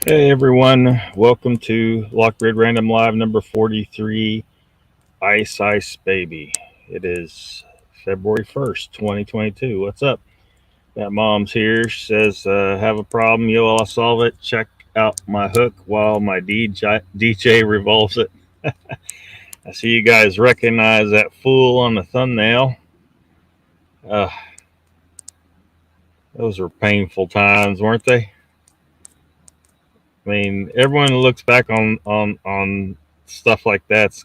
Hey everyone, welcome to Lockbeard Random Live number 43, Ice Ice Baby. It is February 1st, 2022. What's up? That mom's here. She says, have a problem, yo, I'll solve it. Check out my hook while my DJ revolves it. I see you guys recognize that fool on the thumbnail. Uh, those were painful times, weren't they? I mean, everyone looks back on stuff like that's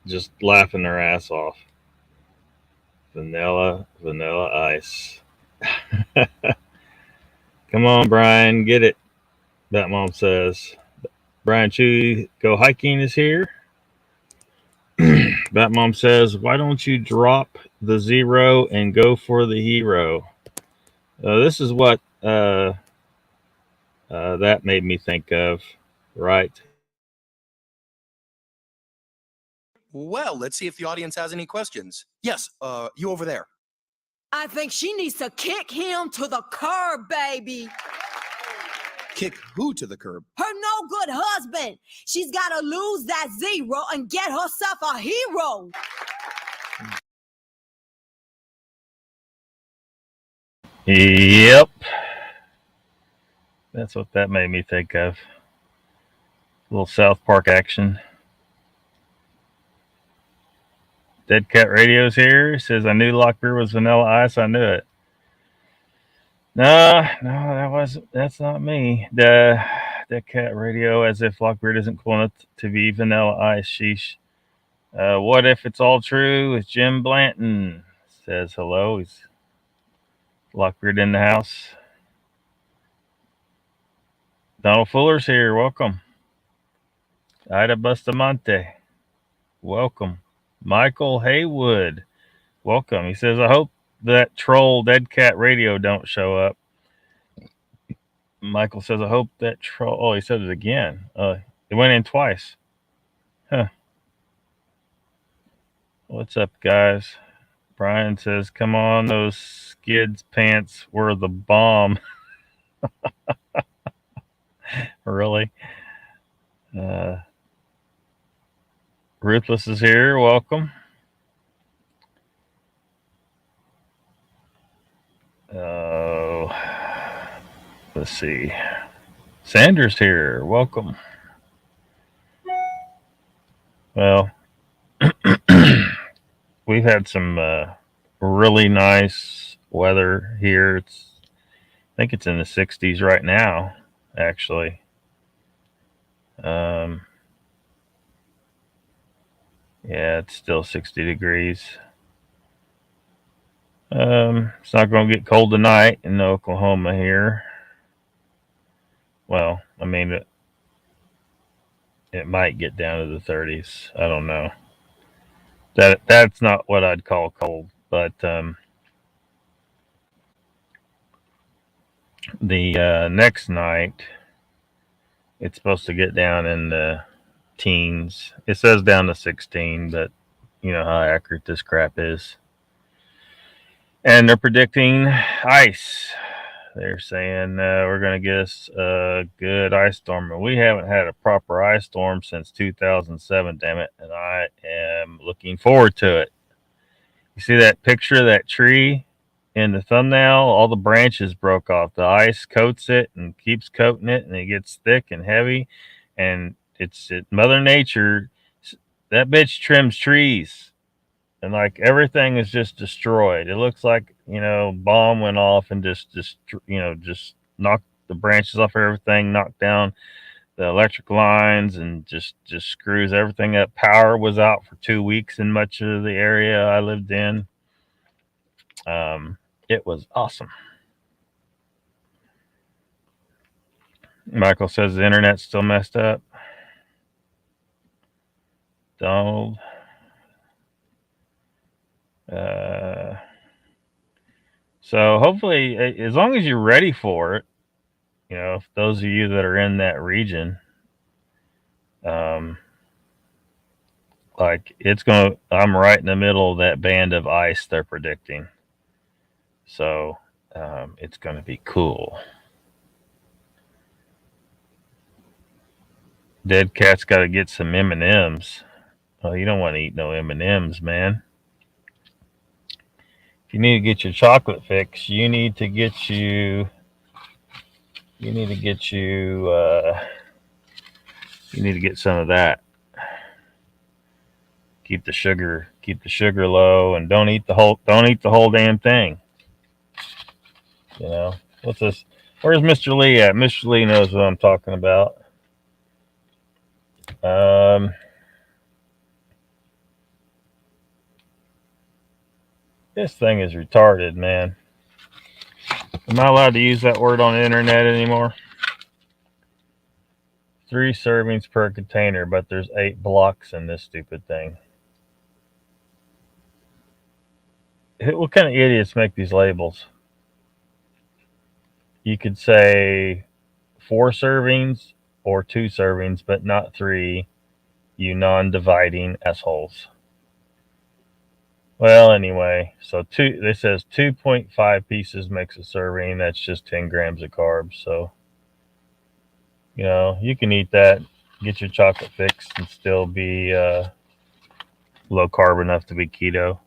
just laughing their ass off. Vanilla ice. Come on, Brian, get it. That mom says. Brian Chewy Go Hiking is here. That mom says, why don't you drop the zero and go for the hero? This is what that made me think of, right? Well, let's see if the audience has any questions. Yes, you over there. I think she needs to kick him to the curb, baby. Kick who to the curb? Her no good husband. She's got to lose that zero and get herself a hero. Yep. That's what that made me think of. A little South Park action. Dead Cat Radio's here. Says, I knew Lockbeard was Vanilla Ice. I knew it. No, that's not me. The Dead Cat Radio, as if Lockbeard isn't cool enough to be Vanilla Ice. Sheesh. What if it's all true? It's Jim Blanton. Says hello. He's Lockbeard in the house. Donald Fuller's here. Welcome. Ida Bustamante. Welcome. Michael Haywood. Welcome. He says, I hope that troll Dead Cat Radio don't show up. Michael says, I hope that troll... Oh, he said it again. It went in twice. Huh. What's up, guys? Brian says, come on, those skids pants were the bomb. Really? Ruthless is here. Welcome. Let's see. Sanders here. Welcome. Well, we've had some really nice weather here. I think it's in the 60s right now, actually. Yeah, it's still 60 degrees. It's not going to get cold tonight in Oklahoma here. Well, I mean, it might get down to the 30s. I don't know. That's not what I'd call cold, but the next night it's supposed to get down in the teens. It says down to 16, but you know how accurate this crap is. And they're predicting ice. They're saying we're going to get us a good ice storm. And we haven't had a proper ice storm since 2007, damn it. And I am looking forward to it. You see that picture of that tree in the thumbnail? All the branches broke off. The ice coats it and keeps coating it, and it gets thick and heavy. And it's Mother Nature. That bitch trims trees. And like everything is just destroyed. It looks like, bomb went off and just knocked the branches off everything, knocked down the electric lines, and just screws everything up. Power was out for 2 weeks in much of the area I lived in. It was awesome. Michael says the internet's still messed up. Donald. So hopefully, as long as you're ready for it, if those of you that are in that region, like I'm right in the middle of that band of ice they're predicting. So it's going to be cool. Dead cat's got to get some M&Ms. Well, you don't want to eat no M&Ms, man. If you need to get your chocolate fix, you need to get you some of that. Keep the sugar low, and don't eat the whole damn thing. You know, what's this? Where's Mr. Lee at? Mr. Lee knows what I'm talking about. This thing is retarded, man. Am I allowed to use that word on the internet anymore? 3 servings per container, but there's 8 blocks in this stupid thing. What kind of idiots make these labels? You could say 4 servings or 2 servings, but not 3, you non-dividing assholes. Well, anyway, so this says 2.5 pieces makes a serving. That's just 10 grams of carbs. So, you know, you can eat that, get your chocolate fix, and still be low carb enough to be keto.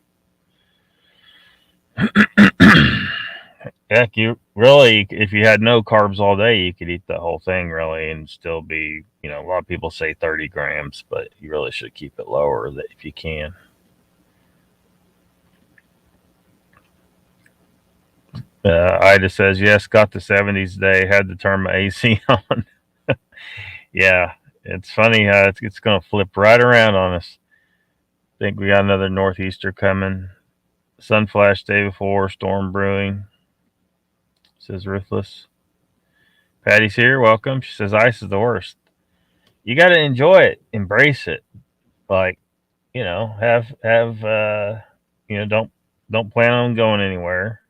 Heck, you really, if you had no carbs all day, you could eat the whole thing really and still be, you know, a lot of people say 30 grams, but you really should keep it lower if you can. Ida says, yes, got the 70s today, had to turn my AC on. Yeah, it's funny how it's going to flip right around on us. I think we got another northeaster coming. Sun flash day before, storm brewing, says Ruthless. Patty's here, welcome. She says, ice is the worst. You got to enjoy it, embrace it. Like, you know, have you know, don't plan on going anywhere.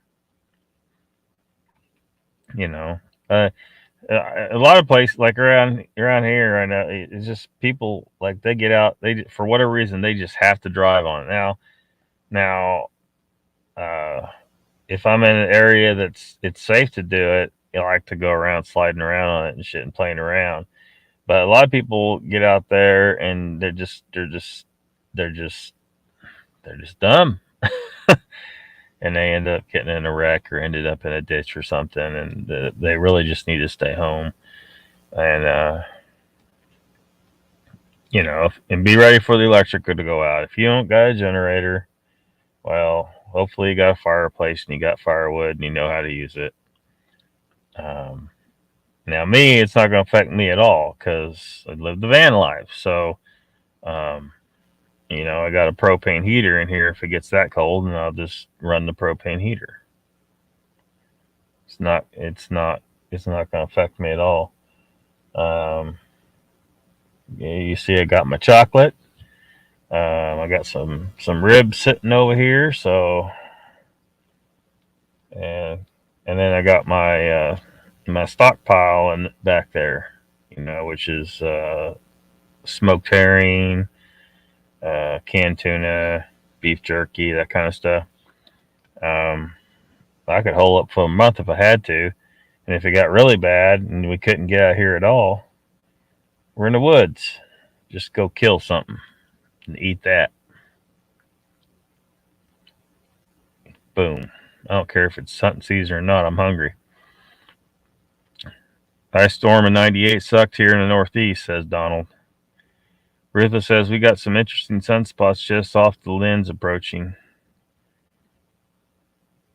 You know, a lot of places like around here, I know it's just people like they get out, for whatever reason they just have to drive on it. Now, if I'm in an area it's safe to do it, I like to go around sliding around on it and shit and playing around. But a lot of people get out there and they're just dumb. And they end up getting in a wreck or ended up in a ditch or something, and they really just need to stay home and you know, and be ready for the electrical to go out. If you don't got a generator, well, hopefully you got a fireplace and you got firewood and you know how to use it. Now me, it's not going to affect me at all because I live the van life, so you know, I got a propane heater in here if it gets that cold, and I'll just run the propane heater. It's not going to affect me at all. You see, I got my chocolate. I got some ribs sitting over here, so and then I got my my stockpile in back there, you know, which is smoked herring, canned tuna, beef jerky, that kind of stuff. I could hold up for a month if I had to, and if it got really bad and we couldn't get out here at all, we're in the woods. Just go kill something and eat that. Boom. I don't care if it's hunting season or not. I'm hungry. Ice storm in 98 sucked here in the Northeast, says Donald. Rutha says, we got some interesting sunspots just off the lens approaching.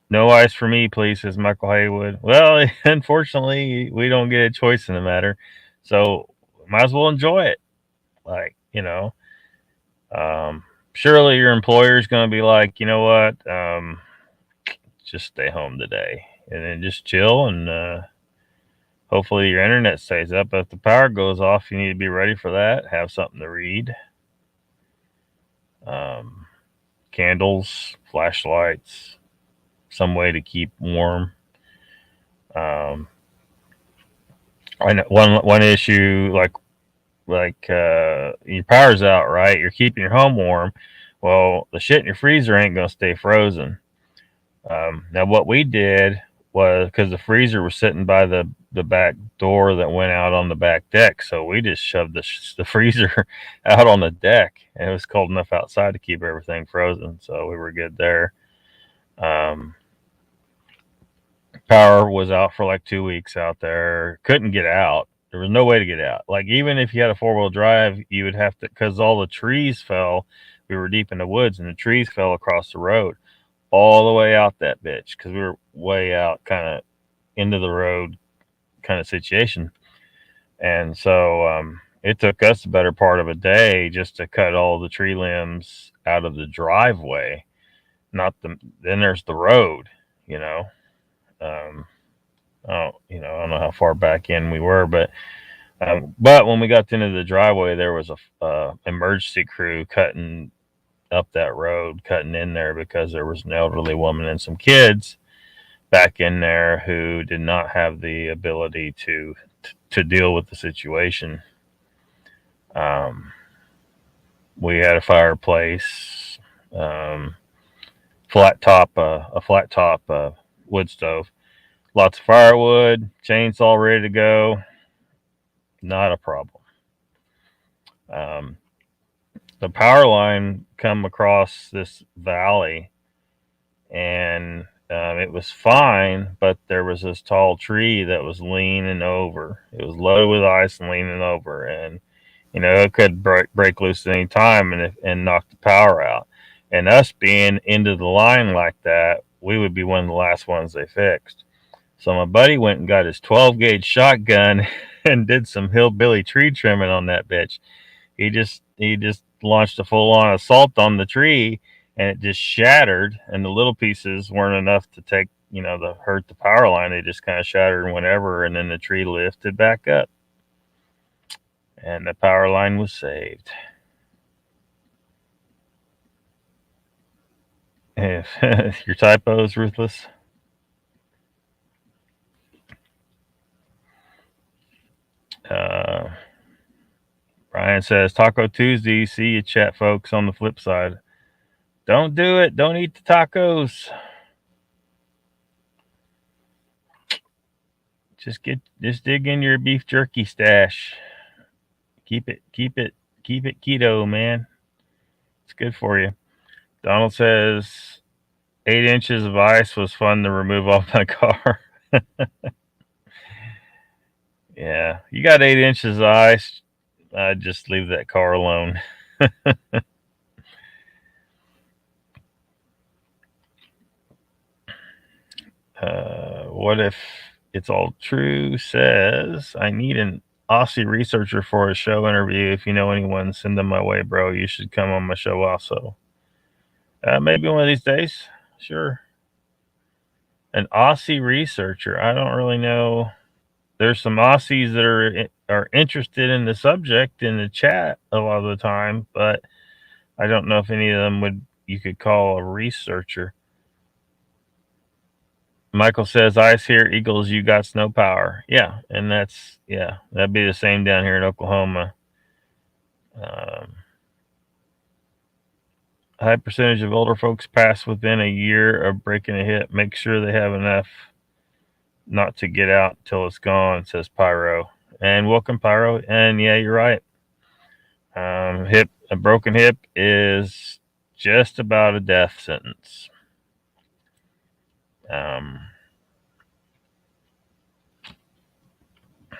No ice for me, please, says Michael Haywood. Well, unfortunately, we don't get a choice in the matter. So might as well enjoy it. Like, you know, surely your employer is going to be like, you know what, just stay home today and then just chill, and hopefully your internet stays up. If the power goes off, you need to be ready for that. Have something to read. Candles, flashlights, some way to keep warm. I know one issue, like your power's out, right? You're keeping your home warm. Well, the shit in your freezer ain't gonna stay frozen. Now what we did was because the freezer was sitting by the back door that went out on the back deck. So we just shoved the freezer out on the deck, and it was cold enough outside to keep everything frozen. So we were good there. Um, Power was out for like 2 weeks out there. Couldn't get out. There was no way to get out. Like, even if you had a 4-wheel drive, you would have to, because all the trees fell. We were deep in the woods, and the trees fell across the road all the way out that bitch, because we were way out, kind of into the road kind of situation. And so it took us the better part of a day just to cut all the tree limbs out of the driveway. Then there's the road, you know. I don't know how far back in we were, but when we got into the driveway, there was a emergency crew cutting up that road, cutting in there, because there was an elderly woman and some kids back in there who did not have the ability to deal with the situation. We had a fireplace, flat top wood stove, lots of firewood, chainsaw ready to go. Not a problem. The power line come across this valley, and it was fine, but there was this tall tree that was leaning over. It was loaded with ice and leaning over, and it could break loose at any time and knock the power out. And us being into the line like that, we would be one of the last ones they fixed. So my buddy went and got his 12-gauge shotgun and did some hillbilly tree trimming on that bitch. He just launched a full-on assault on the tree, and it just shattered. And the little pieces weren't enough to take, to hurt the power line. They just kind of shattered and whatever, and then the tree lifted back up, and the power line was saved. If your typo is ruthless. Brian says, Taco Tuesday. See you, chat folks, on the flip side. Don't do it. Don't eat the tacos. Just dig in your beef jerky stash. Keep it keto, man. It's good for you. Donald says, 8 inches of ice was fun to remove off my car. Yeah, you got 8 inches of ice. Just leave that car alone. What if it's all true? Says, I need an Aussie researcher for a show interview. If you know anyone, send them my way, bro. You should come on my show also. Maybe one of these days. Sure. An Aussie researcher. I don't really know. There's some Aussies that are interested in the subject in the chat a lot of the time, but I don't know if any of them you could call a researcher. Michael says, ice here equals you got snow power. Yeah, and that'd be the same down here in Oklahoma. High percentage of older folks pass within a year of breaking a hip. Make sure they have enough not to get out till it's gone, says Pyro. And welcome, Pyro. And yeah, you're right. A broken hip is just about a death sentence.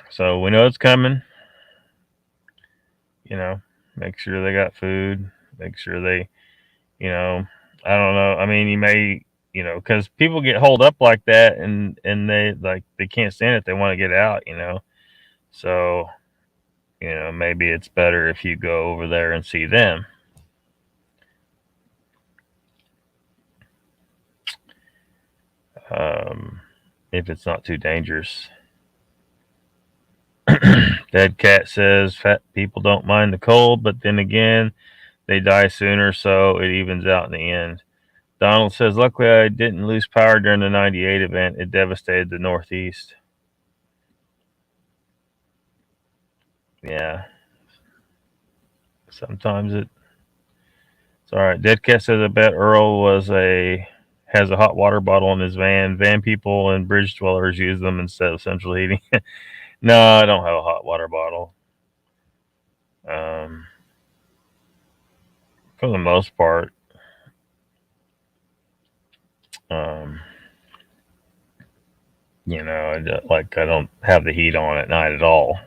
So we know it's coming. Make sure they got food. Make sure they, I don't know. I mean, you may, because people get holed up like that, and they can't stand it. They want to get out, So, maybe it's better if you go over there and see them. If it's not too dangerous. Dead Cat says fat people don't mind the cold, but then again, they die sooner, so it evens out in the end. Donald says, luckily I didn't lose power during the 98 event. It devastated the Northeast. Yeah. Sometimes it's all right. Dead Cat says, I bet Earl was a has a hot water bottle in his van. Van people and bridge dwellers use them instead of central heating. No, I don't have a hot water bottle. For the most part, I don't have the heat on at night at all.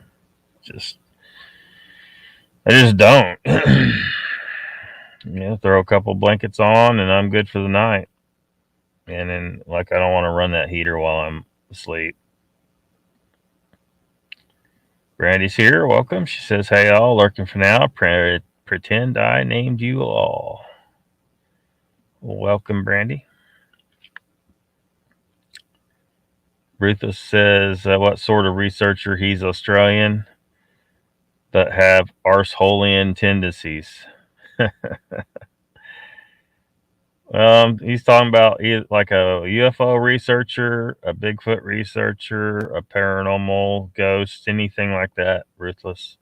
I just don't. Throw a couple blankets on and I'm good for the night. And then, I don't want to run that heater while I'm asleep. Brandy's here. Welcome. She says, hey, all. Lurking for now. Pretend I named you all. Welcome, Brandy. Ruthless says, what sort of researcher? He's Australian, but have arseholian tendencies. He's talking about like a UFO researcher, a Bigfoot researcher, a paranormal ghost, anything like that. Ruthless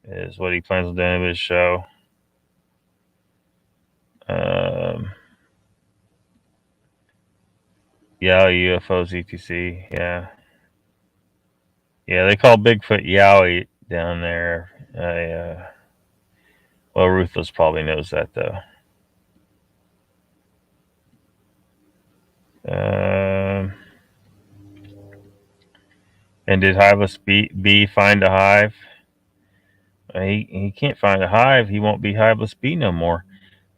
is what he plans on doing with his show. UFOs, ETC. Yeah, they call Bigfoot Yowie down there. Ruthless probably knows that though. And did Hiveless B find a hive? He can't find a hive. He won't be Hiveless B no more.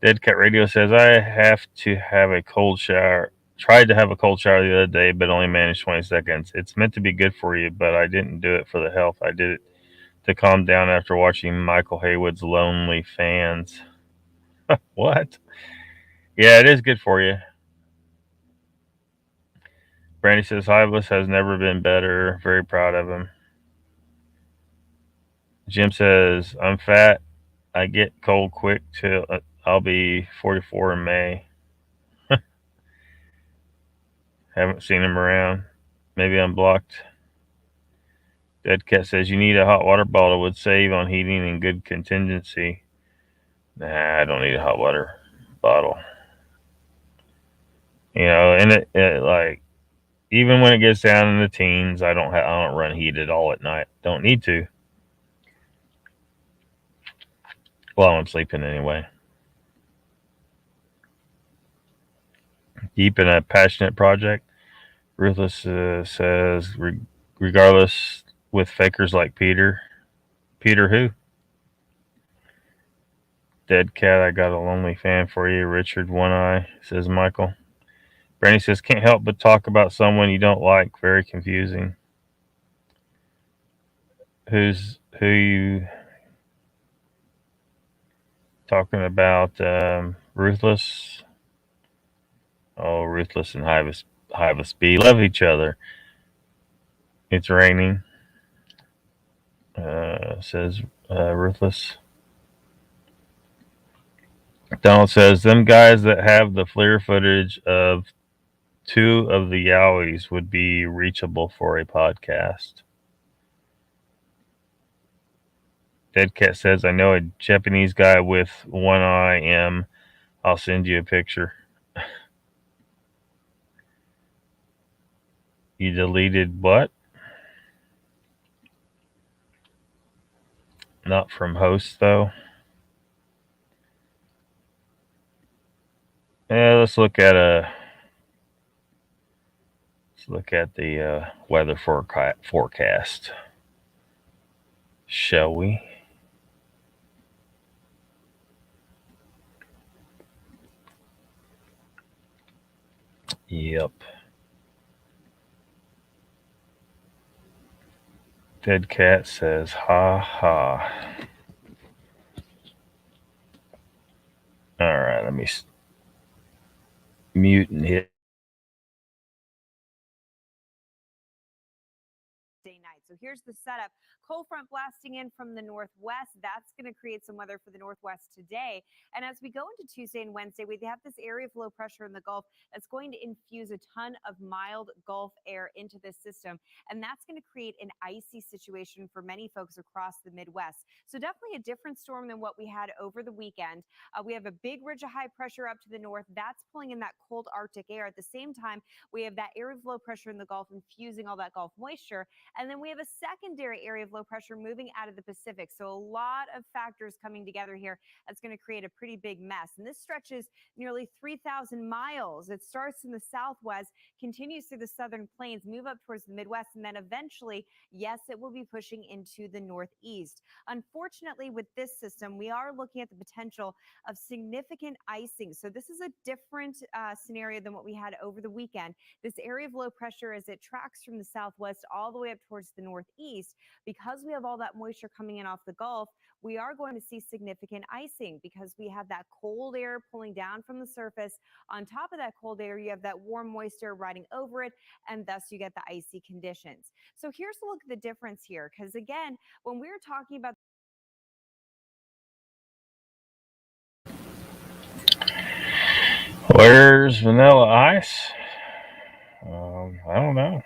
Dead Cat Radio says, I have to have a cold shower. Tried to have a cold shower the other day, but only managed 20 seconds. It's meant to be good for you, but I didn't do it for the health. I did it to calm down after watching Michael Haywood's Lonely Fans. What? Yeah, it is good for you. Brandy says, Hiveless has never been better. Very proud of him. Jim says, I'm fat. I get cold quick till I'll be 44 in May. Haven't seen him around. Maybe I'm blocked. Dead Cat says, you need a hot water bottle. Would save on heating and good contingency. Nah, I don't need a hot water bottle. And it even when it gets down in the teens, I don't run heated all at night. Don't need to. While I'm sleeping anyway. Deep in a passionate project. Ruthless says, regardless with fakers like Peter. Peter who? Dead Cat, I got a lonely fan for you. Richard One Eye, says Michael. Brandy says, can't help but talk about someone you don't like. Very confusing. Who you talking about? Ruthless? Oh, Ruthless and Hivis B love each other. It's raining, says Ruthless. Donald says, them guys that have the FLIR footage of 2 of the Yowies would be reachable for a podcast. Dead Cat says, I know a Japanese guy with one eye. I'll send you a picture. You deleted what? Not from hosts, though. Yeah, let's look at the weather forecast, shall we? Yep. Dead Cat says, ha ha. All right, let me mute and hit. Tuesday night. So here's the setup. Cold front blasting in from the northwest. That's going to create some weather for the northwest today. And as we go into Tuesday and Wednesday, we have this area of low pressure in the Gulf that's going to infuse a ton of mild Gulf air into this system. And that's going to create an icy situation for many folks across the Midwest. So definitely a different storm than what we had over the weekend. We have a big ridge of high pressure up to the north. That's pulling in that cold Arctic air. At the same time, we have that area of low pressure in the Gulf infusing all that Gulf moisture. And then we have a secondary area of low pressure moving out of the Pacific. So a lot of factors coming together here that's going to create a pretty big mess. And this stretches nearly 3,000 miles. It starts in the southwest, continues through the southern plains, move up towards the Midwest, and then eventually, yes, it will be pushing into the northeast. Unfortunately, with this system, we are looking at the potential of significant icing. So this is a different scenario than what we had over the weekend. This area of low pressure, as it tracks from the southwest all the way up towards the northeast, because we have all that moisture coming in off the Gulf, we are going to see significant icing because we have that cold air pulling down from the surface. On top of that cold air, you have that warm moisture riding over it, and thus you get the icy conditions. So here's a look at the difference here, because again, when we're talking about Where's Vanilla Ice? I don't know.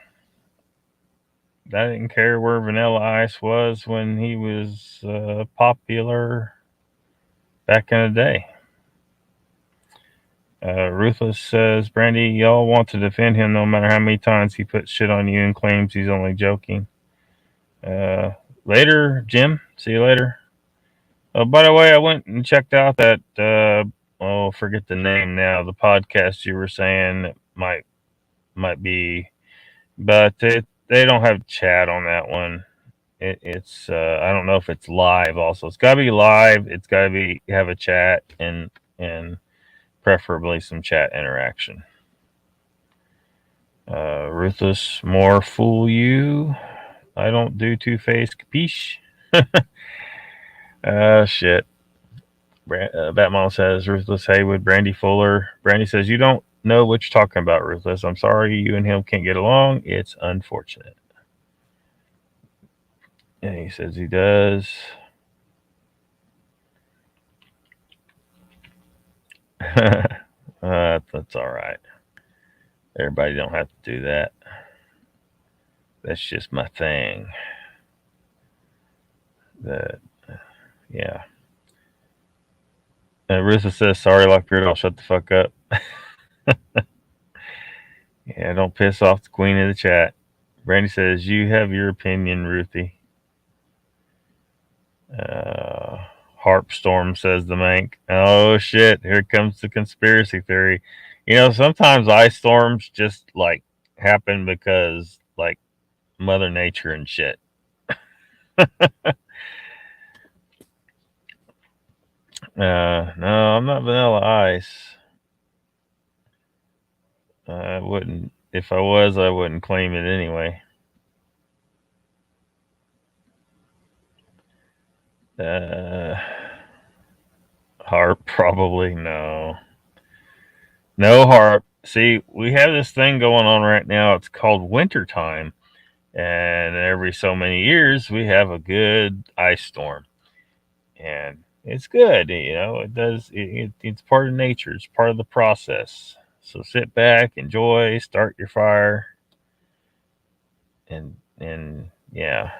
I didn't care where Vanilla Ice was when he was popular back in the day. Ruthless says, Brandy, y'all want to defend him no matter how many times he puts shit on you and claims he's only joking. Later, Jim. See you later. By the way, I went and checked out that, forget the name now, the podcast you were saying it might be, but they don't have chat on that one. It's I don't know if it's live also. It's got to be live. It's got to have a chat and preferably some chat interaction. Ruthless, more fool you. I don't do two-faced, capiche? Shit. Batmom says, Ruthless Haywood, Brandy Fuller. Brandy says, you don't know what you're talking about, Ruthless. I'm sorry you and him can't get along. It's unfortunate. And he says he does. That's all right. Everybody don't have to do that. That's just my thing. Yeah. Ruthless says, sorry, Lockbeard, I'll shut the fuck up. Yeah, don't piss off the queen of the chat. Brandy says, you have your opinion, Ruthie. Harp Storm says the Mank. Oh shit, here comes the conspiracy theory. Sometimes ice storms just like happen because like Mother Nature and shit. No, I'm not Vanilla Ice. I wouldn't. If I was, I wouldn't claim it anyway. Harp, probably. No Harp. See, we have this thing going on right now. It's called wintertime. And every so many years, we have a good ice storm. And it's good. It does. It's part of nature. It's part of the process. So sit back, enjoy, start your fire. And yeah.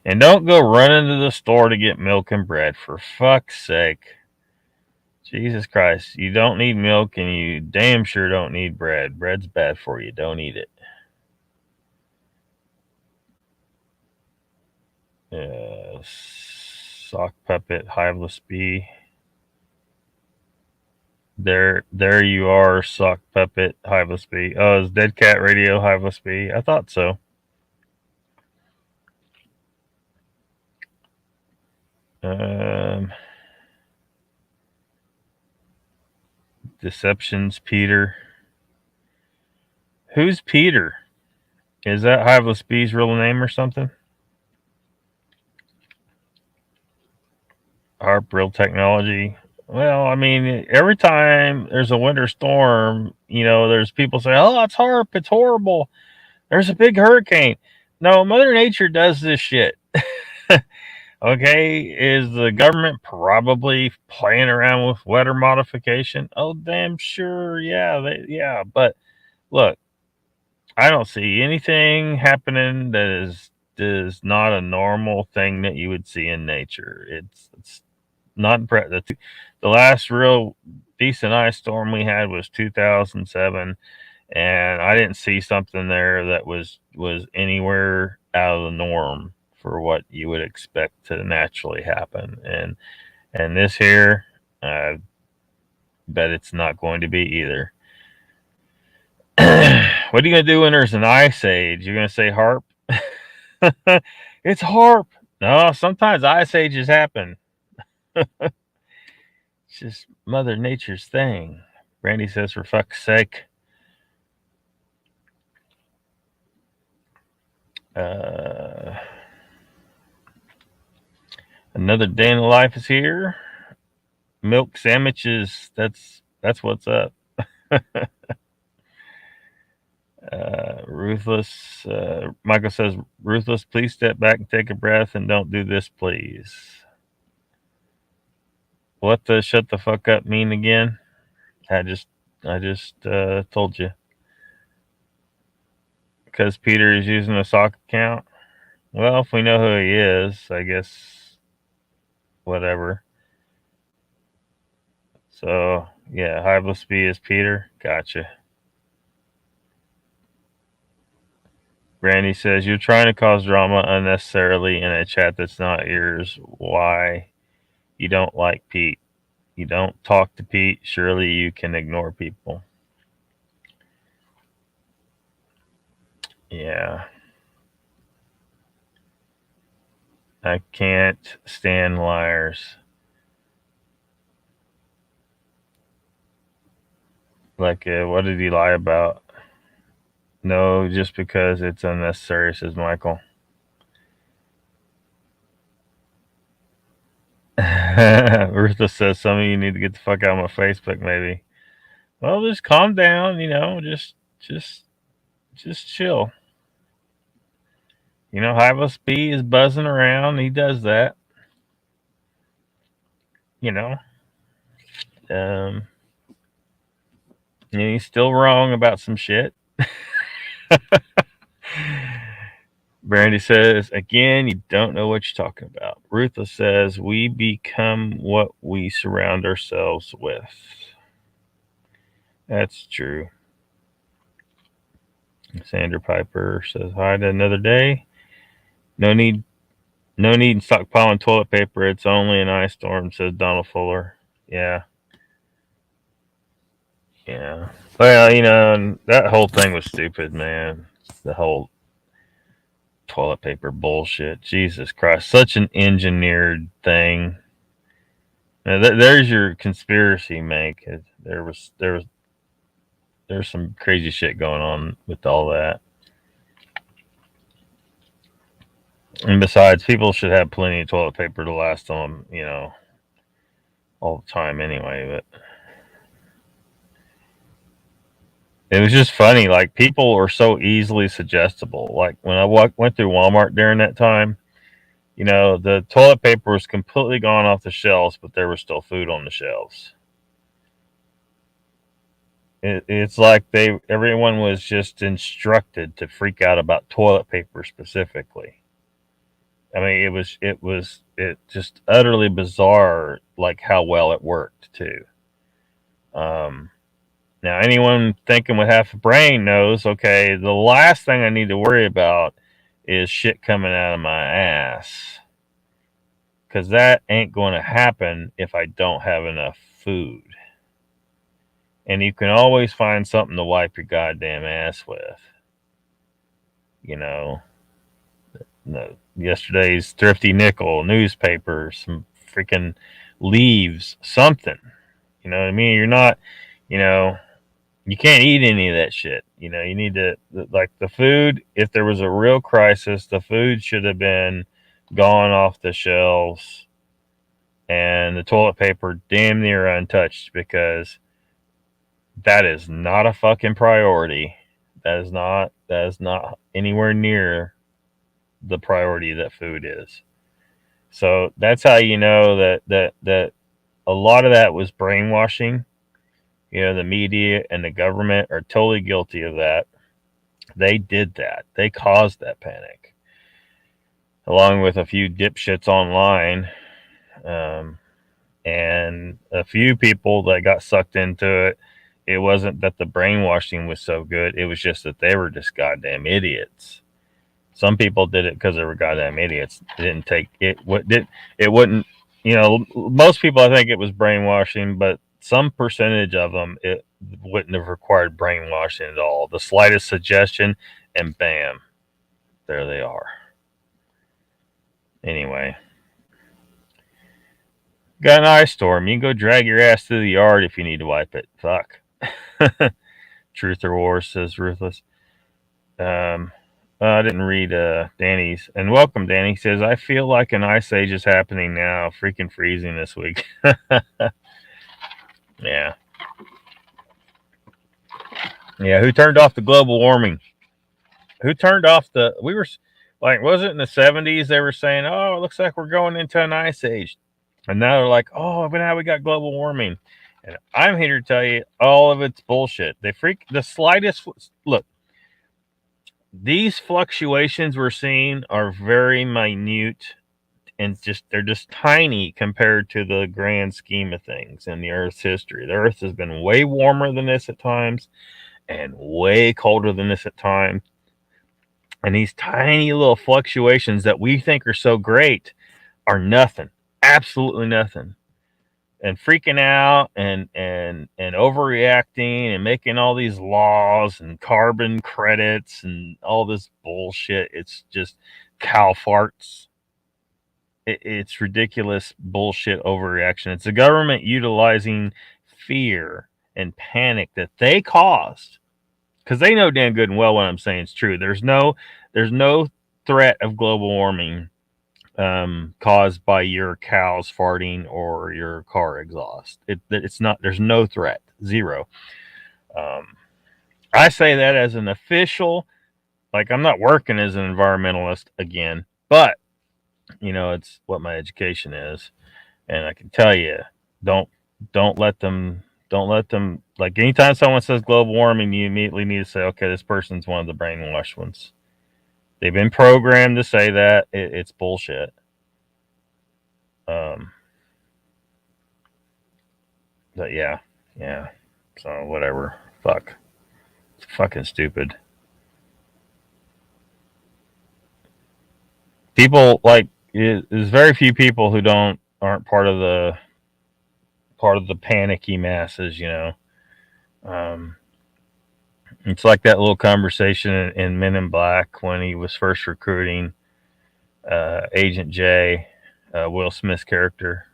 And don't go running to the store to get milk and bread, for fuck's sake. Jesus Christ, you don't need milk and you damn sure don't need bread. Bread's bad for you. Don't eat it. Sock puppet, Hiveless Bee. There you are, Sock puppet, Hiveless Bee. Oh, it's Dead Cat Radio, Hiveless Bee. I thought so. Deceptions, Peter. Who's Peter? Is that Hiveless Bee's real name or something? Harp, Real Technology. Well, I mean, every time there's a winter storm, there's people say, oh, it's Harp, it's horrible. There's a big hurricane. No, Mother Nature does this shit. Okay, is the government probably playing around with weather modification? Oh, damn sure, yeah. But look, I don't see anything happening that is not a normal thing that you would see in nature. It's not the last real decent ice storm we had was 2007, and I didn't see something there that was anywhere out of the norm for what you would expect to naturally happen. And this here, I bet it's not going to be either. What are you going to do when there's an ice age? You're going to say harp? It's harp. No, sometimes ice ages happen. It's just Mother Nature's thing. Brandy says, for fuck's sake. Another day in the life is here. Milk sandwiches. That's what's up. Ruthless. Michael says, Ruthless, please step back and take a breath and don't do this, please. What the shut the fuck up mean again? I just told you. Because Peter is using a sock account. Well, if we know who he is, I guess whatever. So yeah, Hiveless B is Peter. Gotcha. Brandy says, you're trying to cause drama unnecessarily in a chat that's not yours. Why? You don't like Pete. You don't talk to Pete. Surely you can ignore people. Yeah. I can't stand liars. Like, what did he lie about? No, just because it's unnecessary, says Michael. Ruthless says, some of you need to get the fuck out of my Facebook, maybe. Well, just calm down, just chill. Hiveless B is buzzing around. He does that. And he's still wrong about some shit. Brandy says, again, you don't know what you're talking about. Ruthless says, we become what we surround ourselves with. That's true. Sandra Piper says, hi to another day. No need in stockpiling toilet paper. It's only an ice storm, says Donald Fuller. Yeah. Well, that whole thing was stupid, man. The whole toilet paper bullshit. Jesus Christ. Such an engineered thing. Now, there's your conspiracy, Meg. There's some crazy shit going on with all that. And besides, people should have plenty of toilet paper to last them, all the time anyway. But it was just funny. Like, people are so easily suggestible. Like, when I went through Walmart during that time, the toilet paper was completely gone off the shelves, but there was still food on the shelves. It's like everyone was just instructed to freak out about toilet paper specifically. I mean, it was just utterly bizarre, like how well it worked too. Now, anyone thinking with half a brain knows, okay, the last thing I need to worry about is shit coming out of my ass, because that ain't going to happen if I don't have enough food. And you can always find something to wipe your goddamn ass with. Yesterday's Thrifty Nickel newspaper, some freaking leaves, something. You know what I mean? You're not, you can't eat any of that shit. You need to, like, the food, if there was a real crisis, the food should have been gone off the shelves and the toilet paper damn near untouched, because that is not a fucking priority. That is not That is not anywhere near the priority that food is. So that's how you know that a lot of that was brainwashing. You know, the media and the government are totally guilty of that. They did that. They caused that panic, along with a few dipshits online, and a few people that got sucked into it. It wasn't that the brainwashing was so good. It was just that they were just goddamn idiots. Some people did it because they were goddamn idiots. It didn't take it. It wouldn't. You know, most people, I think it was brainwashing, but some percentage of them, it wouldn't have required brainwashing at all. The slightest suggestion, and bam, there they are. Anyway, got an ice storm. You can go drag your ass through the yard if you need to wipe it. Fuck. Truth or War, says Ruthless. I didn't read Danny's. And welcome, Danny. He says, I feel like an ice age is happening now. Freaking freezing this week. Yeah. Yeah, who turned off the global warming? Who turned off the... We were... Like, was it in the 70s they were saying, oh, it looks like we're going into an ice age. And now they're like, oh, but now we got global warming. And I'm here to tell you, all of it's bullshit. The slightest... Look. These fluctuations we're seeing are very minute and they're just tiny compared to the grand scheme of things in the Earth's history. The Earth has been way warmer than this at times and way colder than this at times. And these tiny little fluctuations that we think are so great are nothing, absolutely nothing. And freaking out and overreacting and making all these laws and carbon credits and all this bullshit. It's just cow farts. It's ridiculous bullshit overreaction. It's the government utilizing fear and panic that they caused, because they know damn good and well what I'm saying is true. There's no threat of global warming caused by your cows farting or your car exhaust. It's not. There's no threat. Zero. I say that as an official. Like, I'm not working as an environmentalist again, but you know, it's what my education is, and I can tell you, don't let them. Like, anytime someone says global warming, you immediately need to say, okay, this person's one of the brainwashed ones. They've been programmed to say that. It's bullshit. But yeah. So whatever. Fuck. It's fucking stupid. People, like, there's very few people who aren't part of the panicky masses, you know. It's like that little conversation in Men in Black when he was first recruiting Agent J, Will Smith's character,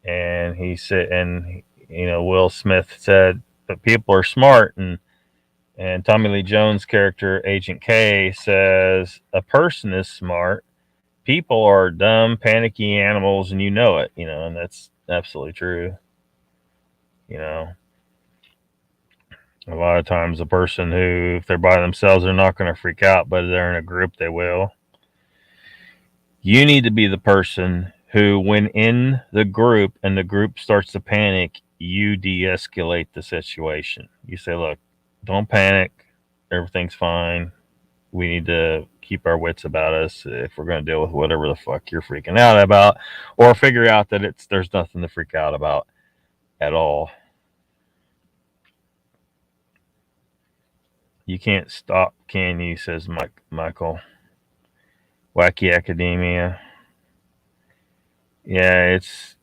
and he said, and you know, Will Smith said, "But people are smart," and Tommy Lee Jones' character Agent K says, "A person is smart. People are dumb, panicky animals, and you know it." You know, and that's absolutely true. You know. A lot of times a person who, if they're by themselves, they're not going to freak out, but if they're in a group, they will. You need to be the person who, when in the group and the group starts to panic, you de-escalate the situation. You say, look, don't panic. Everything's fine. We need to keep our wits about us if we're going to deal with whatever the fuck you're freaking out about, or figure out that there's nothing to freak out about at all. You can't stop, can you? Says Michael. Wacky Academia. Yeah, it's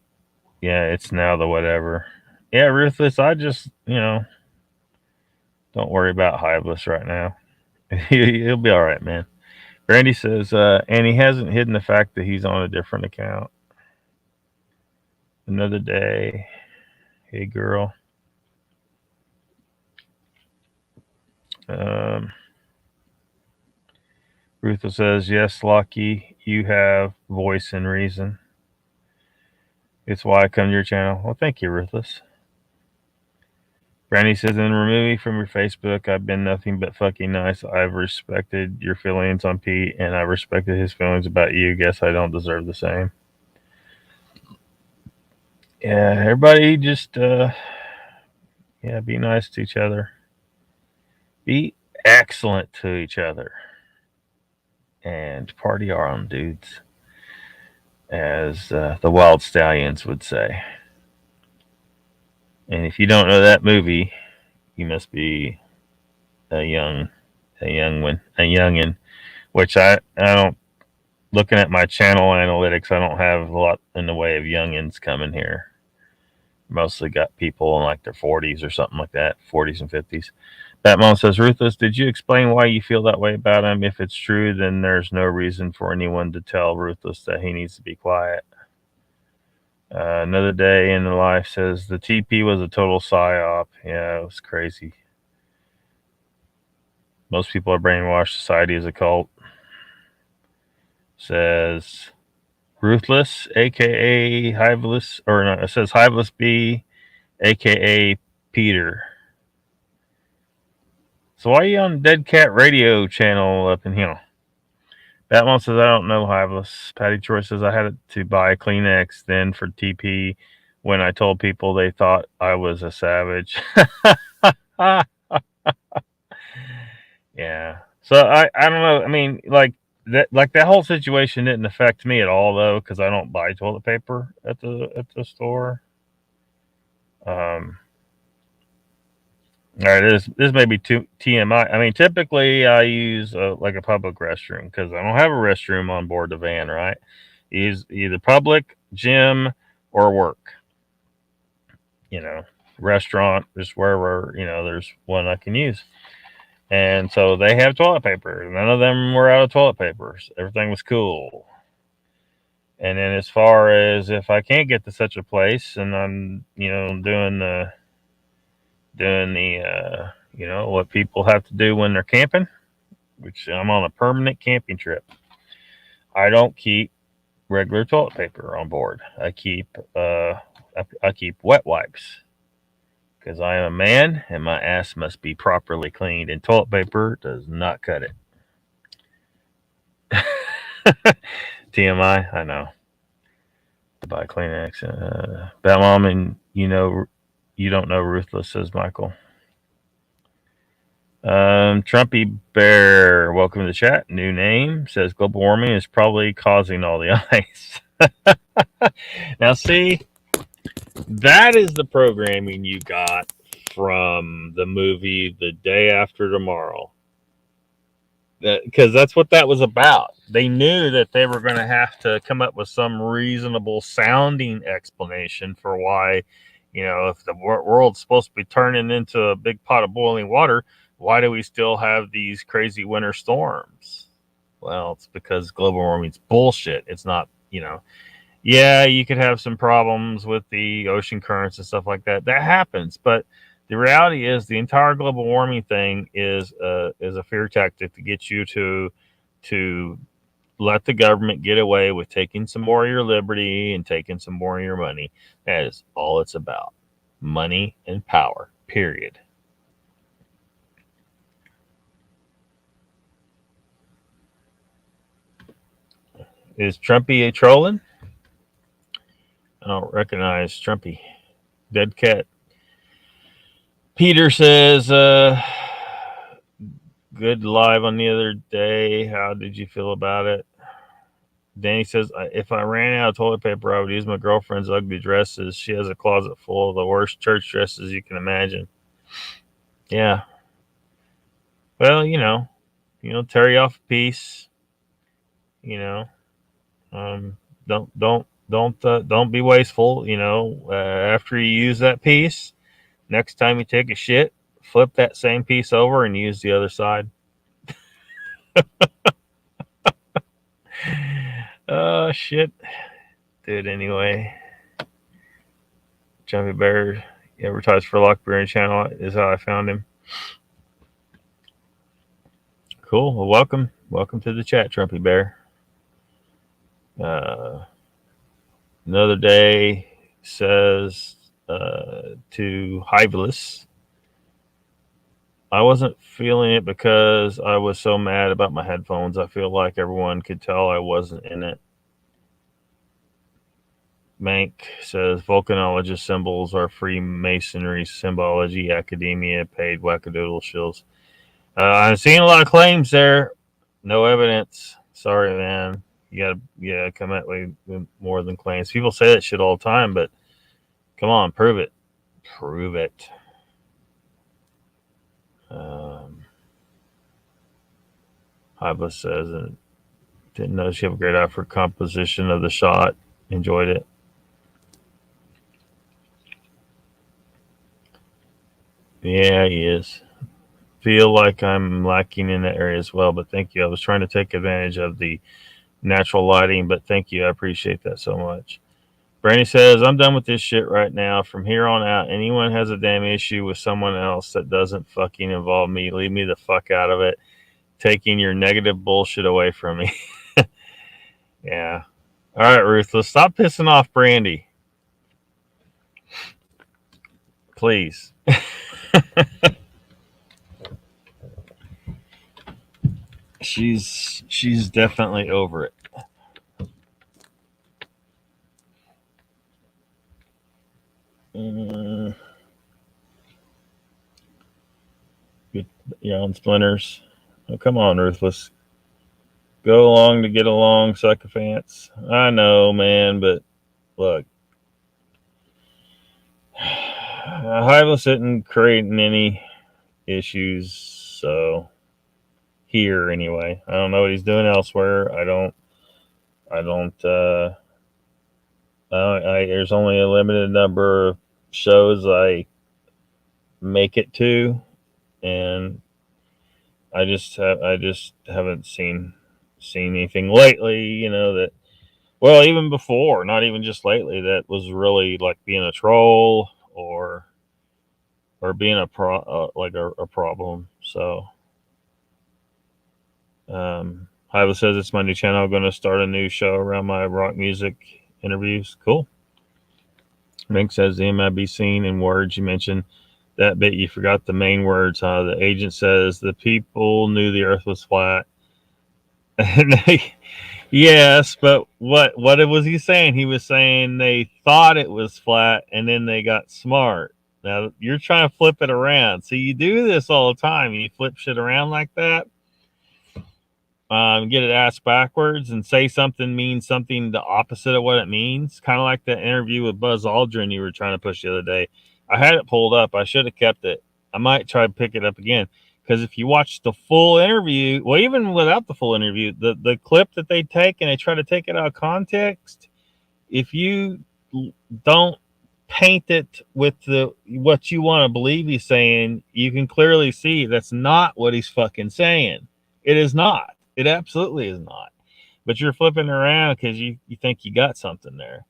now the whatever. Yeah, Ruthless, I just, don't worry about Hiveless right now. He'll be all right, man. Brandy says, and he hasn't hidden the fact that he's on a different account. Another day. Hey, girl. Ruthless says, yes, Lucky, you have voice and reason. It's why I come to your channel. Well, thank you, Ruthless. Brandy says, in remove me from your Facebook. I've been nothing but fucking nice. I've respected your feelings on Pete, and I've respected his feelings about you. Guess I don't deserve the same. Yeah, everybody just, be nice to each other. Be excellent to each other. And party on, dudes. As the Wild Stallions would say. And if you don't know that movie, you must be a youngin. Which I don't. Looking at my channel analytics, I don't have a lot in the way of youngins coming here. Mostly got people in like their 40s or something like that, 40s and 50s. Batmom says, Ruthless, did you explain why you feel that way about him? If it's true, then there's no reason for anyone to tell Ruthless that he needs to be quiet. Another Day in the Life says, the TP was a total psyop. Yeah, it was crazy. Most people are brainwashed. Society is a cult. Says Ruthless, aka Hiveless, or no, it says Hiveless B, aka Peter. So why are you on Dead Cat Radio channel up in here? Batman says, I don't know, Hiveless. Patty Troy says, I had to buy a Kleenex then for TP when I told people they thought I was a savage. Yeah. So I don't know. I mean, like that whole situation didn't affect me at all though, because I don't buy toilet paper at the store. All right, this may be too TMI. I mean, typically I use like a public restroom because I don't have a restroom on board the van, right? Use either public, gym, or work. Restaurant, just wherever, there's one I can use. And so they have toilet paper. None of them were out of toilet paper. Everything was cool. And then as far as if I can't get to such a place and I'm, doing the what people have to do when they're camping, which I'm on a permanent camping trip, I don't keep regular toilet paper on board. I keep wet wipes because I am a man and my ass must be properly cleaned, and toilet paper does not cut it. TMI, I know. To buy Kleenex. Batmom, and you don't know Ruthless, says Michael. Trumpy Bear, welcome to the chat. New name, says global warming is probably causing all the ice. Now see, that is the programming you got from the movie The Day After Tomorrow. Because that's what that was about. They knew that they were going to have to come up with some reasonable sounding explanation for why, if the world's supposed to be turning into a big pot of boiling water, why do we still have these crazy winter storms? Well, it's because global warming's bullshit. It's not, yeah, you could have some problems with the ocean currents and stuff like that. That happens, but the reality is the entire global warming thing is a fear tactic to get you to let the government get away with taking some more of your liberty and taking some more of your money. That is all it's about. Money and power, period. Is Trumpy a trolling? I don't recognize Trumpy. Dead Cat. Peter says, good live on the other day. How did you feel about it? Danny says, if I ran out of toilet paper, I would use my girlfriend's ugly dresses. She has a closet full of the worst church dresses you can imagine. Yeah. Well, tear you off a piece. Don't be wasteful. After you use that piece, next time you take a shit, flip that same piece over and use the other side. Oh, shit. Dude, anyway. Jumpy Bear advertised for Lockbeard channel is how I found him. Cool. Well, welcome. Welcome to the chat, Trumpy Bear. Another Day says to Hiveless, I wasn't feeling it because I was so mad about my headphones. I feel like everyone could tell I wasn't in it. Mank says volcanologist symbols are Freemasonry symbology, academia, paid wackadoodle shills. I've seen a lot of claims there. No evidence. Sorry, man. You gotta come at me with more than claims. People say that shit all the time, but come on, prove it. Prove it. Hiva says, didn't notice you have a great eye for composition of the shot. Enjoyed it. Yeah, he is. Feel like I'm lacking in that area as well, but thank you. I was trying to take advantage of the natural lighting, but thank you. I appreciate that so much. Brandy says, I'm done with this shit right now. From here on out, anyone has a damn issue with someone else that doesn't fucking involve me, leave me the fuck out of it. Taking your negative bullshit away from me. Yeah. All right, Ruthless. Stop pissing off Brandy. Please. She's definitely over it. Good, on splinters. Oh, come on, Ruthless. Go along to get along, sycophants. I know, man, but look. Hiveless isn't creating any issues, so here anyway. I don't know what he's doing elsewhere. There's only a limited number of shows I make it to, and I just haven't seen anything lately, that, well, even before, not even just lately, that was really like being a troll or being a problem. So Hiva says it's my new channel. I'm going to start a new show around my rock music interviews. Cool. Mink says the MIB scene in words. You mentioned that bit. You forgot the main words, huh? The agent says the people knew the earth was flat. Yes, but what was he saying? He was saying they thought it was flat and then they got smart. Now you're trying to flip it around. So you do this all the time. You flip shit around like that. Get it asked backwards and say something means something the opposite of what it means. Kind of like that interview with Buzz Aldrin you were trying to push the other day. I had it pulled up. I should have kept it. I might try to pick it up again. Because if you watch the full interview, well, even without the full interview, the clip that they take and they try to take it out of context, if you don't paint it with what you want to believe he's saying, you can clearly see that's not what he's fucking saying. It is not. It absolutely is not. But you're flipping around because you think you got something there.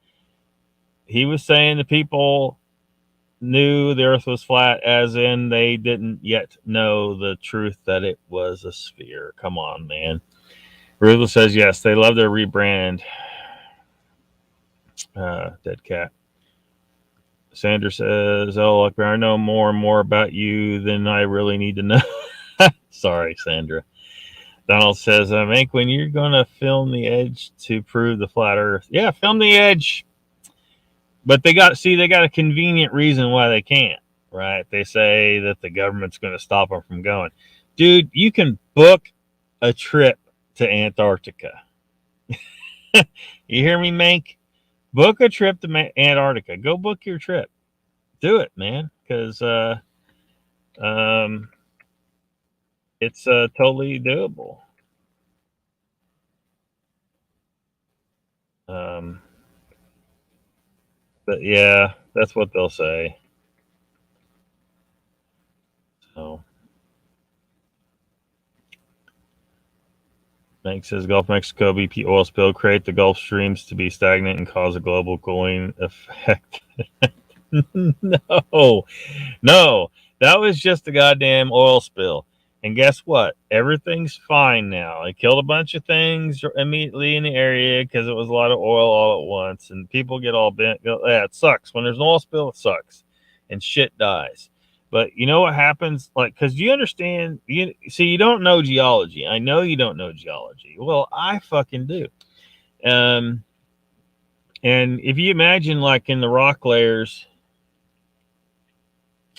He was saying the people knew the earth was flat, as in they didn't yet know the truth that it was a sphere. Come on, man. Ruthless says yes, they love their rebrand. Dead cat. Sandra says, oh, look, I know more and more about you than I really need to know. Sorry, Sandra. Donald says, Hank, when you're going to film The Edge to prove the flat earth. Yeah, film The Edge. But they got a convenient reason why they can't, right? They say that the government's going to stop them from going. Dude, you can book a trip to Antarctica. You hear me, Mank? Book a trip to Antarctica. Go book your trip. Do it, man, because it's totally doable. But yeah, that's what they'll say. So, Bank says Gulf of Mexico BP oil spill create the Gulf streams to be stagnant and cause a global cooling effect. No, that was just a goddamn oil spill. And guess what? Everything's fine now. It killed a bunch of things immediately in the area because it was a lot of oil all at once. And people get all bent. Yeah, it sucks. When there's an oil spill, it sucks. And shit dies. But you know what happens? Like, because you understand, you don't know geology. I know you don't know geology. Well, I fucking do. And if you imagine, like in the rock layers,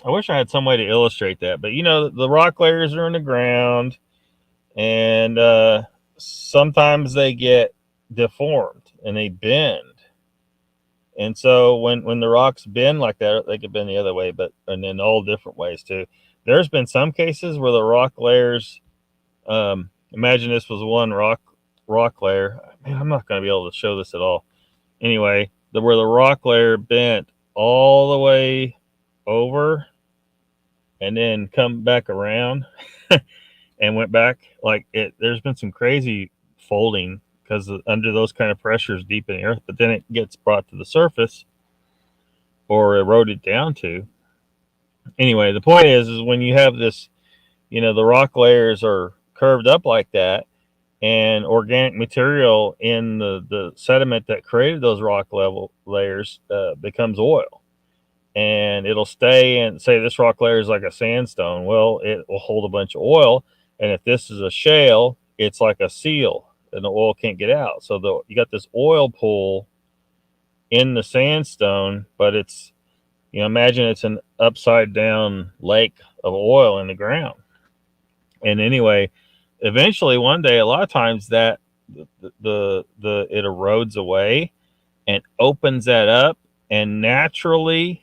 I wish I had some way to illustrate that. But the rock layers are in the ground, and sometimes they get deformed and they bend. And so when the rocks bend like that, they could bend the other way, and in all different ways too. There's been some cases where the rock layers, imagine this was one rock layer. Man, I'm not going to be able to show this at all. Anyway, where the rock layer bent all the way over and then come back around and went back like it. There's been some crazy folding because under those kind of pressures deep in the earth, but then it gets brought to the surface or eroded down to. Anyway, the point is when you have this, the rock layers are curved up like that, and organic material in the sediment that created those rock level layers becomes oil. And it'll stay, and say this rock layer is like a sandstone. Well, it will hold a bunch of oil. And if this is a shale, it's like a seal, and the oil can't get out. So you got this oil pool in the sandstone, but it's, imagine it's an upside down lake of oil in the ground. And anyway, eventually one day, a lot of times that it erodes away and opens that up, and naturally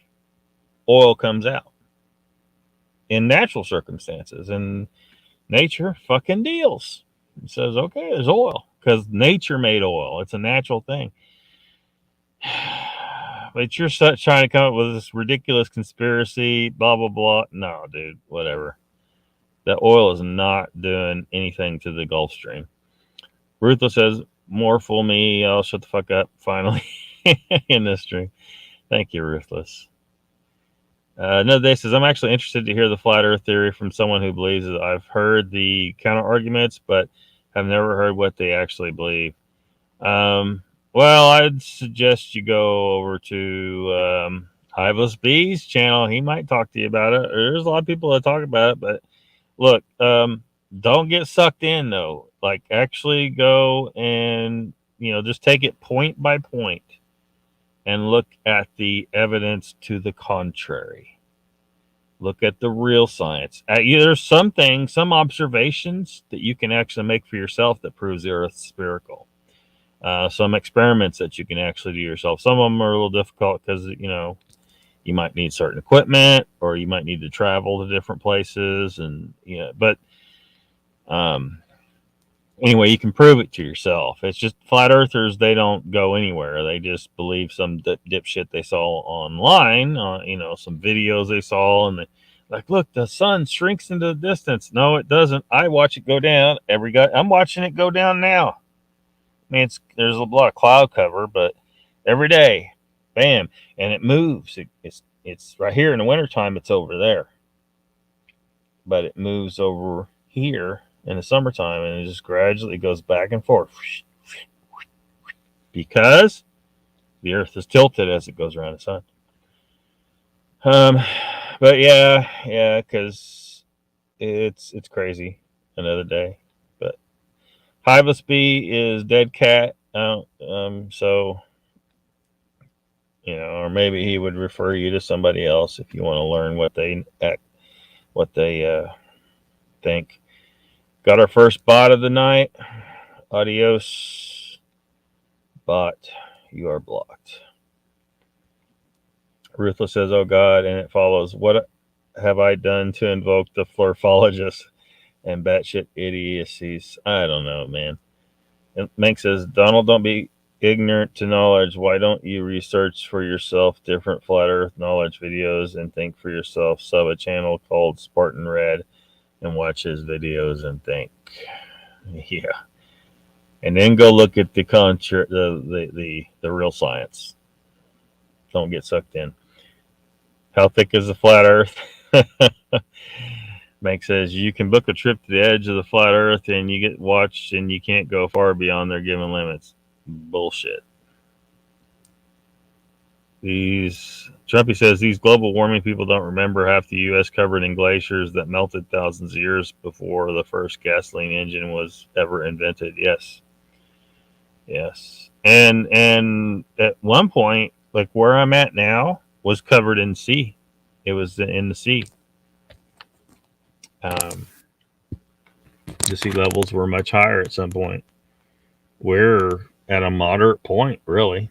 oil comes out in natural circumstances, and nature fucking deals. It says, okay, there's oil because nature made oil. It's a natural thing. But you're trying to come up with this ridiculous conspiracy, blah, blah, blah. No, dude, whatever. That oil is not doing anything to the Gulf Stream. Ruthless says, more fool me. I'll shut the fuck up finally in this stream. Thank you, Ruthless. Another day says, I'm actually interested to hear the flat earth theory from someone who believes it. I've heard the counter arguments, but have never heard what they actually believe. Well, I'd suggest you go over to Hiveless B's channel. He might talk to you about it. There's a lot of people that talk about it, but look, don't get sucked in though. Like, actually go and just take it point by point and look at the evidence to the contrary. Look at the real science. There's some things, some observations that you can actually make for yourself that proves the earth's spherical. Some experiments that you can actually do yourself. Some of them are a little difficult because, you might need certain equipment, or you might need to travel to different places. And, but anyway, you can prove it to yourself. It's just flat earthers, they don't go anywhere. They just believe some dipshit they saw online, some videos they saw, and like, look, the sun shrinks into the distance. No, it doesn't. I watch it go down I'm watching it go down now. I mean, there's a lot of cloud cover, but every day, bam, and it moves. It's right here in the wintertime, it's over there. But it moves over here in the summertime, and it just gradually goes back and forth because the earth is tilted as it goes around the sun. But yeah, because it's crazy. Another day. But Hiveless B is dead cat. So or maybe he would refer you to somebody else if you want to learn what they think. Got our first bot of the night. Adios, bot. You are blocked. Ruthless says, oh God, and it follows. What have I done to invoke the florphologist and batshit idiocies? I don't know, man. And Mank says, Donald, don't be ignorant to knowledge. Why don't you research for yourself different flat earth knowledge videos and think for yourself? Sub a channel called Spartan Red and watch his videos and think. Yeah. And then go look at the real science. Don't get sucked in. How thick is the flat earth? Mank says you can book a trip to the edge of the flat earth and you get watched and you can't go far beyond their given limits. Bullshit. Trumpy says these global warming people don't remember half the U.S. covered in glaciers that melted thousands of years before the first gasoline engine was ever invented. Yes, and at one point, like where I'm at now, was covered in sea. It was in the sea. The sea levels were much higher at some point. We're at a moderate point, really,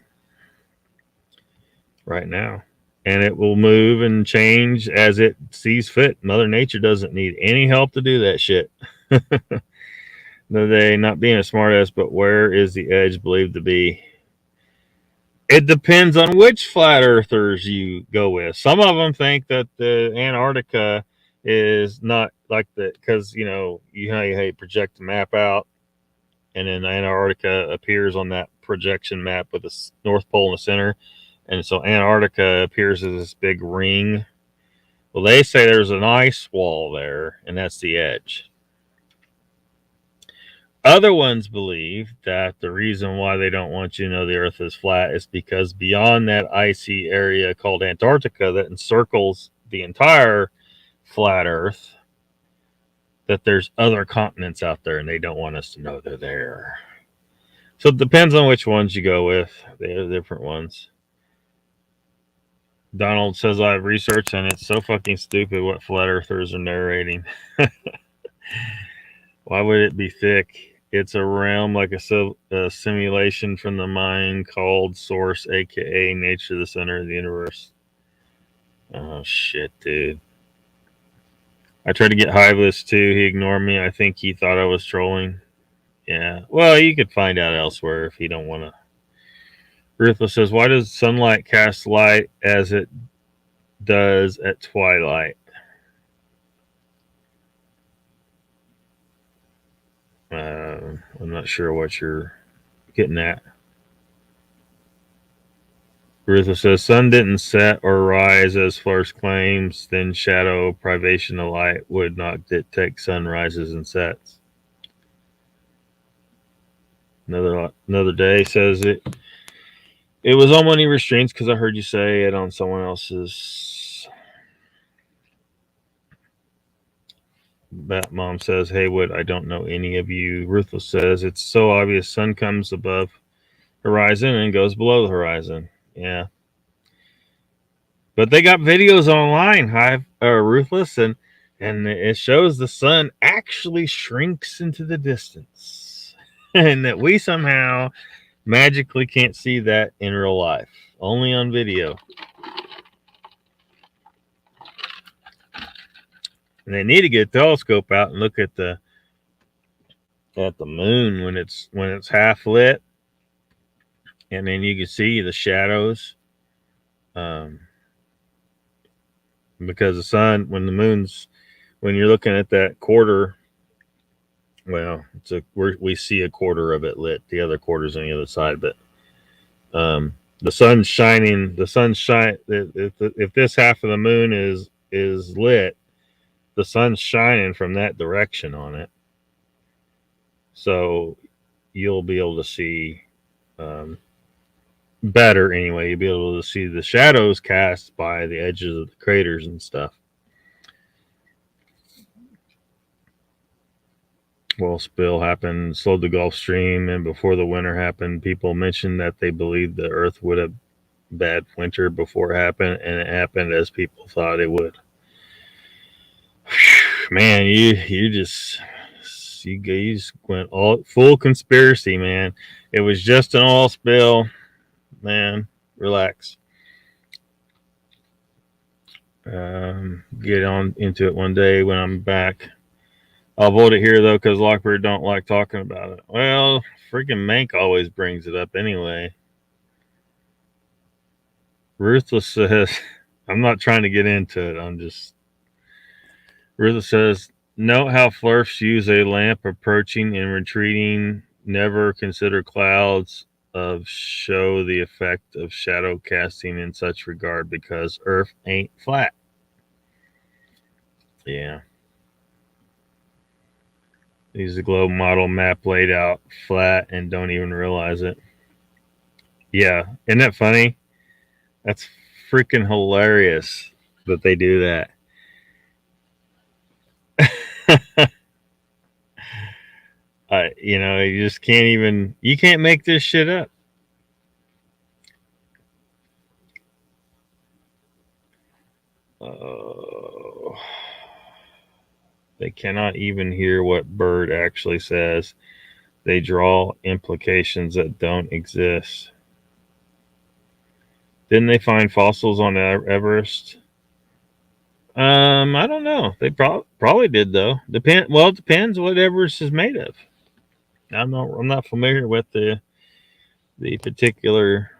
right now. And it will move and change as it sees fit. Mother Nature doesn't need any help to do that shit. No, they not being a smartass, but where is the edge believed to be? It depends on which flat earthers you go with. Some of them think that the Antarctica is not like the, because you project the map out, and then Antarctica appears on that projection map with the North Pole in the center, and so Antarctica appears as this big ring. Well, they say there's an ice wall there, and that's the edge. Other ones believe that the reason why they don't want you to know the Earth is flat is because beyond that icy area called Antarctica that encircles the entire flat Earth, that there's other continents out there, and they don't want us to know they're there. So it depends on which ones you go with. They're different ones. Donald says I have research, and it's so fucking stupid what flat earthers are narrating. Why would it be thick? It's a realm like a simulation from the mind called Source, aka Nature, the center of the universe. Oh shit, dude. I tried to get Hiveless too. He ignored me. I think he thought I was trolling. Yeah. Well, you could find out elsewhere if you don't want to. Ruthless says, why does sunlight cast light as it does at twilight? I'm not sure what you're getting at. Ruthless says, sun didn't set or rise as Flores claims, then shadow privation of light would not detect sunrises and sets. Another day says it was on money restraints because I heard you say it on someone else's. Bat Mom says, Haywood, I don't know any of you. Ruthless says, it's so obvious. Sun comes above horizon and goes below the horizon. Yeah. But they got videos online, Ruthless, and it shows the sun actually shrinks into the distance. And that we somehow magically can't see that in real life. Only on video. And they need to get a telescope out and look at the moon when it's half lit, and then you can see the shadows. Because the sun, when you're looking at that quarter, well, we see a quarter of it lit. The other quarter's on the other side, but the sun's shining. If this half of the moon is lit, the sun's shining from that direction on it. So you'll be able to see better anyway. You'll be able to see the shadows cast by the edges of the craters and stuff. Well, spill happened, slowed the Gulf Stream, and before the winter happened, people mentioned that they believed the Earth would have bad winter before it happened, and it happened as people thought it would. Man, you just went all full conspiracy, man. It was just an oil spill, man. Relax. Get on into it one day when I'm back. I'll vote it here though, because Lockbeard don't like talking about it. Well, freaking Mank always brings it up anyway. Ruthless says, I'm not trying to get into it. Ruthless says, note how Flurfs use a lamp approaching and retreating. Never consider clouds of show the effect of shadow casting in such regard because Earth ain't flat. Yeah. Use the globe model map laid out flat and don't even realize it. Yeah. Isn't that funny? That's freaking hilarious that they do that. You just can't even, you can't make this shit up. Oh, they cannot even hear what bird actually says. They draw implications that don't exist. Didn't they find fossils on Everest? I don't know. They probably did though. Well, it depends what Everest is made of. I'm not familiar with the particular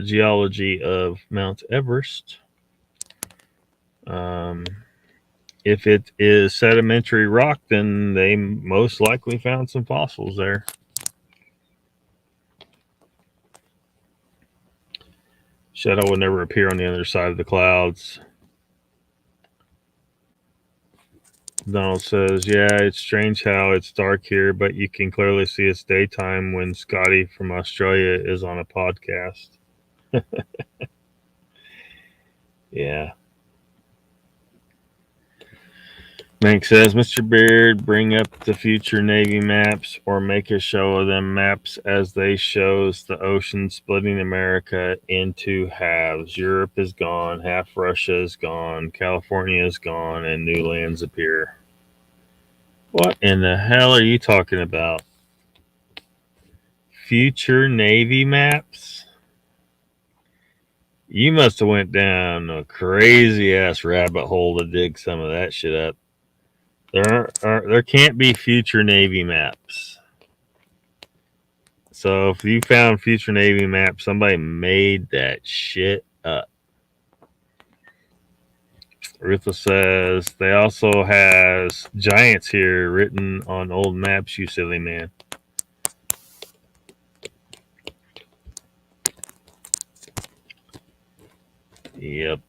geology of Mount Everest. If it is sedimentary rock, then they most likely found some fossils there. Shadow will never appear on the other side of the clouds. Donald says, yeah, it's strange how it's dark here, but you can clearly see it's daytime when Scotty from Australia is on a podcast. Yeah. Mank says, Mr. Beard, bring up the future Navy maps or make a show of them maps as they shows the ocean splitting America into halves. Europe is gone, half Russia is gone, California is gone, and new lands appear. What in the hell are you talking about? Future Navy maps? You must have went down a crazy ass rabbit hole to dig some of that shit up. There can't be future Navy maps. So if you found future Navy maps, somebody made that shit up. Ruthless says they also has giants here written on old maps, you silly man. Yep.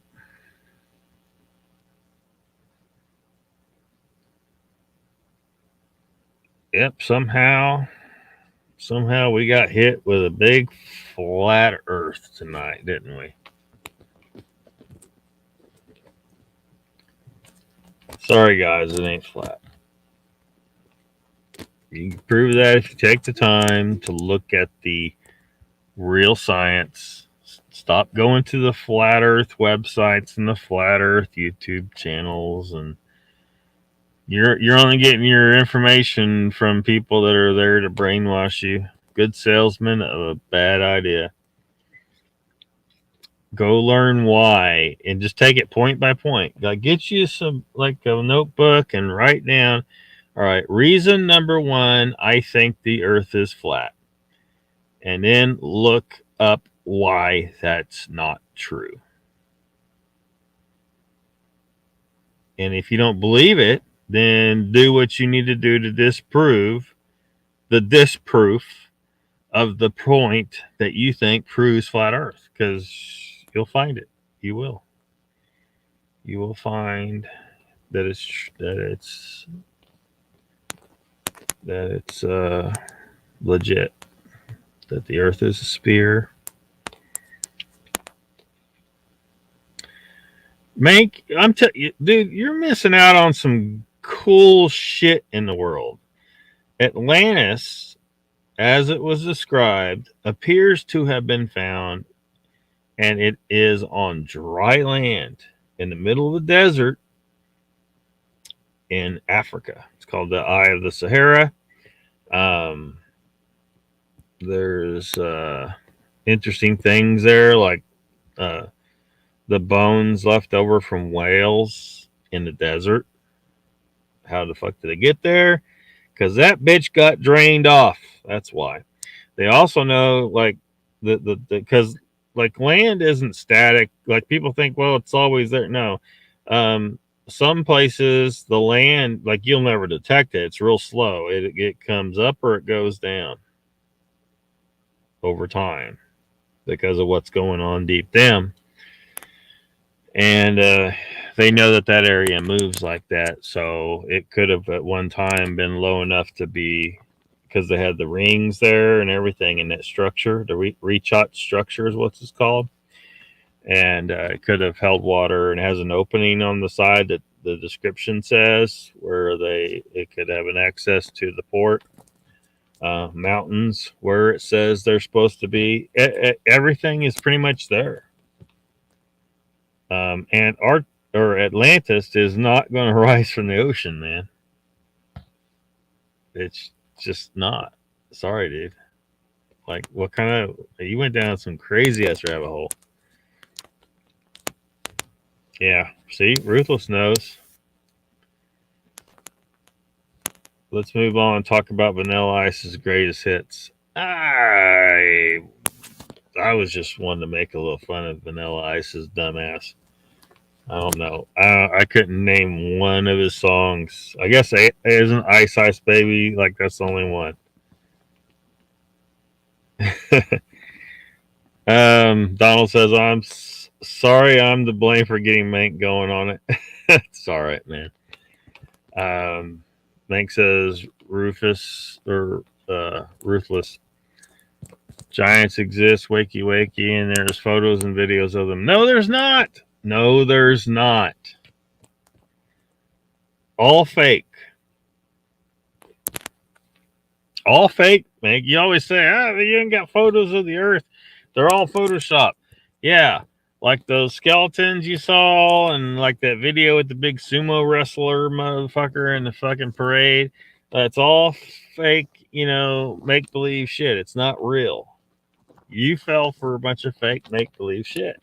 Yep, somehow we got hit with a big flat earth tonight, didn't we? Sorry guys, it ain't flat. You can prove that if you take the time to look at the real science. Stop going to the flat earth websites and the flat earth YouTube channels, and you're only getting your information from people that are there to brainwash you. Good salesman of a bad idea. Go learn why and just take it point by point. Get you some, like, a notebook and write down, all right, reason number 1, I think the earth is flat. And then look up why that's not true. And if you don't believe it, then do what you need to do to disprove the disproof of the point that you think proves flat earth, because you'll find it. You will find that it's legit, that the earth is a sphere. Dude, you're missing out on some cool shit in the world. Atlantis, as it was described, appears to have been found, and it is on dry land in the middle of the desert in Africa. It's called the Eye of the Sahara. There's interesting things there, like the bones left over from whales in the desert. How the fuck did they get there? Because that bitch got drained off. That's why. They also know, like, because like land isn't static. Like people think, well, it's always there. No. Some places the land, like, you'll never detect it. It's real slow. It comes up or it goes down over time because of what's going on deep down. And they know that area moves like that. So it could have at one time been low enough to be because they had the rings there and everything in that structure. The Rechot structure is what it's called. And it could have held water, and has an opening on the side that the description says where it could have an access to the port. Mountains where it says they're supposed to be. Everything is pretty much there. And Atlantis is not going to rise from the ocean, man. It's just not. Sorry, dude. Like, what kind of... You went down some crazy-ass rabbit hole. Yeah, see? Ruthless knows. Let's move on and talk about Vanilla Ice's greatest hits. I was just wanting to make a little fun of Vanilla Ice's dumbass. I don't know. I couldn't name one of his songs. I guess it isn't Ice Ice Baby. Like, that's the only one. Donald says, I'm sorry I'm to blame for getting Mank going on it. It's all right, man. Mank says Rufus or Ruthless. Giants exist, wakey wakey, and there's photos and videos of them. No, there's not. No, there's not. All fake. All fake, Mank. You always say, you ain't got photos of the Earth. They're all Photoshop. Yeah, like those skeletons you saw, and like that video with the big sumo wrestler motherfucker in the fucking parade. That's all fake, make-believe shit. It's not real. You fell for a bunch of fake make-believe shit.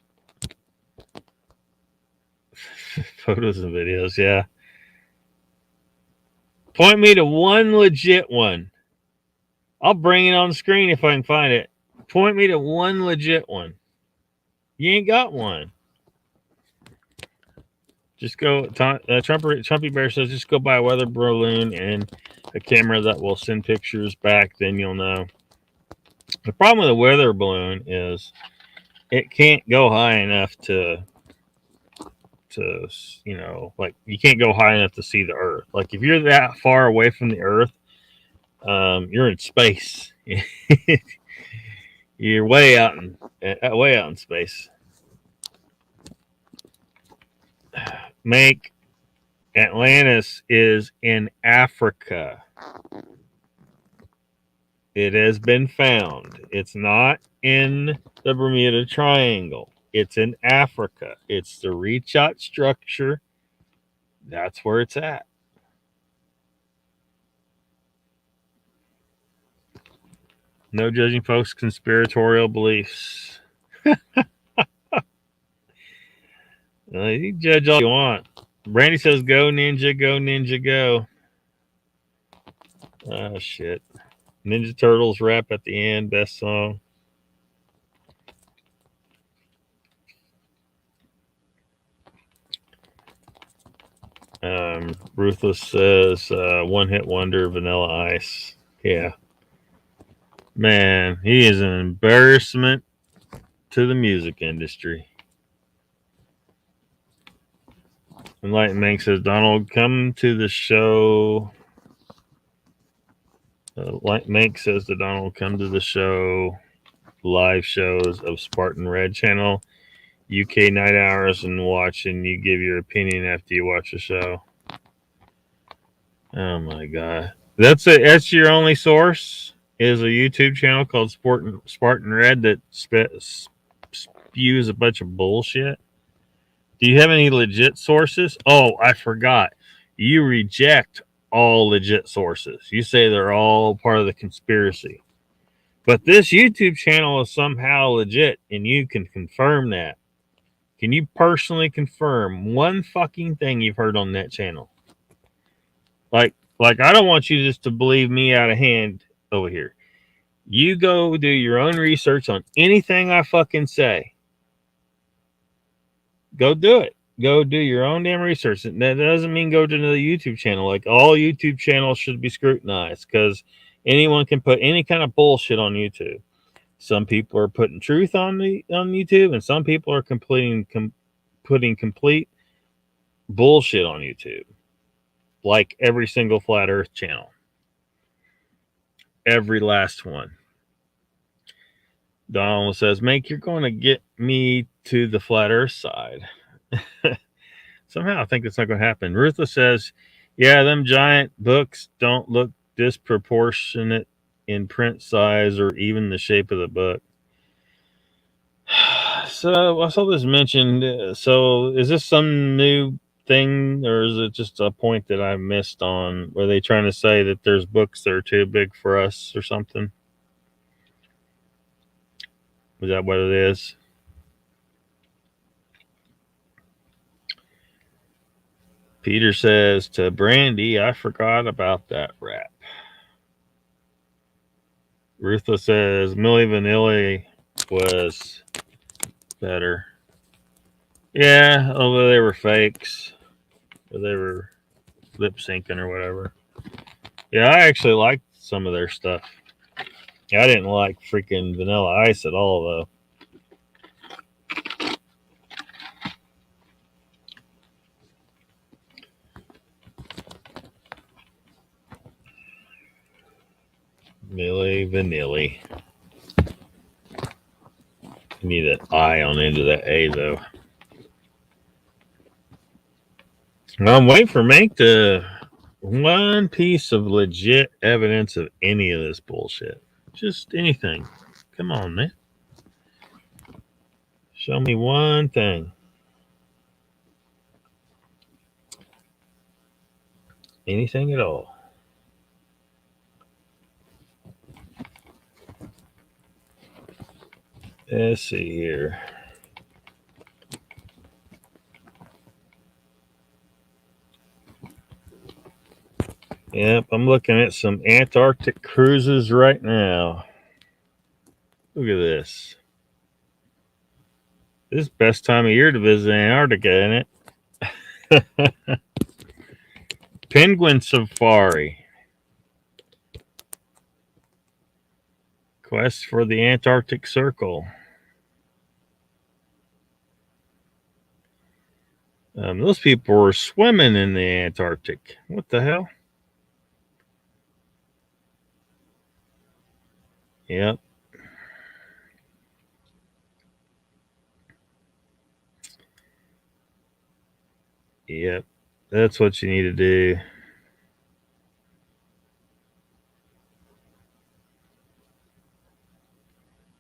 Photos and videos, yeah. Point me to one legit one. I'll bring it on the screen if I can find it. Point me to one legit one. You ain't got one. Just go. Trumpy Bear says, just go buy a weather balloon and a camera that will send pictures back. Then you'll know. The problem with a weather balloon is it can't go high enough to like, you can't go high enough to see the Earth. Like, if you're that far away from the Earth, you're in space. You're way out in space. Atlantis is in Africa. It has been found. It's not in the Bermuda Triangle. It's in Africa. It's the Rechot structure. That's where it's at. No judging folks' conspiratorial beliefs. You judge all you want. Brandy says, go ninja, go. Oh, shit. Ninja Turtles rap at the end. Best song. Ruthless says, one-hit wonder, Vanilla Ice. Yeah. Man, he is an embarrassment to the music industry. Enlightened Mank says, Donald, come to the show. Mank says to Donald, come to the show. Live shows of Spartan Red Channel, UK Night Hours, and watch, and you give your opinion after you watch the show. Oh my God. That's your only source? Is a YouTube channel called Spartan Red that spews a bunch of bullshit? Do you have any legit sources? Oh, I forgot. You reject all legit sources. You say they're all part of the conspiracy. But this YouTube channel is somehow legit, and you can confirm that. Can you personally confirm one fucking thing you've heard on that channel? Like I don't want you just to believe me out of hand over here. You go do your own research on anything I fucking say. Go do it. Go do your own damn research. And that doesn't mean go to another YouTube channel. Like, all YouTube channels should be scrutinized, because anyone can put any kind of bullshit on YouTube. Some people are putting truth on YouTube, and some people are putting complete bullshit on YouTube. Like every single Flat Earth channel. every last one. Donald says, Mike, you're going to get me to the flat earth side. Somehow I think that's not going to happen. Ruthless says, yeah, them giant books don't look disproportionate in print size or even the shape of the book. So I saw this mentioned. So is this some new thing, or is it just a point that I missed on? Were they trying to say that there's books that are too big for us or something? Is that what it is? Peter says to Brandy, I forgot about that rap. Ruthless says Milli Vanilli was better. Yeah, although they were fakes. Or they were lip syncing or whatever. Yeah, I actually liked some of their stuff. I didn't like freaking Vanilla Ice at all, though. Milli Vanilli. You need an I on the end of that A, though. I'm waiting for Mank to one piece of legit evidence of any of this bullshit. Just anything. Come on, man. Show me one thing. Anything at all. Let's see here. Yep, I'm looking at some Antarctic cruises right now. Look at this. This is the best time of year to visit Antarctica, isn't it? Penguin Safari. Quest for the Antarctic Circle. Those people were swimming in the Antarctic. What the hell? Yep. Yep. That's what you need to do.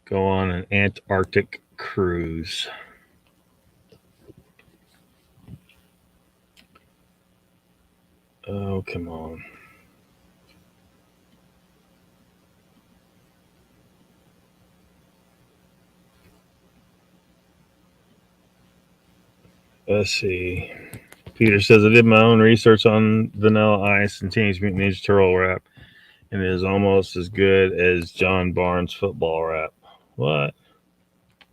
Go on an Antarctic cruise. Oh, come on. Let's see. Peter says, I did my own research on Vanilla Ice and Teenage Mutant Ninja Turtle rap, and it is almost as good as John Barnes football rap. What?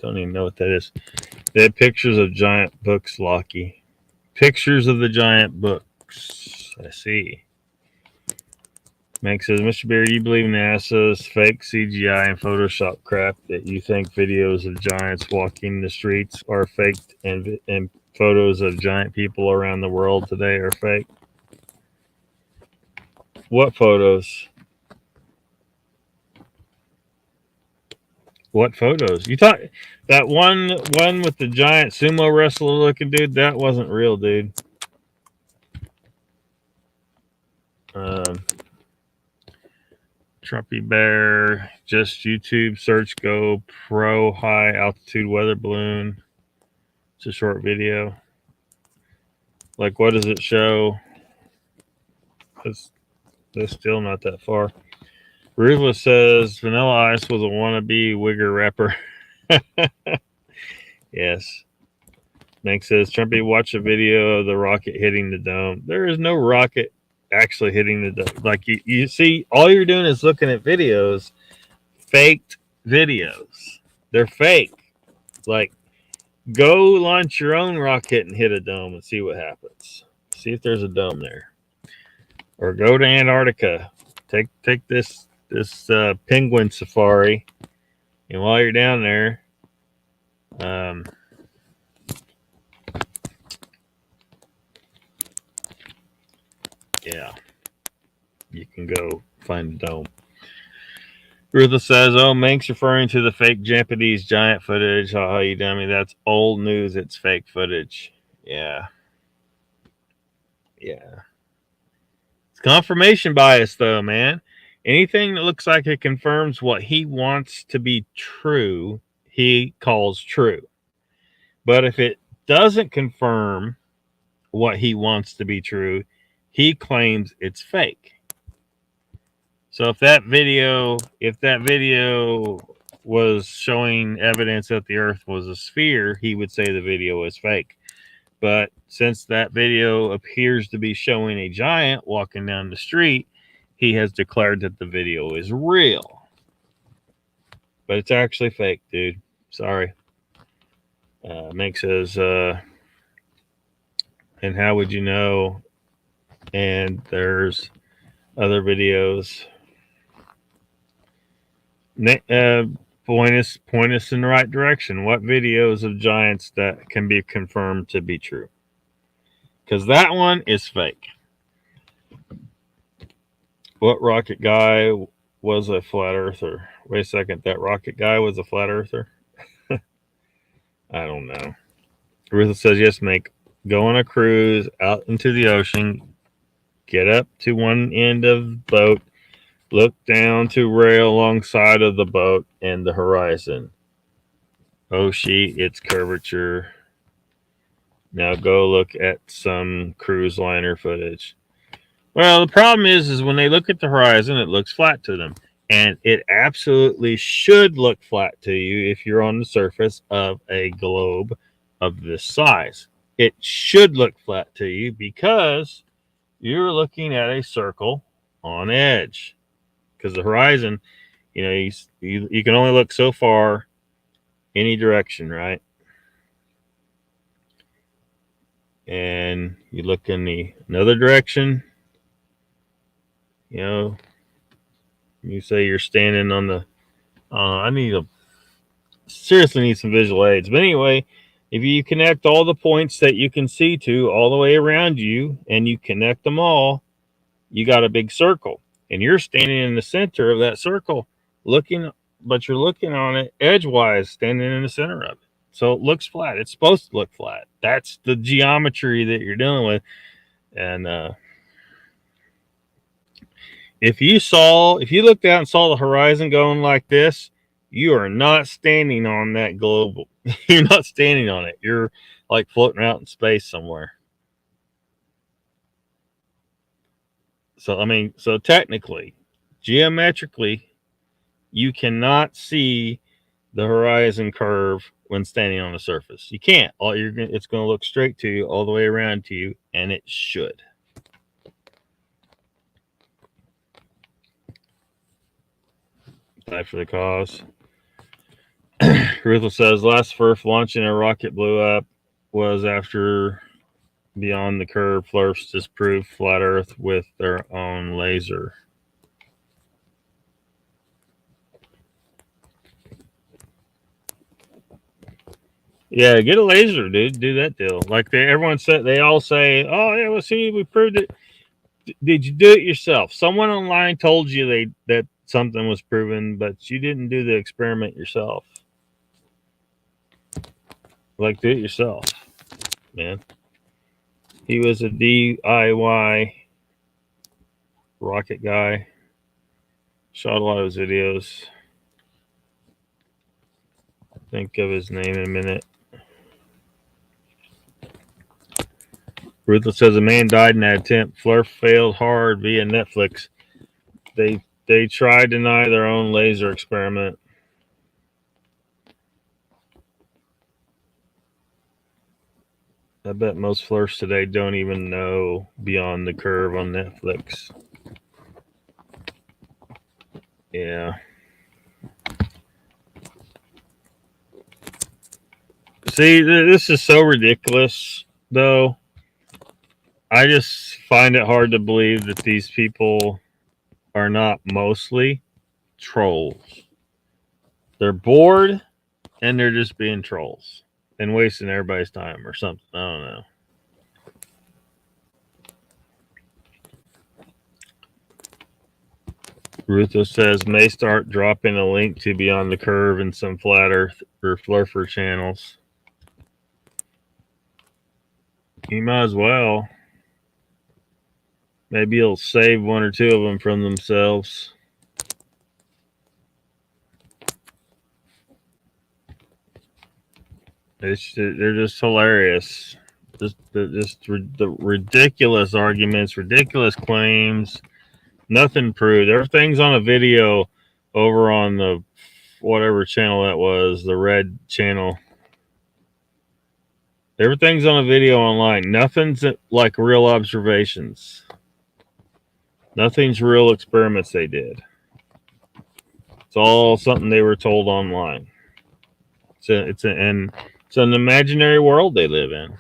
Don't even know what that is. They had pictures of giant books, Lockie. Pictures of the giant books. I see. Meg says, Mr. Beard, you believe NASA's fake CGI and Photoshop crap that you think videos of giants walking the streets are faked and photos of giant people around the world today are fake? What photos? What photos? You thought that one with the giant sumo wrestler looking dude? That wasn't real, dude. Trumpy Bear, just YouTube search go pro high altitude weather balloon. It's a short video. Like, what does it show? It's still not that far. Ruthless says Vanilla Ice was a wannabe wigger rapper. Yes. Nick says, Trumpy, watch a video of the rocket hitting the dome. There is no rocket actually hitting the dome. Like, you see, all you're doing is looking at videos, faked videos. They're fake. Like, go launch your own rocket and hit a dome and see what happens. See if there's a dome there. Or go to Antarctica. Take this penguin safari, and while you're down there, yeah, you can go find the dome. Ruthless says, "Oh, Mank's referring to the fake Japanese giant footage. Haha, you dummy. That's old news. It's fake footage." Yeah. Yeah. It's confirmation bias, though, man. Anything that looks like it confirms what he wants to be true, he calls true. But if it doesn't confirm what he wants to be true, he claims it's fake. So if that video was showing evidence that the earth was a sphere, he would say the video is fake. But since that video appears to be showing a giant walking down the street, he has declared that the video is real. But it's actually fake, dude. Sorry. Mink says, and how would you know? And there's other videos. Point us in the right direction. What videos of giants that can be confirmed to be true? Because that one is fake. What rocket guy was a flat earther? Wait a second, that rocket guy was a flat earther? I don't know. Ruth says, yes, Mink. Go on a cruise out into the ocean, get up to one end of the boat, look down to rail alongside of the boat and the horizon. Oh, its curvature. Now go look at some cruise liner footage. Well, the problem is when they look at the horizon, it looks flat to them. And it absolutely should look flat to you if you're on the surface of a globe of this size. It should look flat to you because you're looking at a circle on edge. Because the horizon, you can only look so far any direction, right? And you look in another direction, you say you're standing on the, seriously need some visual aids. But anyway, if you connect all the points that you can see to all the way around you and you connect them all, you got a big circle. And you're standing in the center of that circle but you're looking on it edgewise, standing in the center of it. So it looks flat. It's supposed to look flat. That's the geometry that you're dealing with. And if you looked out and saw the horizon going like this, you are not standing on that globe. You're not standing on it. You're like floating out in space somewhere. So technically, geometrically, you cannot see the horizon curve when standing on the surface. You can't. It's going to look straight to you all the way around to you, and it should. Die for the cause. Ruthless says, last Furf launching a rocket blew up was after Beyond the Curve Flurfs disproved flat Earth with their own laser. Yeah, get a laser, dude. Do that deal. Like they all say, oh yeah, well see, we proved it. Did you do it yourself? Someone online told you that something was proven, but you didn't do the experiment yourself. Like, do it yourself, man. He was a DIY rocket guy. Shot a lot of his videos. Think of his name in a minute. Ruthless says a man died in that attempt. Flurf failed hard via Netflix. They tried to deny their own laser experiment. I bet most Flurfs today don't even know Beyond the Curve on Netflix. Yeah. See, this is so ridiculous, though. I just find it hard to believe that these people are not mostly trolls. They're bored and they're just being trolls and wasting everybody's time or something. I don't know. Ruthless says may start dropping a link to Beyond the Curve in some flat earth or flurfer channels. You might as well. Maybe he'll save one or two of them from themselves. They're just hilarious. Just the ridiculous arguments, ridiculous claims. Nothing proved. Everything's on a video over on the whatever channel that was, the red channel. Everything's on a video online. Nothing's like real observations. Nothing's real experiments they did. It's all something they were told online. It's an imaginary world they live in.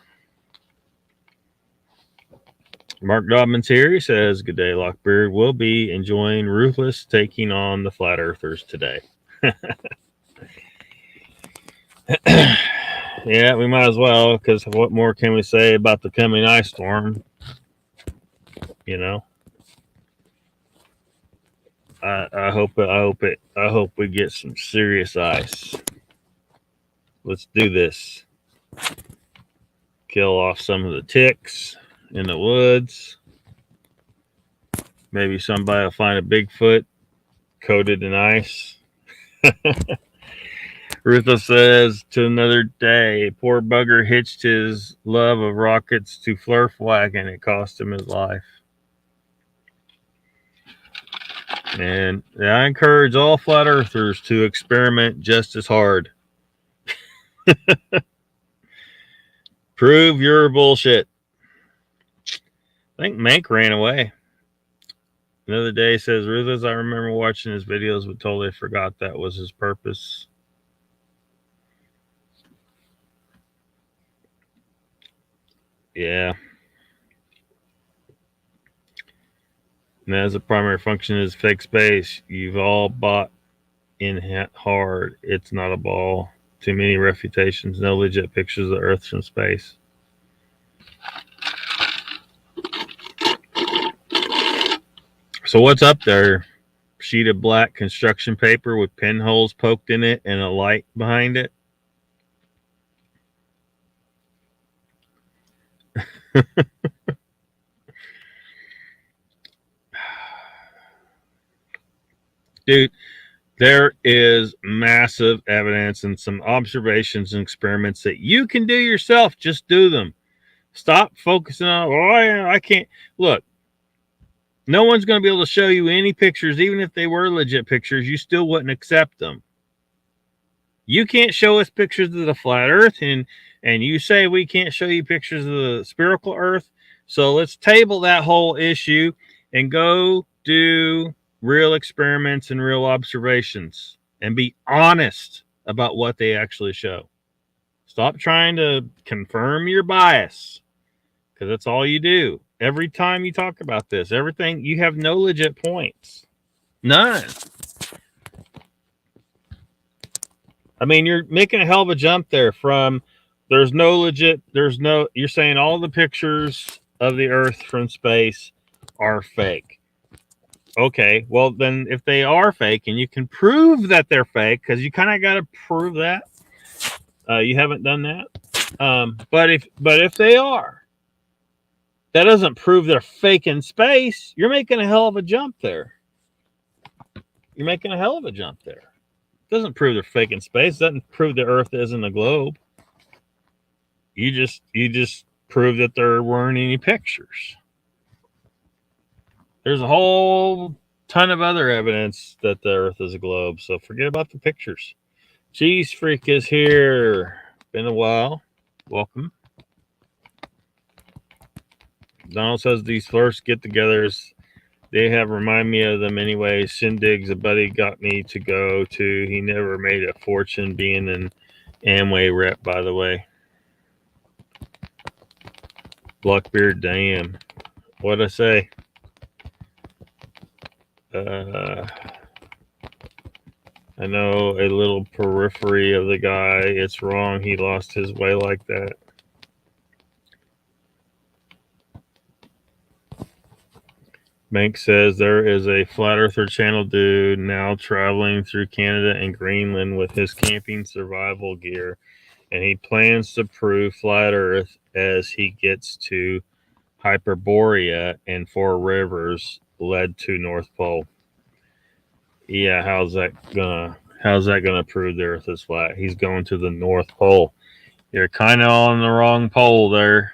Mark Dobbins here. He says, "Good day, Lockbeard. We'll be enjoying Ruthless taking on the Flat Earthers today." Yeah, we might as well, because what more can we say about the coming ice storm? You know, I hope we get some serious ice. Let's do this. Kill off some of the ticks in the woods. Maybe somebody will find a Bigfoot coated in ice. Ruthless says, to another day, poor bugger hitched his love of rockets to Flurf wagon. It cost him his life. And I encourage all flat earthers to experiment just as hard. Prove your bullshit. I think Mank ran away. Another day says, Ruthless, I remember watching his videos but totally forgot that was his purpose. Yeah. And as a primary function is fake space. You've all bought in hard. It's not a ball. Too many refutations. No legit pictures of Earth from space. So what's up there? Sheet of black construction paper with pinholes poked in it and a light behind it. Dude, there is massive evidence and some observations and experiments that you can do yourself. Just do them. Stop focusing on, oh, I can't. Look, no one's going to be able to show you any pictures. Even if they were legit pictures, you still wouldn't accept them. You can't show us pictures of the flat earth, and you say we can't show you pictures of the spherical earth. So let's table that whole issue and go do real experiments and real observations and be honest about what they actually show. Stop trying to confirm your bias, because that's all you do. Every time you talk about this, everything, you have no legit points. None. I mean, you're making a hell of a jump there from you're saying all the pictures of the Earth from space are fake. Okay, well then if they are fake and you can prove that they're fake, because you kind of got to prove that. You haven't done that. But if they are, that doesn't prove they're fake in space. You're making a hell of a jump there. You're making a hell of a jump there. It doesn't prove they're fake in space. It doesn't prove the Earth isn't a globe. You just prove that there weren't any pictures. There's a whole ton of other evidence that the Earth is a globe, so forget about the pictures. Cheese Freak is here. Been a while. Welcome. Donald says these first get-togethers, they have remind me of them anyway. Shindigs, a buddy got me to go to. He never made a fortune being an Amway rep, by the way. Lockbeard, damn. What'd I say? I know a little periphery of the guy. It's wrong. He lost his way like that. Bank says there is a flat earther channel dude now traveling through Canada and Greenland with his camping survival gear, and he plans to prove flat earth as he gets to Hyperborea and Four Rivers led to North Pole. Yeah, how's that gonna prove the earth is flat? He's going to the North Pole. You're kind of on the wrong pole there.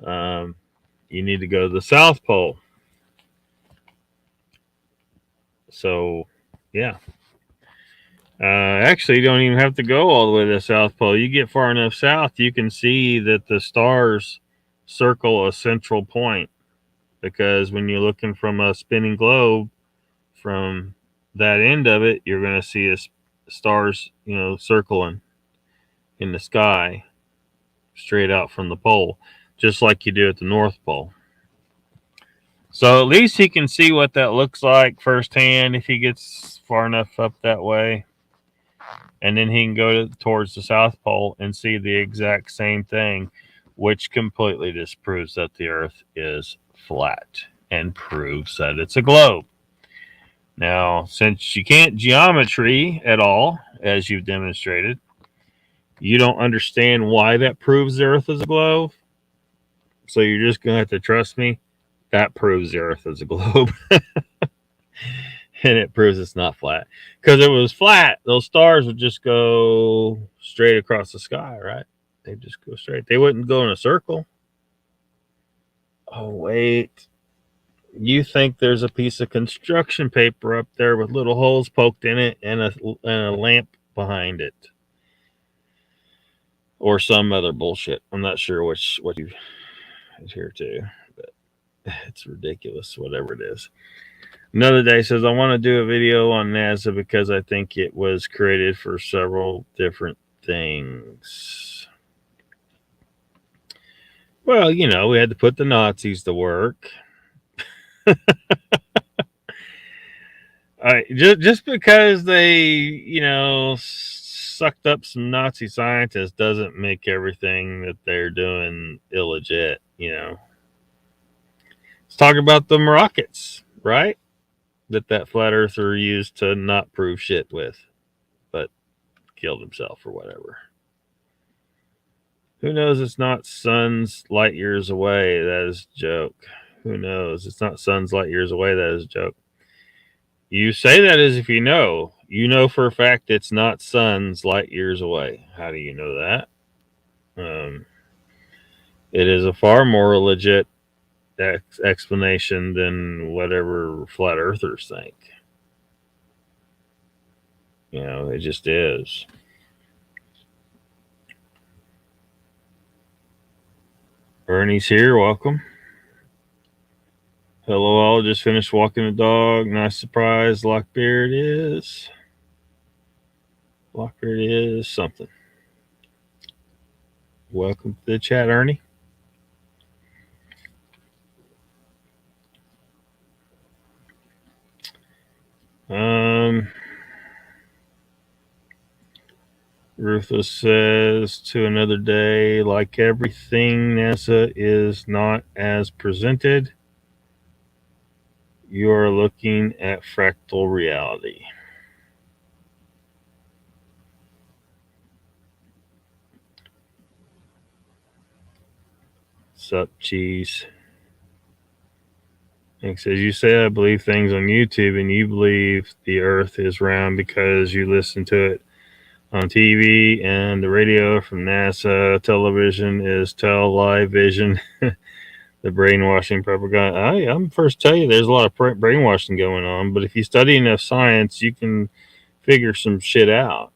You need to go to the South Pole. So, yeah. Actually, you don't even have to go all the way to the South Pole. You get far enough south, you can see that the stars circle a central point. Because when you're looking from a spinning globe, from that end of it, you're going to see stars, circling in the sky straight out from the pole, just like you do at the North Pole. So at least he can see what that looks like firsthand if he gets far enough up that way. And then he can go towards the South Pole and see the exact same thing, which completely disproves that the Earth is flat and proves that it's a globe. Now, since you can't geometry at all, as you've demonstrated, you don't understand why that proves the Earth is a globe. So you're just going to have to trust me. That proves the Earth is a globe. And it proves it's not flat. Because if it was flat, those stars would just go straight across the sky, right? They'd just go straight. They wouldn't go in a circle. Oh, wait. You think there's a piece of construction paper up there with little holes poked in it and a lamp behind it. Or some other bullshit. I'm not sure what you is here too. But it's ridiculous, whatever it is. Another day says, I want to do a video on NASA because I think it was created for several different things. Well, we had to put the Nazis to work. Just because they, sucked up some Nazi scientists doesn't make everything that they're doing illegit, Let's talk about the rockets, right? That flat earther used to not prove shit with, but killed himself or whatever. Who knows it's not suns light years away? That is a joke. Who knows? It's not suns light years away. That is a joke. You say that as if you know. You know for a fact it's not suns light years away. How do you know that? It is a far more legit explanation than whatever flat earthers think. It just is. Ernie's here. Welcome. Hello all. Just finished walking the dog. Nice surprise. Lockbeard is something. Welcome to the chat, Ernie. Ruthless says, to another day, like everything NASA is not as presented. You are looking at fractal reality. Sup, cheese? It says, you say I believe things on YouTube and you believe the earth is round because you listen to it on TV and the radio from NASA. Television is live vision. The brainwashing propaganda. I'm first to tell you there's a lot of brainwashing going on, but if you study enough science, you can figure some shit out.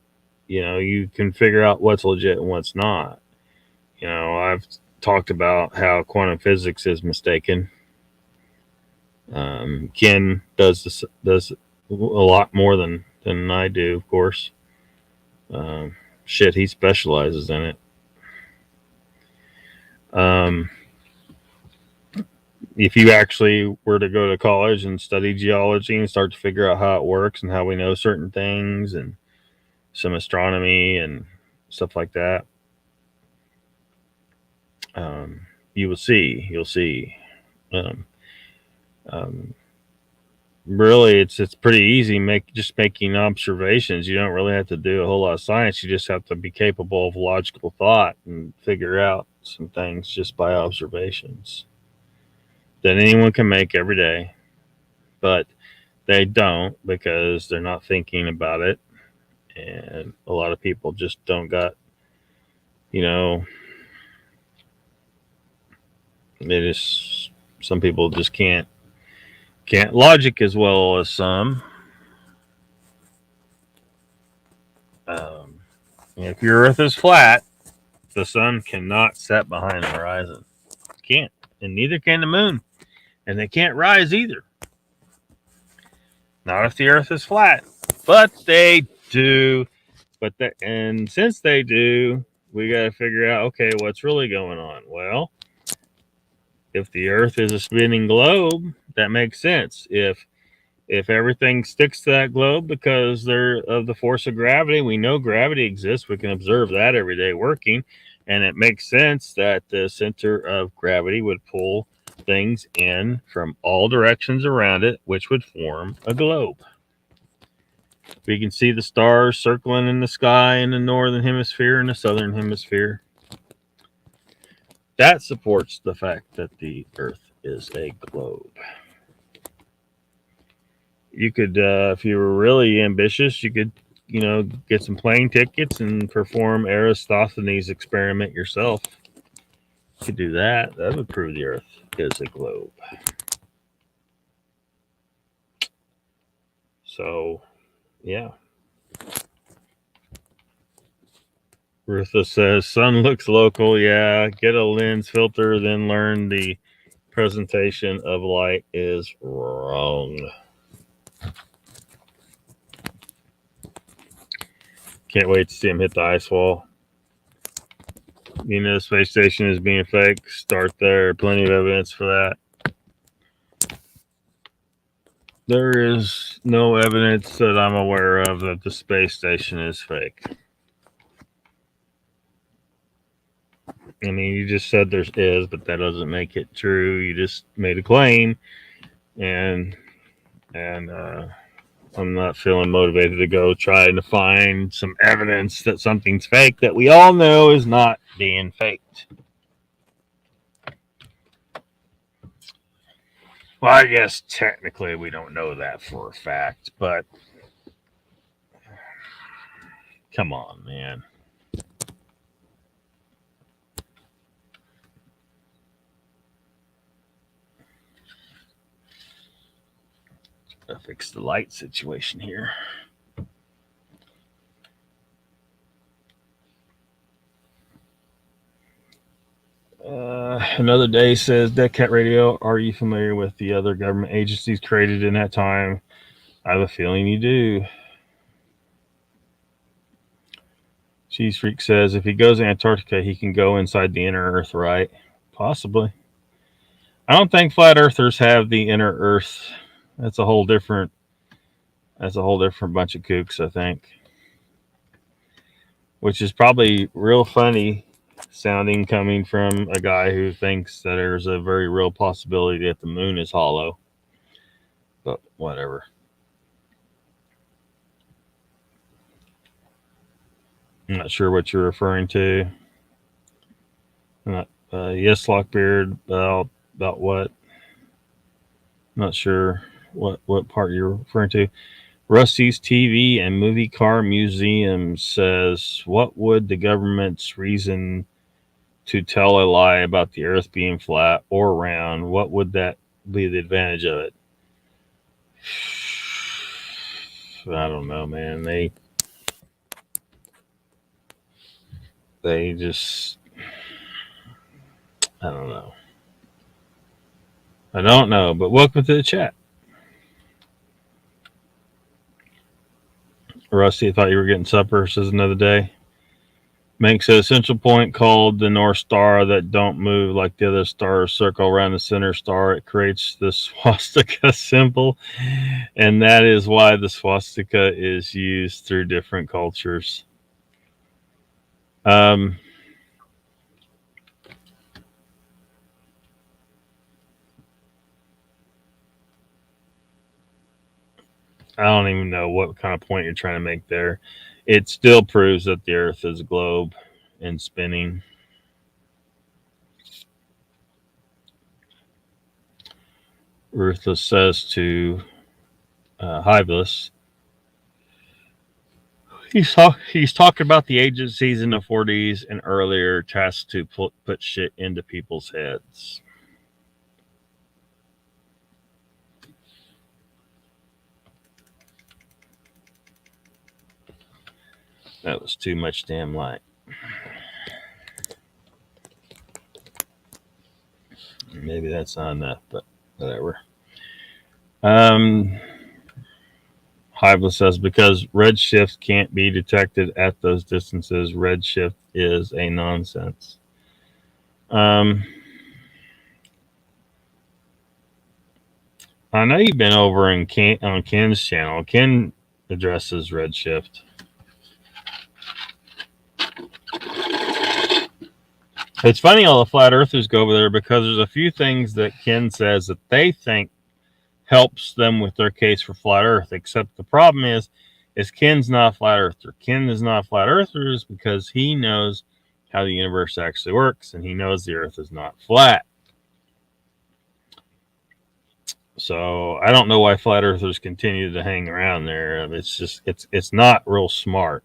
You can figure out what's legit and what's not. I've talked about how quantum physics is mistaken. Ken does a lot more than I do, of course. He specializes in it. If you actually were to go to college and study geology and start to figure out how it works and how we know certain things and some astronomy and stuff like that, you'll see. Um, really, it's pretty easy. Just making observations. You don't really have to do a whole lot of science. You just have to be capable of logical thought and figure out some things just by observations that anyone can make every day. But they don't because they're not thinking about it, and a lot of people just don't got, you know, it is, some people just can't logic as well as some. um, if your earth is flat, the sun cannot set behind the horizon. Can't. And neither can the moon, and they can't rise either, not if the earth is flat. But they do. And since they do, we got to figure out, okay, what's really going on. Well, if the earth is a spinning globe, that makes sense. If everything sticks to that globe because they're of the force of gravity, we know gravity exists. We can observe that every day working, and it makes sense that the center of gravity would pull things in from all directions around it, which would form a globe. We can see the stars circling in the sky in the northern hemisphere and the southern hemisphere. That supports the fact that the earth is a globe. You could, if you were really ambitious, you could, get some plane tickets and perform Aristophanes' experiment yourself. You could do that. That would prove the earth is a globe. So, yeah. Rutha says, sun looks local. Yeah, get a lens filter, then learn the presentation of light is wrong. Can't wait to see him hit the ice wall. The space station is being fake. Start there. Plenty of evidence for that. There is no evidence that I'm aware of that the space station is fake. I mean, you just said there is, but that doesn't make it true. You just made a claim, and I'm not feeling motivated to go trying to find some evidence that something's fake that we all know is not being faked. Well, I guess technically we don't know that for a fact, but come on, man. Gotta fix the light situation here. Another day says, Dead Cat Radio, are you familiar with the other government agencies created in that time? I have a feeling you do. Cheese Freak says, if he goes to Antarctica, he can go inside the inner Earth, right? Possibly. I don't think flat earthers have the inner Earth. That's a whole different bunch of kooks, I think. Which is probably real funny sounding coming from a guy who thinks that there's a very real possibility that the moon is hollow. But whatever. I'm not sure what you're referring to. Yes, Lockbeard, about what? I'm not sure what part you're referring to. Rusty's TV and Movie Car Museum says, what would the government's reason to tell a lie about the earth being flat or round? What would that be the advantage of it? I don't know, man. They just, I don't know. I don't know, but welcome to the chat. Rusty, I thought you were getting supper, says another day. Makes an essential point called the North Star that don't move like the other stars circle around the center star. It creates the swastika symbol, and that is why the swastika is used through different cultures. I don't even know what kind of point you're trying to make there. It still proves that the Earth is a globe and spinning. Ruthless says to Hyblis, he's talking about the agencies in the 40s and earlier tasked to put shit into people's heads. That was too much damn light. Maybe that's not enough, but whatever. Hyblis says, because redshift can't be detected at those distances, redshift is a nonsense. I know you've been over on Ken's channel. Ken addresses redshift. It's funny all the flat earthers go over there because there's a few things that Ken says that they think helps them with their case for flat earth, except the problem is Ken's not a flat earther. Ken is not a flat earther because he knows how the universe actually works and he knows the earth is not flat. So I don't know why flat earthers continue to hang around there. It's just it's not real smart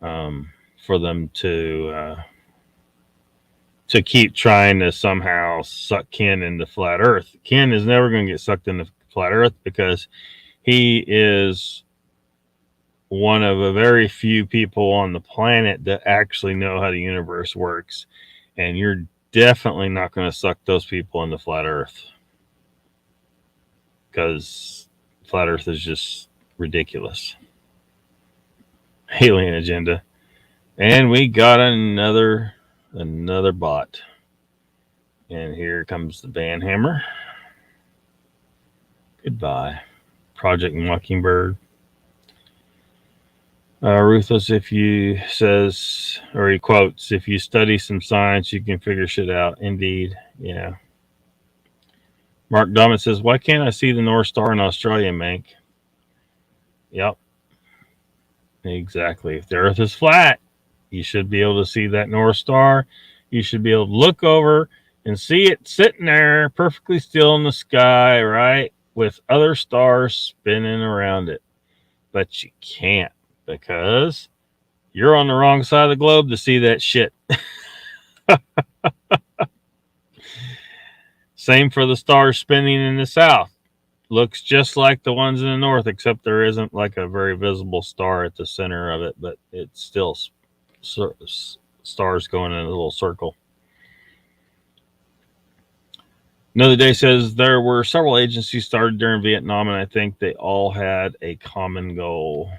for them to keep trying to somehow suck Ken into flat earth. Ken is never going to get sucked into flat earth because he is one of a very few people on the planet that actually know how the universe works. And you're definitely not going to suck those people into flat earth because flat earth is just ridiculous. Alien agenda. And we got another bot. And here comes the band hammer. Goodbye. Project Mockingbird. Ruthless, if you says, or he quotes, if you study some science, you can figure shit out. Indeed. Yeah. Mark Dommett says, why can't I see the North Star in Australia, Mank? Yep. Exactly. If the Earth is flat, you should be able to see that North Star. You should be able to look over and see it sitting there perfectly still in the sky, right? With other stars spinning around it. But you can't because you're on the wrong side of the globe to see that shit. Same for the stars spinning in the south. Looks just like the ones in the north, except there isn't like a very visible star at the center of it, but it's still stars going in a little circle. Another Day says there were several agencies started during Vietnam, and I think they all had a common goal: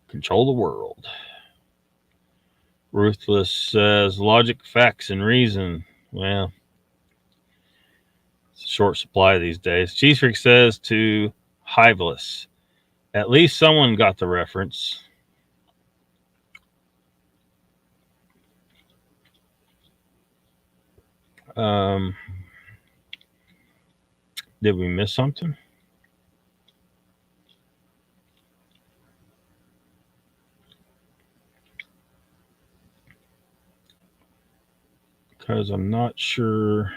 control the world. Ruthless says logic, facts, and reason. Well, it's a short supply these days. Cheese Freak says to Hiveless, at least someone got the reference. Did we miss something? Because I'm not sure.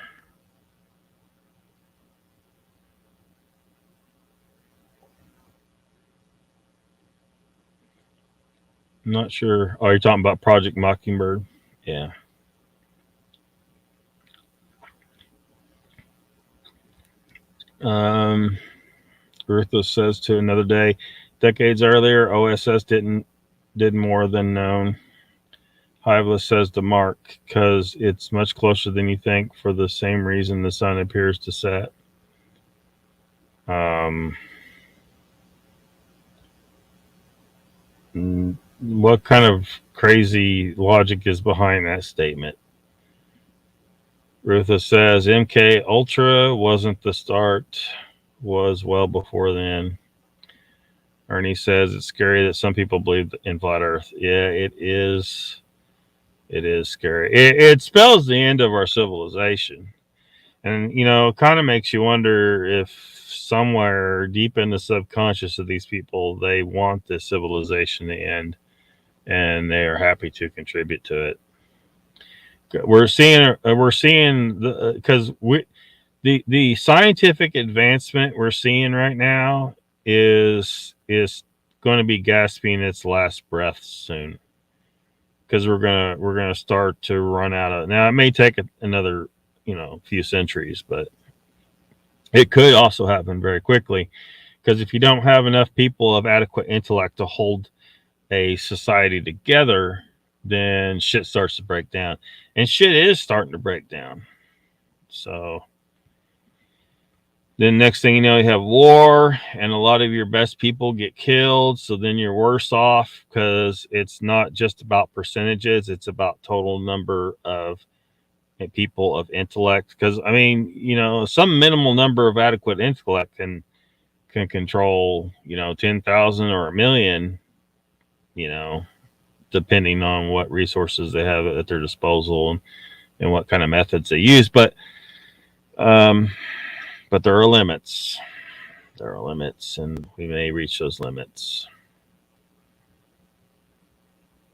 I'm not sure. Oh, you're talking about Project Mockingbird? Yeah. Ruthless says to Another Day, decades earlier, OSS did more than known. Hiveless says to Mark, because it's much closer than you think for the same reason the sun appears to set. What kind of crazy logic is behind that statement? Ruthless says MK Ultra wasn't the start, was well before then. Ernie says it's scary that some people believe in flat earth. Yeah, it is. It is scary. It spells the end of our civilization. And, kind of makes you wonder if somewhere deep in the subconscious of these people, they want this civilization to end and they are happy to contribute to it. We're seeing because the scientific advancement we're seeing right now is going to be gasping its last breath soon, because we're gonna start to run out of. Now it may take another few centuries, but it could also happen very quickly, because if you don't have enough people of adequate intellect to hold a society together, then shit starts to break down, and shit is starting to break down. So then next thing you know, you have war, and a lot of your best people get killed. So then you're worse off, because it's not just about percentages, it's about total number of people of intellect. Because I mean, some minimal number of adequate intellect can control 10,000 or a million, depending on what resources they have at their disposal and what kind of methods they use. But there are limits. There are limits, and we may reach those limits.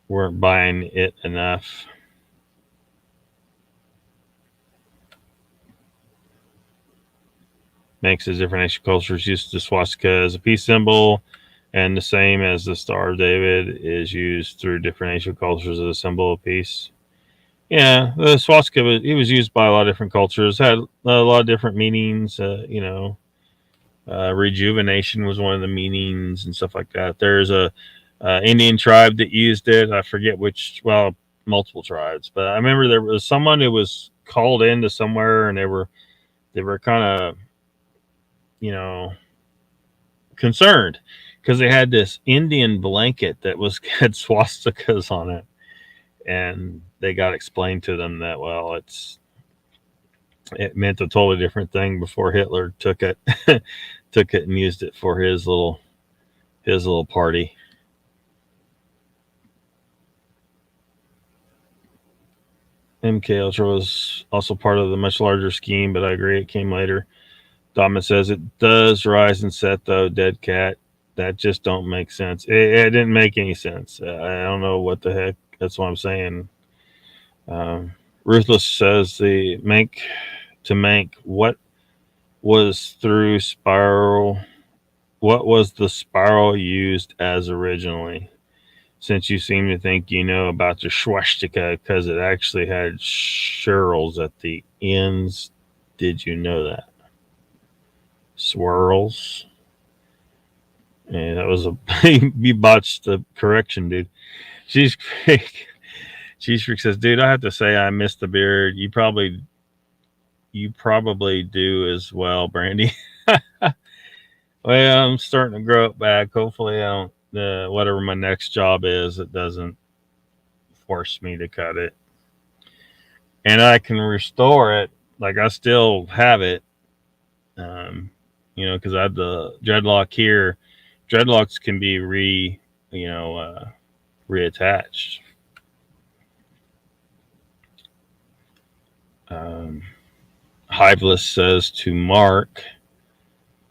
Weren't buying it enough. Makes as different ancient cultures use the swastika as a peace symbol, and the same as the Star of David is used through different ancient cultures as a symbol of peace. Yeah, the swastika it was used by a lot of different cultures. Had a lot of different meanings. Rejuvenation was one of the meanings and stuff like that. There's a Indian tribe that used it. I forget which. Well, multiple tribes, but I remember there was someone who was called into somewhere, and they were kind of concerned, because they had this Indian blanket that had swastikas on it, and they got explained to them that, well, it meant a totally different thing before Hitler took it and used it for his little party. MK Ultra was also part of the much larger scheme, but I agree it came later. Dama says it does rise and set, though. Dead cat, that just don't make sense. It didn't make any sense. I don't know what the heck. That's what I'm saying. Ruthless says the Mank to Mank. What was the spiral used as originally? Since you seem to think you know about the swastika because it actually had swirls at the ends. Did you know that? Swirls. And that was you botched the correction, dude. Cheese Freak says, dude, I have to say I miss the beard. You probably do as well, Brandy. Well, I'm starting to grow it back. Hopefully I don't whatever my next job is, it doesn't force me to cut it. And I can restore it. Like, I still have it. Because I have the dreadlock here. Dreadlocks can be reattached. Hiveless says to Mark,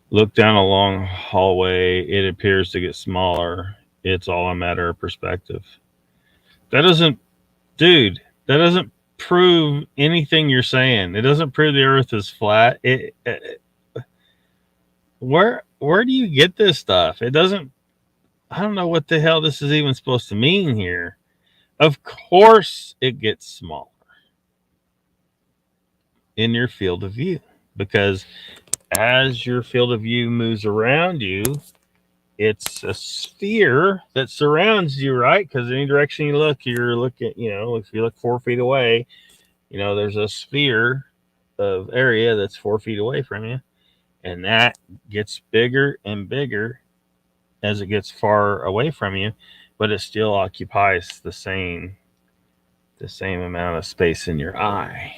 look down a long hallway. It appears to get smaller. It's all a matter of perspective. That doesn't prove anything you're saying. It doesn't prove the earth is flat. Where do you get this stuff? It doesn't. I don't know what the hell this is even supposed to mean here. Of course it gets smaller in your field of view, because as your field of view moves around you, it's a sphere that surrounds you, right? Because any direction you look, you're looking, if you look 4 feet away, there's a sphere of area that's 4 feet away from you. And that gets bigger and bigger as it gets far away from you, but it still occupies the same amount of space in your eye.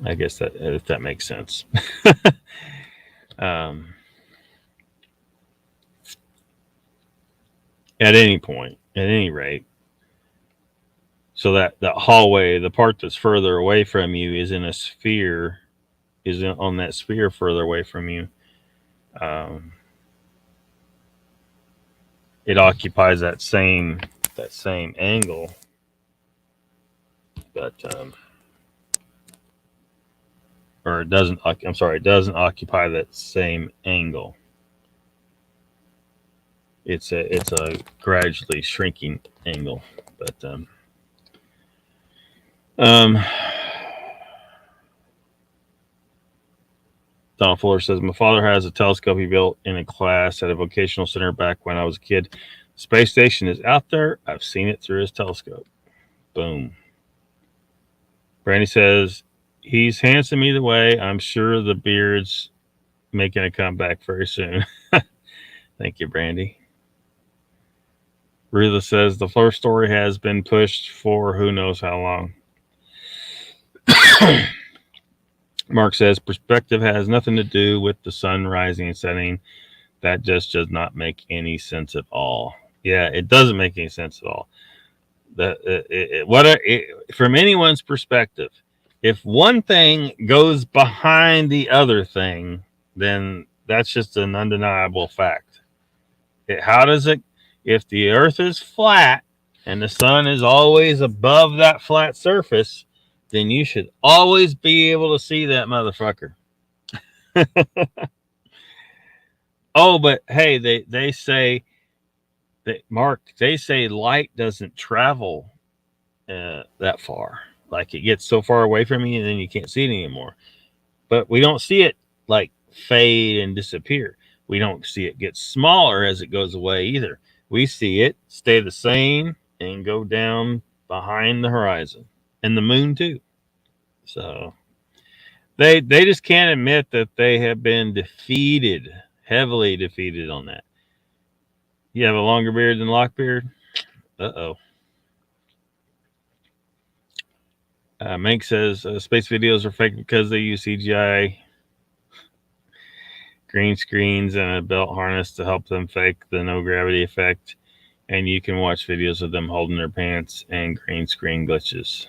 I guess that, if that makes sense. At any point, at any rate, So that hallway, the part that's further away from you, is in a sphere, on that sphere further away from you. It occupies that same angle, but or it doesn't. I'm sorry, it doesn't occupy that same angle. It's a gradually shrinking angle, but Donald Fuller says, my father has a telescope he built in a class at a vocational center back when I was a kid. The space station is out there. I've seen it through his telescope. Boom. Brandy says, he's handsome either way. I'm sure the beard's making a comeback very soon. Thank you, Brandy. Rutha says, the first story has been pushed for who knows how long. Mark says, perspective has nothing to do with the sun rising and setting. That just does not make any sense at all. Yeah, it doesn't make any sense at all. From anyone's perspective, if one thing goes behind the other thing, then that's just an undeniable fact. How does it, if the earth is flat and the sun is always above that flat surface, then you should always be able to see that motherfucker. Oh, but hey, they say that, Mark, they say light doesn't travel that far. Like it gets so far away from you and then you can't see it anymore. But we don't see it like fade and disappear. We don't see it get smaller as it goes away either. We see it stay the same and go down behind the horizon, and the moon too. So they just can't admit that they have been defeated, heavily defeated on that. You have a longer beard than Lockbeard? Uh-oh. Mank says space videos are fake because they use CGI, green screens, and a belt harness to help them fake the no gravity effect. And you can watch videos of them holding their pants and green screen glitches.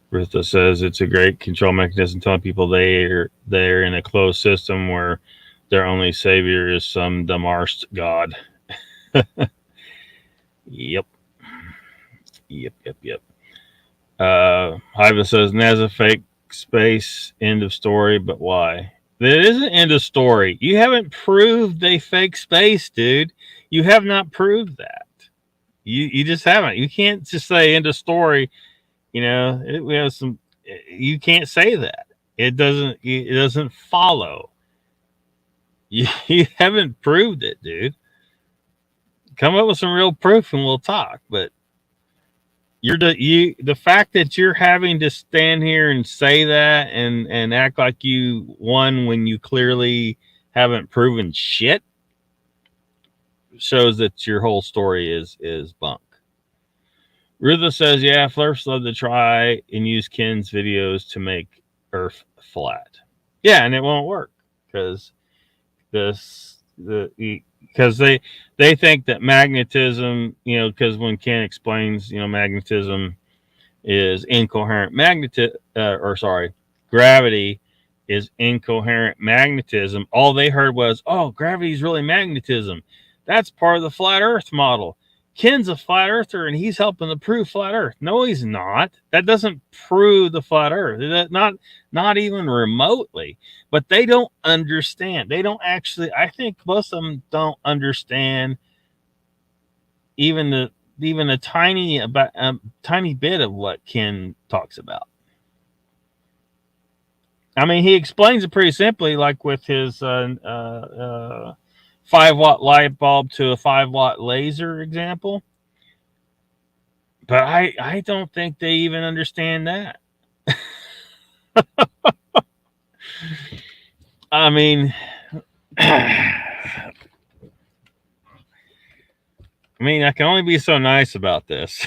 Rutha says it's a great control mechanism, telling people they're in a closed system where their only savior is some dumb-arsed god. Yep. Hiva says NASA fake space, end of story, but why? That isn't end of story. You haven't proved they fake space, dude. You have not proved that. You just haven't. You can't just say end of story. You know, we have some. You can't say that. It doesn't follow. You haven't proved it, dude. Come up with some real proof and we'll talk. But the fact that you're having to stand here and say that and act like you won when you clearly haven't proven shit shows that your whole story is bunk. Rutha says, yeah, Flurfs love to try and use Ken's videos to make Earth flat. Yeah, and it won't work because they think that magnetism, because when Ken explains, magnetism is incoherent gravity is incoherent magnetism. All they heard was, oh, gravity is really magnetism. That's part of the flat Earth model. Ken's a flat earther and he's helping to prove flat Earth. No, he's not. That doesn't prove the flat Earth. Not even remotely. But they don't understand. They don't actually. I think most of them don't understand even a tiny bit of what Ken talks about. I mean, he explains it pretty simply, like with his 5-watt light bulb to a 5-watt laser example. But I don't think they even understand that. I mean, I can only be so nice about this.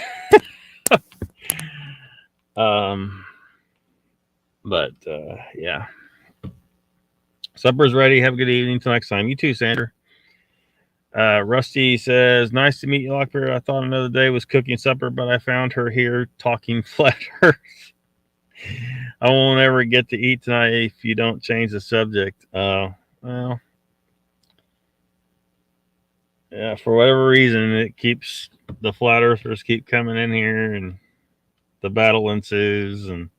Yeah. Supper's ready. Have a good evening. Till next time. You too, Sandra. Rusty says, nice to meet you, Lockbeard. I thought another day was cooking supper, but I found her here talking flat earth. I won't ever get to eat tonight if you don't change the subject. Well, yeah, for whatever reason, the flat earthers keep coming in here, and the battle ensues, and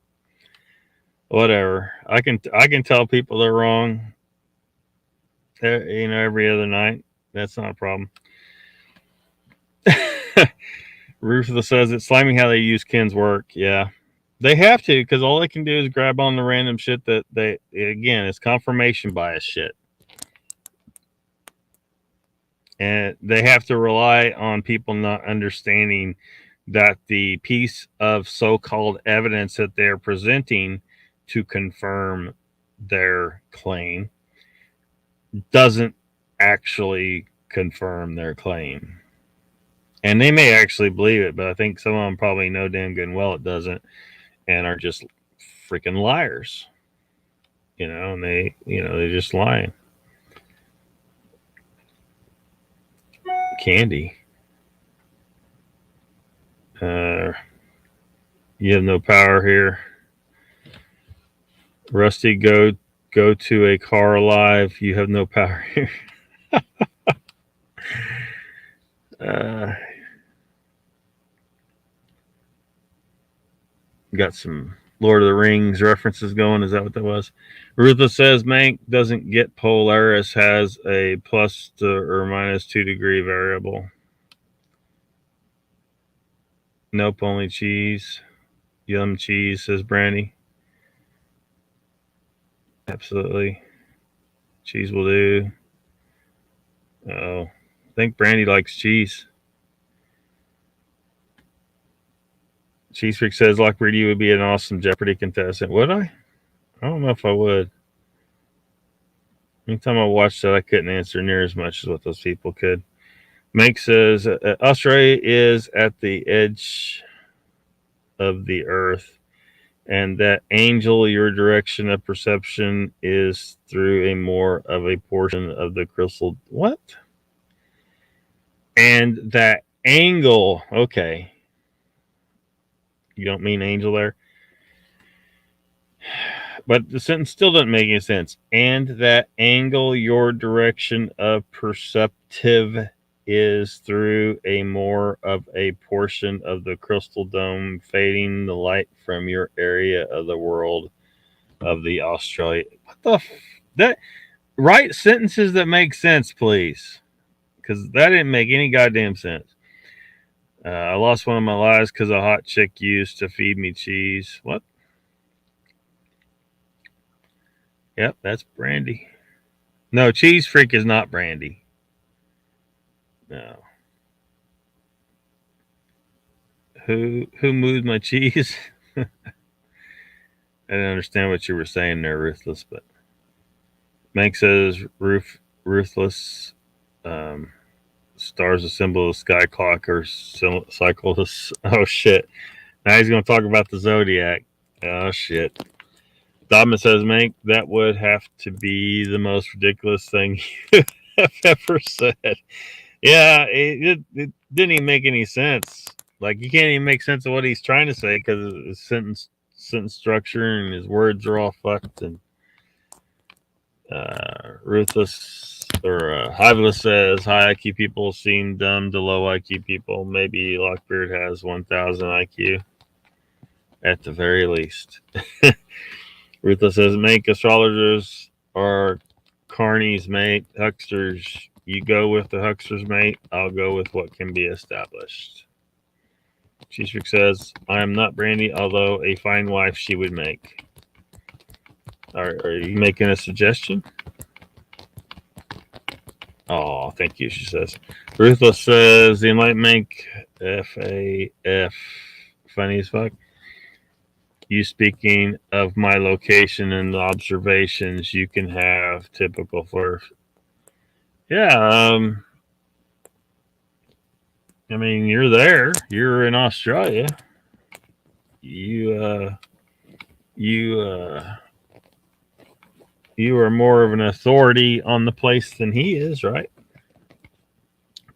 whatever. I can tell people they're wrong. Every other night. That's not a problem. Ruthless says it's slimy how they use Ken's work. Yeah, they have to, because all they can do is grab on the random shit that it's confirmation bias shit. And they have to rely on people not understanding that the piece of so-called evidence that they're presenting to confirm their claim doesn't actually confirm their claim. And they may actually believe it, but I think some of them probably know damn good and well it doesn't, and are just freaking liars. And they're just lying. Candy. You have no power here. Rusty, go to a car alive. You have no power here. Got some Lord of the Rings references going. Is that what that was? Ruthless says Mank doesn't get Polaris has a plus or minus 2 degree variable. Nope, only cheese. Yum cheese, says Brandy. Absolutely. Cheese will do. Oh, I think Brandy likes cheese. Cheese Freak says Lockbeard, you would be an awesome Jeopardy contestant. Would I? I don't know if I would. Anytime I watched that, I couldn't answer near as much as what those people could. Make says Australia is at the edge of the earth, and that angel, your direction of perception is through a more of a portion of the crystal. What? And that angle, okay. You don't mean angel there? But the sentence still doesn't make any sense. And that angle, your direction of perceptive is through a more of a portion of the crystal dome, fading the light from your area of the world of the Australia. What the that write sentences that make sense, please, because that didn't make any goddamn sense. I lost one of my lives because a hot chick used to feed me cheese. What? Yep, that's Brandy. No, Cheese Freak is not Brandy. No. Who moved my cheese? I didn't understand what you were saying there, Ruthless, but Mank says Ruthless stars a symbol of sky clock or cycles. Oh shit. Now he's gonna talk about the zodiac. Oh shit. Dobman says, Mank, that would have to be the most ridiculous thing you have ever said. Yeah, it didn't even make any sense. Like, you can't even make sense of what he's trying to say because his sentence structure and his words are all fucked. And Ruthless or Hiveless says, high IQ people seem dumb to low IQ people. Maybe Lockbeard has 1,000 IQ at the very least. Ruthless says, make astrologers are carnies, mate. Hucksters. You go with the hucksters, mate. I'll go with what can be established. Cheeserick says, I am not Brandy, although a fine wife she would make. Are you making a suggestion? Oh, thank you, she says. Ruthless says, the Enlightenment FAF. Funny as fuck. You speaking of my location and the observations you can have typical for. Yeah, I mean, you're there. You're in Australia. You are more of an authority on the place than he is, right?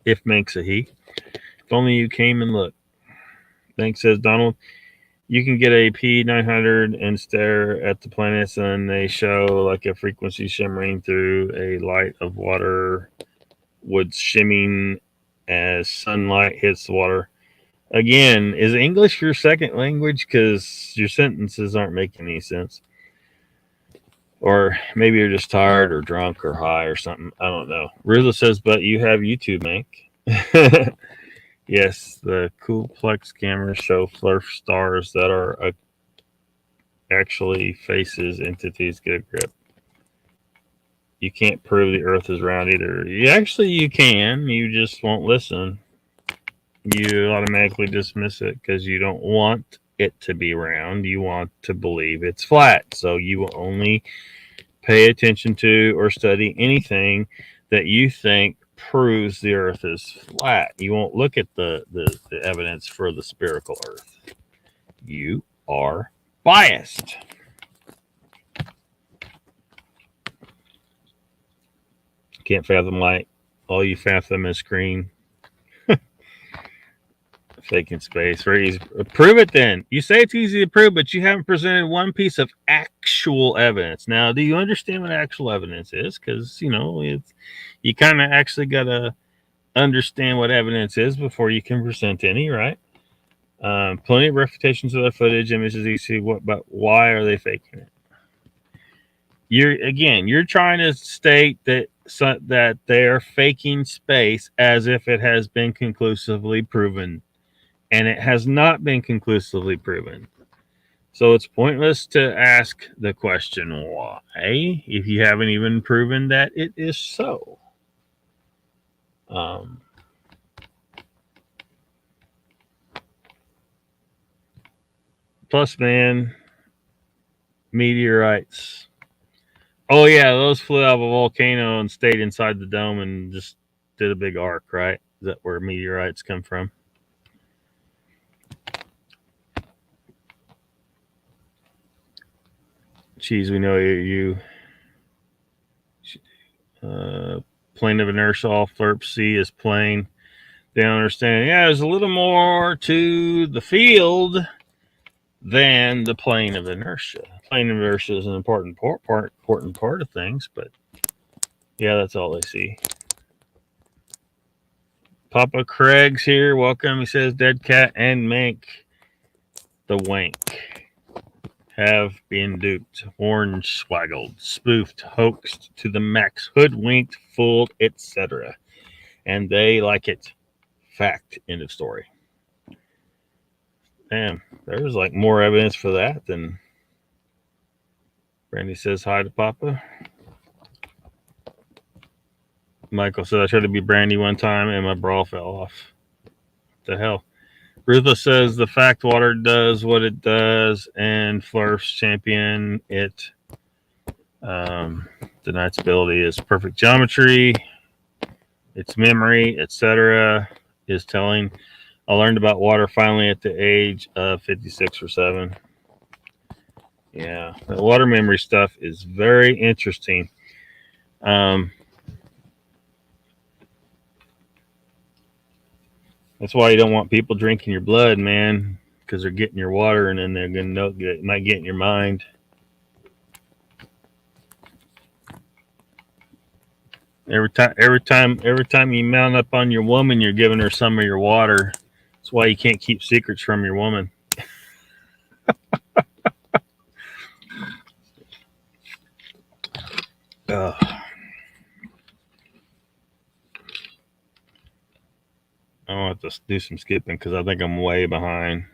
if makes a he. If only you came and looked. Thanks, says Donald. You can get a P900 and stare at the planets, and they show like a frequency shimmering through a light of water, wood shimming as sunlight hits the water. Again, is English your second language? Because your sentences aren't making any sense. Or maybe you're just tired or drunk or high or something. I don't know. Rilla says, but you have YouTube, Mank. Yes, the Coolplex cameras show flurf stars that are actually faces, entities. Get a grip. You can't prove the Earth is round either. You can. You just won't listen. You automatically dismiss it because you don't want it to be round. You want to believe it's flat. So you will only pay attention to or study anything that you think proves the Earth is flat. You won't look at the evidence for the spherical Earth. You are biased. Can't fathom light. All you fathom is screen. Faking space. Very easy. Prove it then. You say it's easy to prove, but you haven't presented one piece of actual evidence. Now, do you understand what actual evidence is? Because, you kind of actually got to understand what evidence is before you can present any, right? Plenty of refutations of the footage, images you see. But why are they faking it? You're trying to state that they are faking space as if it has been conclusively proven. And it has not been conclusively proven. So it's pointless to ask the question why if you haven't even proven that it is so. Plus, man, meteorites. Oh, yeah, those flew out of a volcano and stayed inside the dome and just did a big arc, right? Is that where meteorites come from? Geez, we know you. Plane of inertia, all flirp C is plane. They don't understand. Yeah, there's a little more to the field than the plane of inertia. Plane of inertia is an important part of things, but yeah, that's all they see. Papa Craig's here. Welcome. He says, Dead Cat and Mank the Wank have been duped, warned, swaggled, spoofed, hoaxed to the max, hoodwinked, fooled, etc. And they like it. Fact. End of story. Damn, there's like more evidence for that than Brandy says hi to Papa. Michael said I tried to be Brandy one time and my bra fell off. What the hell? Ruthless says the fact water does what it does and Flurf's champion it. The night's ability is perfect geometry. Its memory, etc. is telling. I learned about water finally at the age of 56 or 7. Yeah, the water memory stuff is very interesting. That's why you don't want people drinking your blood, man, because they're getting your water and then they're gonna know it might get in your mind. Every time you mount up on your woman, you're giving her some of your water. That's why you can't keep secrets from your woman. I want to do some skipping because I think I'm way behind.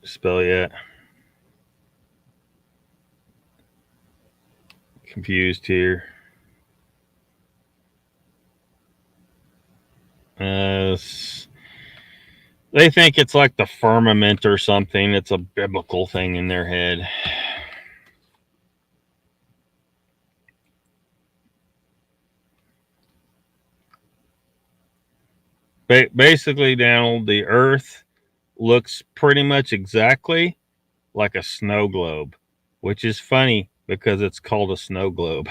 Spell yet? Confused here. They think it's like the firmament or something. It's a biblical thing in their head. Basically, Donald, the Earth looks pretty much exactly like a snow globe, which is funny because it's called a snow globe.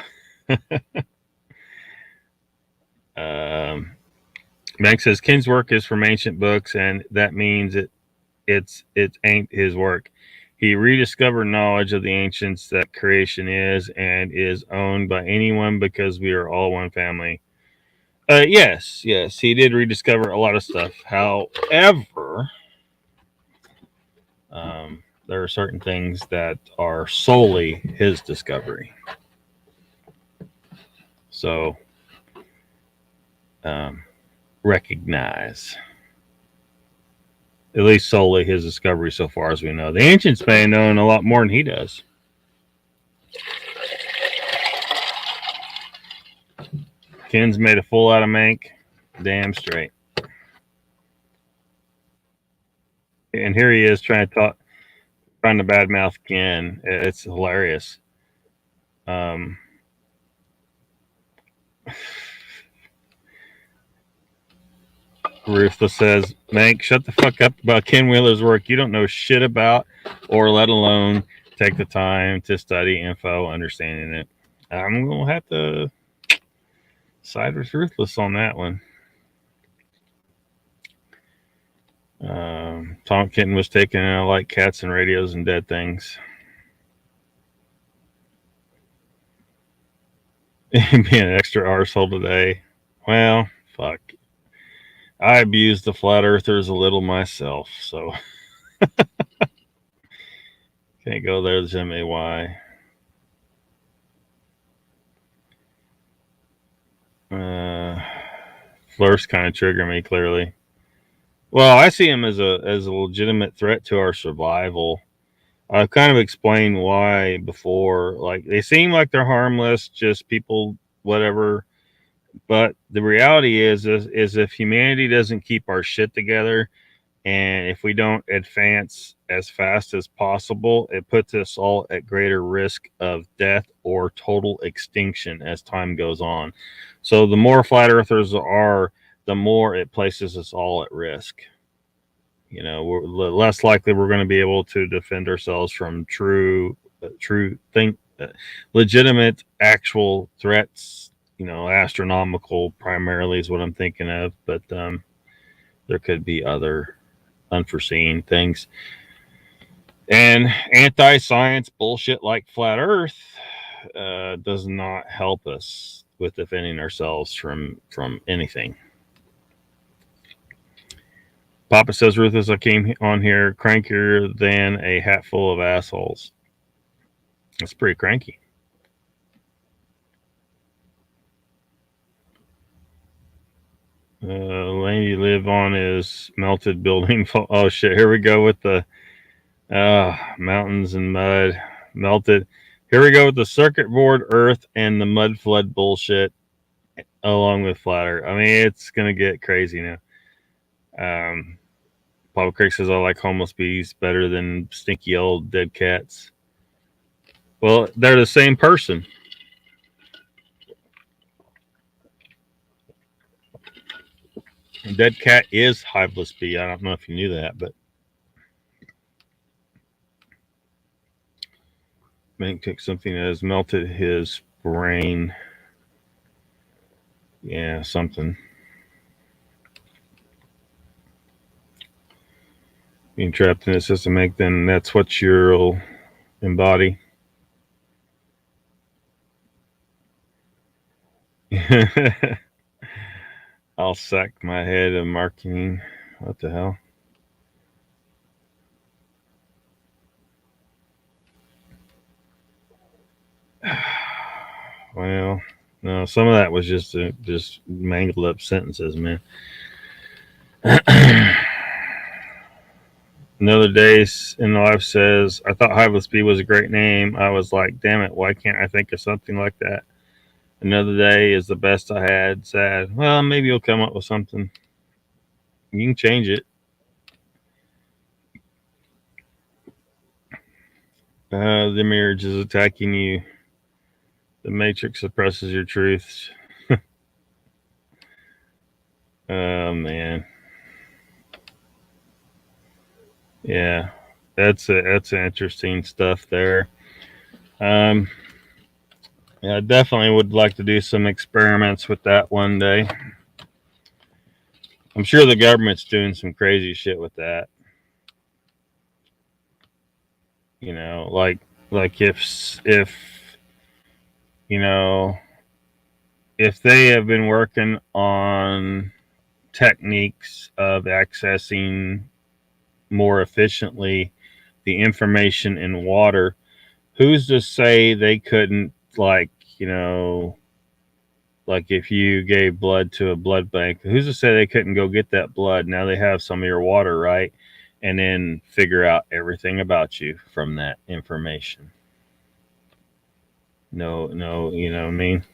Banks says Ken's work is from ancient books, and that means it ain't his work. He rediscovered knowledge of the ancients that creation is and is owned by anyone because we are all one family. Yes, he did rediscover a lot of stuff. However, there are certain things that are solely his discovery. So, recognize, at least solely his discovery so far as we know. The ancients may have known a lot more than he does. Ken's made a fool out of Mank. Damn straight. And here he is trying to badmouth Ken. It's hilarious. Ruthless says, Mank, shut the fuck up about Ken Wheeler's work. You don't know shit about, or let alone take the time to study info, understanding it. I'm going to have to side with Ruthless on that one. Tom Kenton was taken out like cats and radios and dead things. Being an extra arsehole today. Well, fuck. I abuse the flat earthers a little myself, so can't go there, Jimmy. Why? Flirts kind of trigger me, clearly. Well, I see him as a legitimate threat to our survival. I've kind of explained why before. Like, they seem like they're harmless, just people, whatever. But the reality is if humanity doesn't keep our shit together, and if we don't advance as fast as possible, it puts us all at greater risk of death or total extinction as time goes on. So the more flat earthers are, the more it places us all at risk. You know, we're less likely we're going to be able to defend ourselves from legitimate, actual threats. You know, astronomical primarily is what I'm thinking of, but there could be other unforeseen things. And anti-science bullshit like flat Earth does not help us with defending ourselves from anything. Papa says, Ruthless, I came on here crankier than a hat full of assholes. That's pretty cranky. Land you live on is melted building. Oh shit! Here we go with the mountains and mud melted. Here we go with the circuit board Earth and the mud flood bullshit, along with flat Earth. I mean, it's gonna get crazy now. Papa Craig says, I like homeless bees better than stinky old dead cats. Well, they're the same person. A dead cat is hiveless bee. I don't know if you knew that, but Mank took something that has melted his brain. Yeah, something. Being trapped in a system, Mank, then that's what you'll embody. I'll sack my head of marketing. What the hell? Well, no, some of that was just mangled up sentences, man. Another day in life says, I thought Hiveless Bee was a great name. I was like, damn it, why can't I think of something like that? Another day is the best I had. Sad. Well, maybe you'll come up with something. You can change it. The mirage is attacking you. The Matrix suppresses your truths. Oh, man. Yeah, that's interesting stuff there. Yeah, I definitely would like to do some experiments with that one day. I'm sure the government's doing some crazy shit with that. You know, like if you know if they have been working on techniques of accessing more efficiently the information in water, who's to say they couldn't, like, like if you gave blood to a blood bank, who's to say they couldn't go get that blood? Now they have some of your water, right? And then figure out everything about you from that information. No, you know what I mean?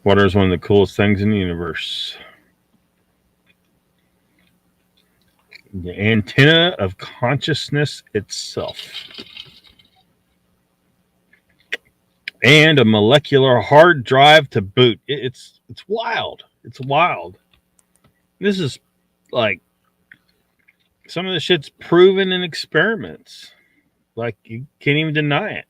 Water is one of the coolest things in the universe. The antenna of consciousness itself. And a molecular hard drive to boot. It's wild. It's wild. This is like some of the shit's proven in experiments. Like, you can't even deny it.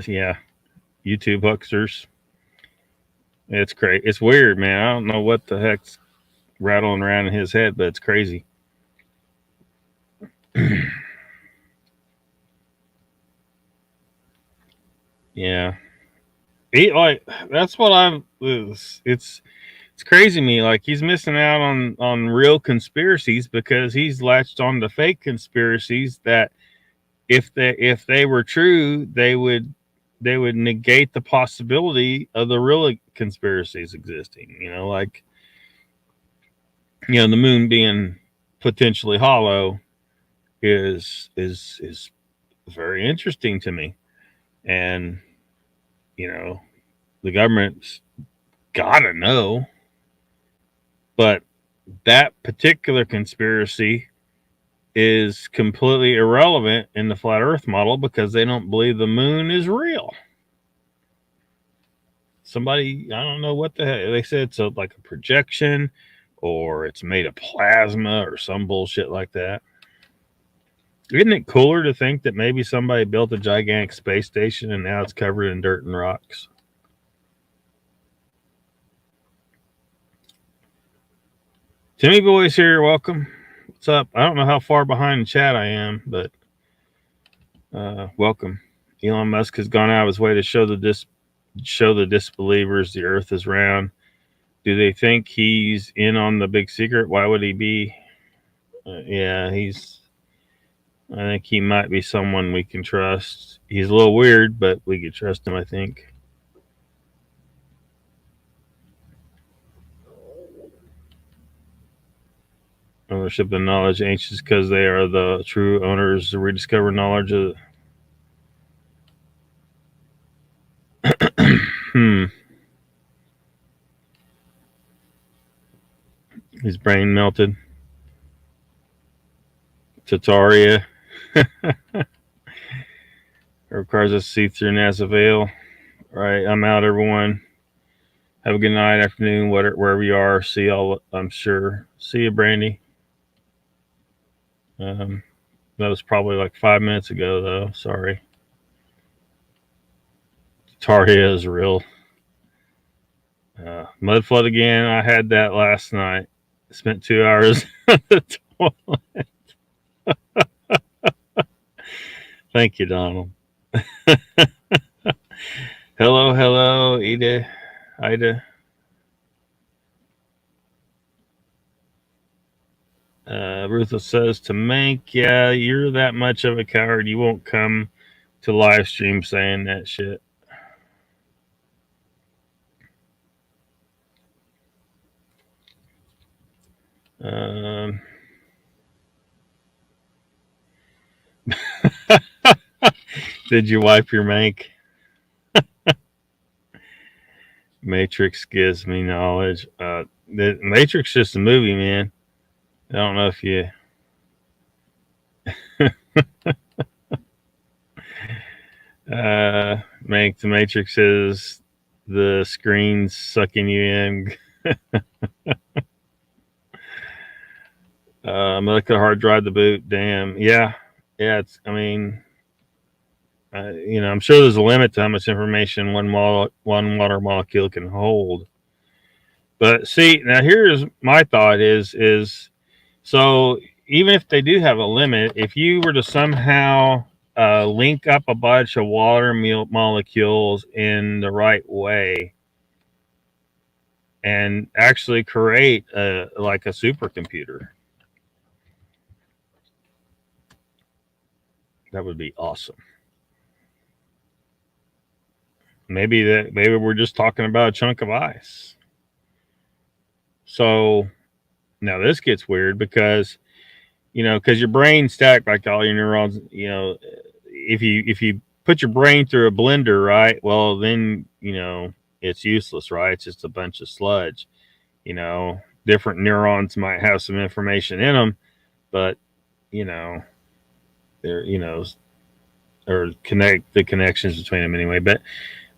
Yeah. YouTube hucksters. It's crazy. It's weird, man. I don't know what the heck's rattling around in his head, but it's crazy. Yeah. That's what it's crazy to me. Like, he's missing out on real conspiracies because he's latched on to fake conspiracies that if they were true, they would negate the possibility of the real conspiracies existing. Like, the moon being potentially hollow is very interesting to me. And the government's gotta know. But that particular conspiracy is completely irrelevant in the flat earth model because they don't believe the moon is real. Somebody, I don't know what the heck, they said it's like a projection or it's made of plasma or some bullshit like that. Isn't it cooler to think that maybe somebody built a gigantic space station and now it's covered in dirt and rocks? Timmy Boy's here. Welcome. What's up? I don't know how far behind the chat I am, but welcome. Elon Musk has gone out of his way to show the disbelievers the earth is round. Do they think he's in on the big secret? Why would he be? Yeah, I think he might be someone we can trust. He's a little weird, but we could trust him, I think. Ownership and knowledge ancients because they are the true owners to rediscover knowledge of His brain melted. Tataria. Requires us to see through NASA veil. All right, I'm out, everyone. Have a good night, afternoon, wherever you are. See y'all, I'm sure. See you, Brandy. That was probably like 5 minutes ago, though. Sorry. Tataria is real. Mud flood again. I had that last night. Spent 2 hours on the toilet. Thank you, Donald. Hello, Ida. Ruthless says to Mank, yeah, you're that much of a coward. You won't come to live stream saying that shit. Did you wipe your Mank? Matrix gives me knowledge. The Matrix is just a movie, man. I don't know if you. Mank, the Matrix is the screen sucking you in. Molecular hard drive to boot. Damn. Yeah. Yeah. It's, I mean, I'm sure there's a limit to how much information one water molecule can hold. But see, now here's my thought is so even if they do have a limit, if you were to somehow link up a bunch of water molecules in the right way and actually create like a supercomputer, that would be awesome. Maybe we're just talking about a chunk of ice. So now this gets weird because because your brain's stacked like all your neurons. If you put your brain through a blender, right? Well, then it's useless, right? It's just a bunch of sludge. Different neurons might have some information in them, but they're or connect the connections between them anyway.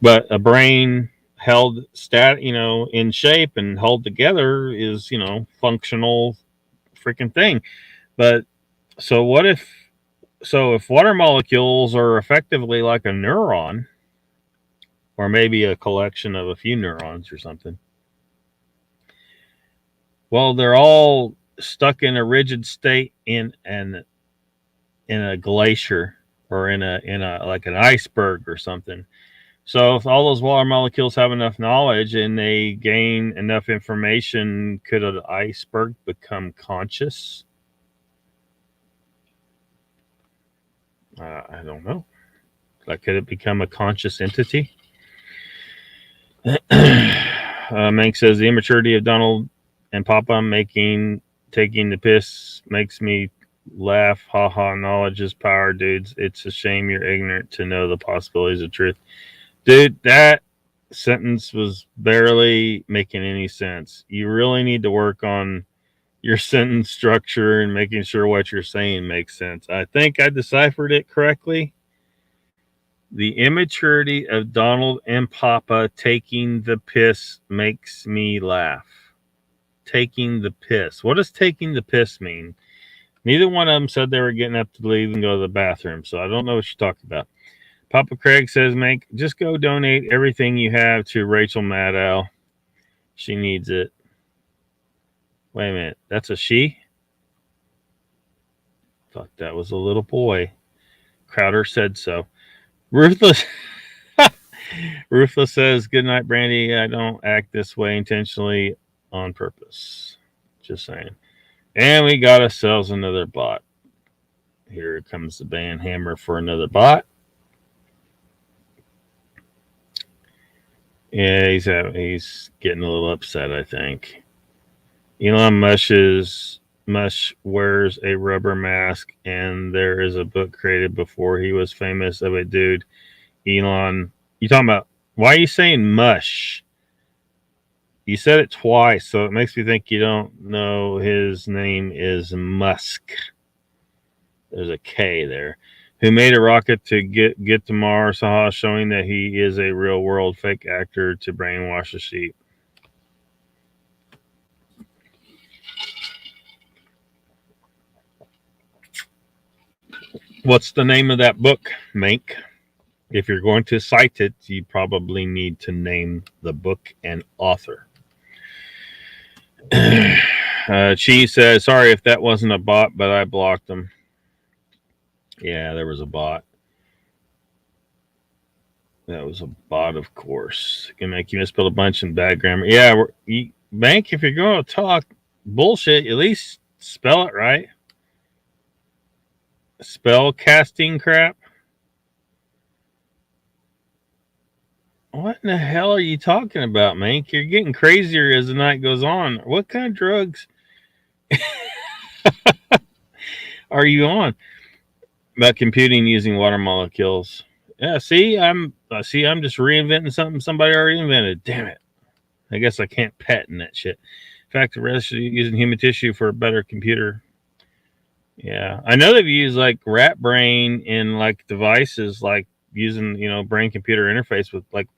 But a brain held in shape and held together is functional freaking thing. But so if water molecules are effectively like a neuron, or maybe a collection of a few neurons or something, well, they're all stuck in a rigid state in a glacier or in a like an iceberg or something. So if all those water molecules have enough knowledge and they gain enough information, could an iceberg become conscious? I don't know. Like, could it become a conscious entity? Mank says the immaturity of Donald and Papa taking the piss makes me laugh. Ha ha, knowledge is power, dudes. It's a shame you're ignorant to know the possibilities of truth. Dude, that sentence was barely making any sense. You really need to work on your sentence structure and making sure what you're saying makes sense. I think I deciphered it correctly. The immaturity of Donald and Papa taking the piss makes me laugh. Taking the piss. What does taking the piss mean? Neither one of them said they were getting up to leave and go to the bathroom, so I don't know what you're talking about. Papa Craig says, Mank, just go donate everything you have to Rachel Maddow. She needs it. Wait a minute. That's a she? Thought that was a little boy. Crowder said so. Ruthless says, good night, Brandy. I don't act this way intentionally on purpose. Just saying. And we got ourselves another bot. Here comes the band hammer for another bot. Yeah, he's getting a little upset, I think. Elon Musk wears a rubber mask, and there is a book created before he was famous of a dude. Elon, you talking about, why are you saying mush? You said it twice, so it makes me think you don't know his name is Musk. There's a K there. Who made a rocket to get to Mars, Sahara, showing that he is a real world fake actor to brainwash the sheep. What's the name of that book, Mank? If you're going to cite it, you probably need to name the book and author. Chi says, sorry if that wasn't a bot, but I blocked them. Yeah, there was a bot. That was a bot, of course. It can make you misspell a bunch in bad grammar. Yeah, Mank, if you're going to talk bullshit, at least spell it right. Spell casting crap. What in the hell are you talking about, Mank? You're getting crazier as the night goes on. What kind of drugs are you on? About computing using water molecules. Yeah, see, I'm just reinventing something somebody already invented. Damn it. I guess I can't patent that shit. In fact, the rest of using human tissue for a better computer. Yeah, I know they've used like rat brain in like devices, like using brain computer interface with like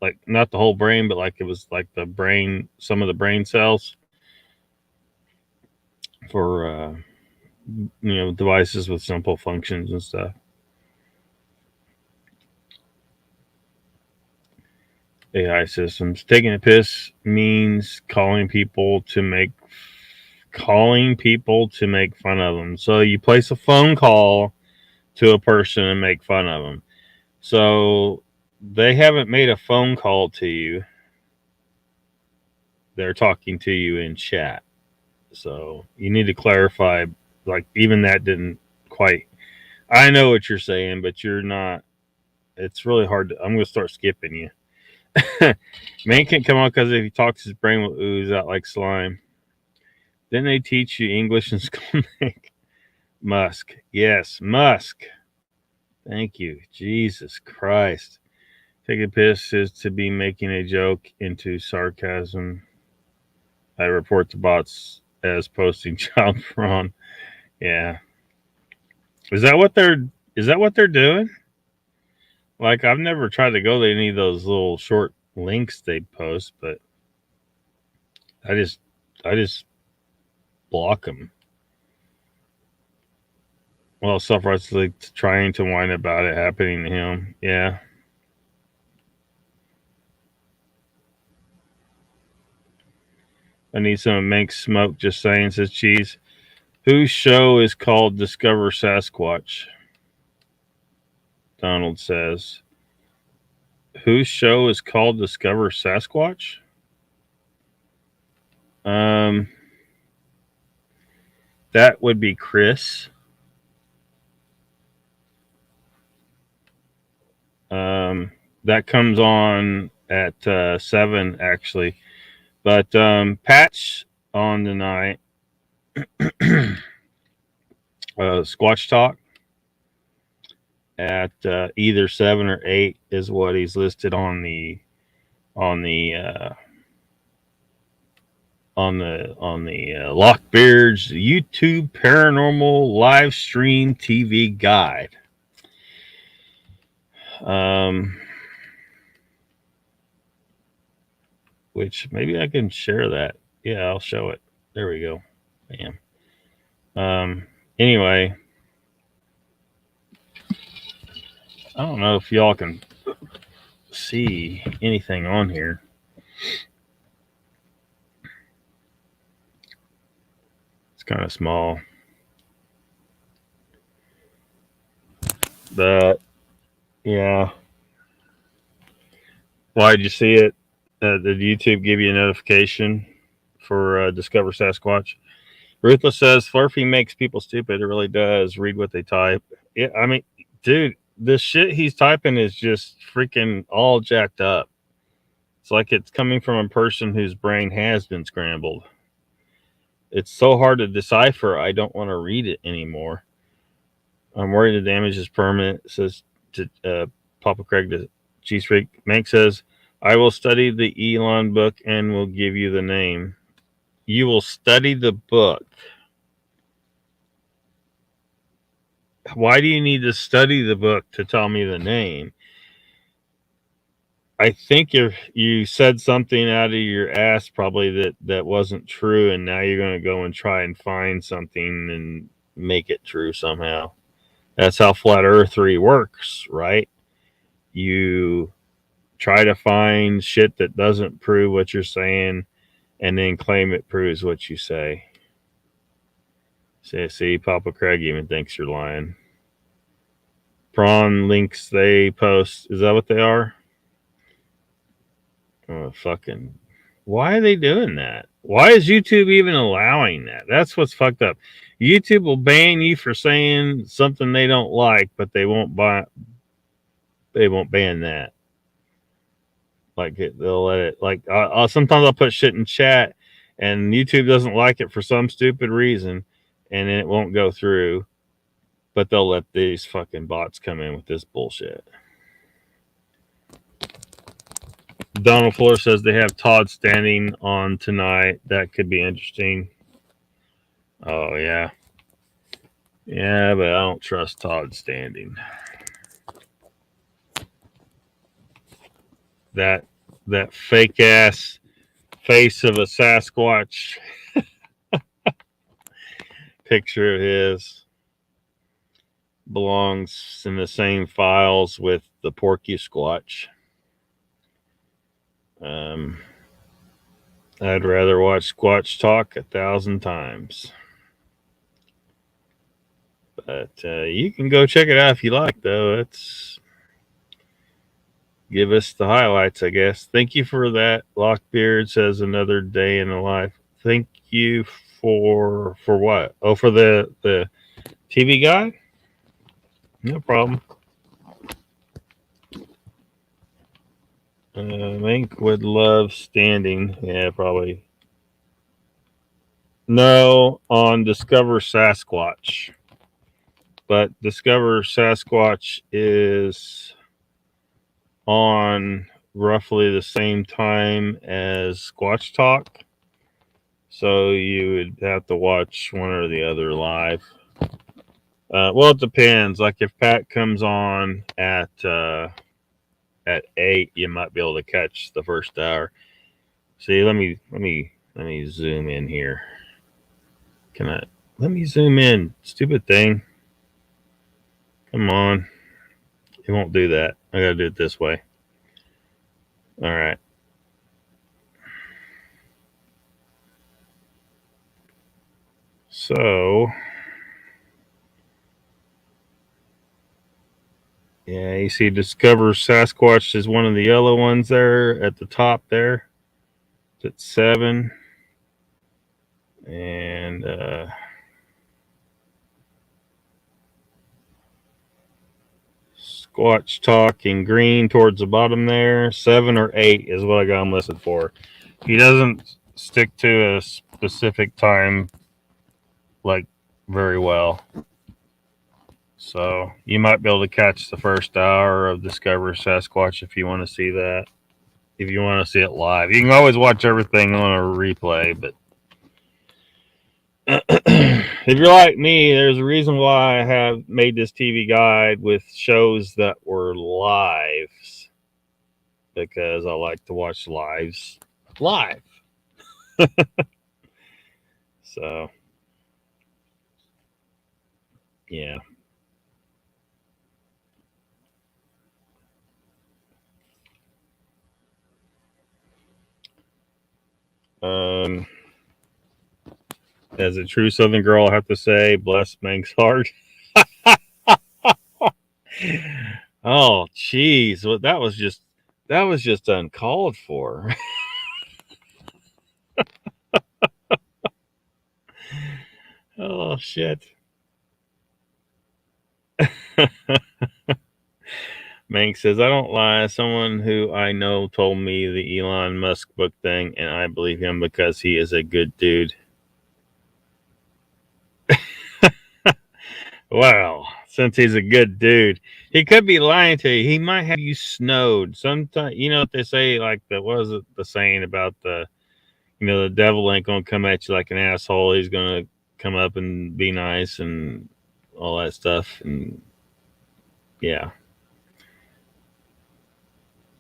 like not the whole brain, but like it was like the brain, some of the brain cells for devices with simple functions and stuff. AI systems. Taking a piss means calling people to make fun of them. So you place a phone call to a person and make fun of them. So they haven't made a phone call to you. They're talking to you in chat. So you need to clarify, like, even that didn't quite. I know what you're saying, but you're not. It's really hard to. I'm going to start skipping you. Man can't come on because if he talks, his brain will ooze out like slime. Didn't they teach you English in school? Musk. Yes, Musk. Thank you. Jesus Christ. Take a piss is to be making a joke into sarcasm. I report the bots as posting child porn. Yeah. Is that what they're doing? Like, I've never tried to go to any of those little short links they post, but I just block them. Well, Suffer's like trying to whine about it happening to him. Yeah. I need some Mank smoke, just saying, says Cheese. Whose show is called Discover Sasquatch? Donald says. Whose show is called Discover Sasquatch? That would be Chris. That comes on at 7, actually. But Pat's on tonight. Squatch Talk at either 7 or 8 is what he's listed on the Lockbeard's YouTube Paranormal Live Stream TV Guide. Which maybe I can share that. Yeah, I'll show it. There we go. Bam. Anyway, I don't know if y'all can see anything on here. It's kind of small. But yeah. Why did you see it? Did YouTube give you a notification for Discover Sasquatch? Ruthless says Flurfy makes people stupid. It really does. Read what they type. Yeah, I mean, dude, the shit he's typing is just freaking all jacked up. It's like it's coming from a person whose brain has been scrambled. It's so hard to decipher. I don't want to read it anymore. I'm worried the damage is permanent, says to Papa Craig to Cheese Freak. Mank says, I will study the Elon book and will give you the name. You will study the book. Why do you need to study the book to tell me the name? I think you said something out of your ass probably that wasn't true, and now you're going to go and try and find something and make it true somehow. That's how Flat Earthery works, right? You try to find shit that doesn't prove what you're saying and then claim it proves what you say. See, Papa Craig even thinks you're lying. Prawn links they post. Is that what they are? Oh, fucking. Why are they doing that? Why is YouTube even allowing that? That's what's fucked up. YouTube will ban you for saying something they don't like, but they won't ban that. Like they'll let it. Like sometimes I'll put shit in chat, and YouTube doesn't like it for some stupid reason, and then it won't go through. But they'll let these fucking bots come in with this bullshit. Donald Fuller says they have Todd standing on tonight. That could be interesting. Oh, yeah. Yeah, but I don't trust Todd standing. that fake ass face of a Sasquatch picture of his belongs in the same files with the Porky Squatch. I'd rather watch Squatch talk 1,000 times. But you can go check it out if you like, though. It's give us the highlights, I guess. Thank you for that. Lockbeard says another day in the life. Thank you for what? Oh, for the TV guide? No problem. Mink would love standing. Yeah, probably. No, on Discover Sasquatch. But Discover Sasquatch is on roughly the same time as Squatch Talk. So you would have to watch one or the other live. Well, it depends. Like if Pat comes on at 8, you might be able to catch the first hour. See, let me zoom in here. Let me zoom in, stupid thing. Come on. It won't do that. I gotta do it this way. All right. So, yeah, you see Discover Sasquatch is one of the yellow ones there at the top there. It's at 7. And Squatch Talk in green towards the bottom there. 7 or 8 is what I got him listed for. He doesn't stick to a specific time like very well. So you might be able to catch the first hour of Discover Sasquatch if you want to see that. If you want to see it live. You can always watch everything on a replay, but if you're like me, there's a reason why I have made this TV guide with shows that were lives, because I like to watch lives live. So, yeah. As a true Southern girl, I have to say, bless Mank's heart. Oh, geez. Well, that was just uncalled for. Oh, shit. Mank says, I don't lie. Someone who I know told me the Elon Musk book thing, and I believe him because he is a good dude. Well, since he's a good dude, he could be lying to you. He might have you snowed. Sometimes, you know what they say, like what was it, the saying about the devil ain't gonna come at you like an asshole. He's gonna come up and be nice and all that stuff. And yeah.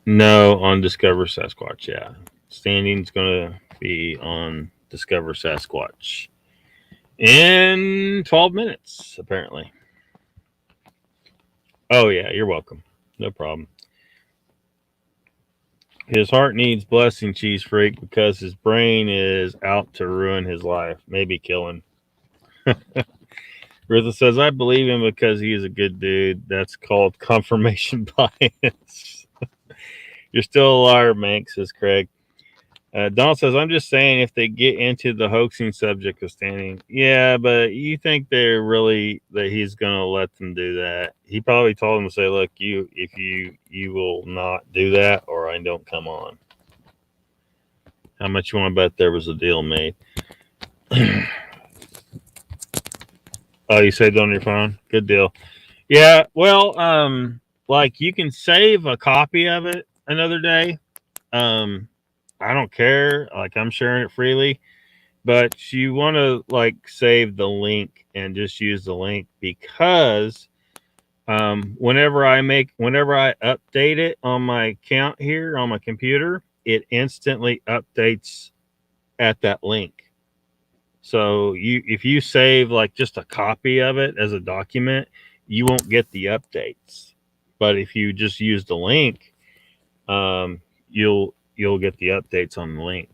No, on Discover Sasquatch, yeah. Standing's gonna be on Discover Sasquatch in 12 minutes, apparently. Oh, yeah, you're welcome. No problem. His heart needs blessing, Cheese Freak, because his brain is out to ruin his life, maybe kill him. Ritha says, I believe him because he is a good dude. That's called confirmation bias. You're still a liar, Mank, says Craig. Donald says, I'm just saying if they get into the hoaxing subject of standing. Yeah, but you think they're really that he's going to let them do that? He probably told them to say, look, if you will not do that or I don't come on. How much you want to bet there was a deal made? Oh, you saved on your phone? Good deal. Yeah, well, like you can save a copy of it another day. I don't care. Like I'm sharing it freely, but you want to like save the link and just use the link because Whenever I update it on my account here on my computer, it instantly updates at that link. So if you save like just a copy of it as a document, you won't get the updates. But if you just use the link, you'll get the updates on the link.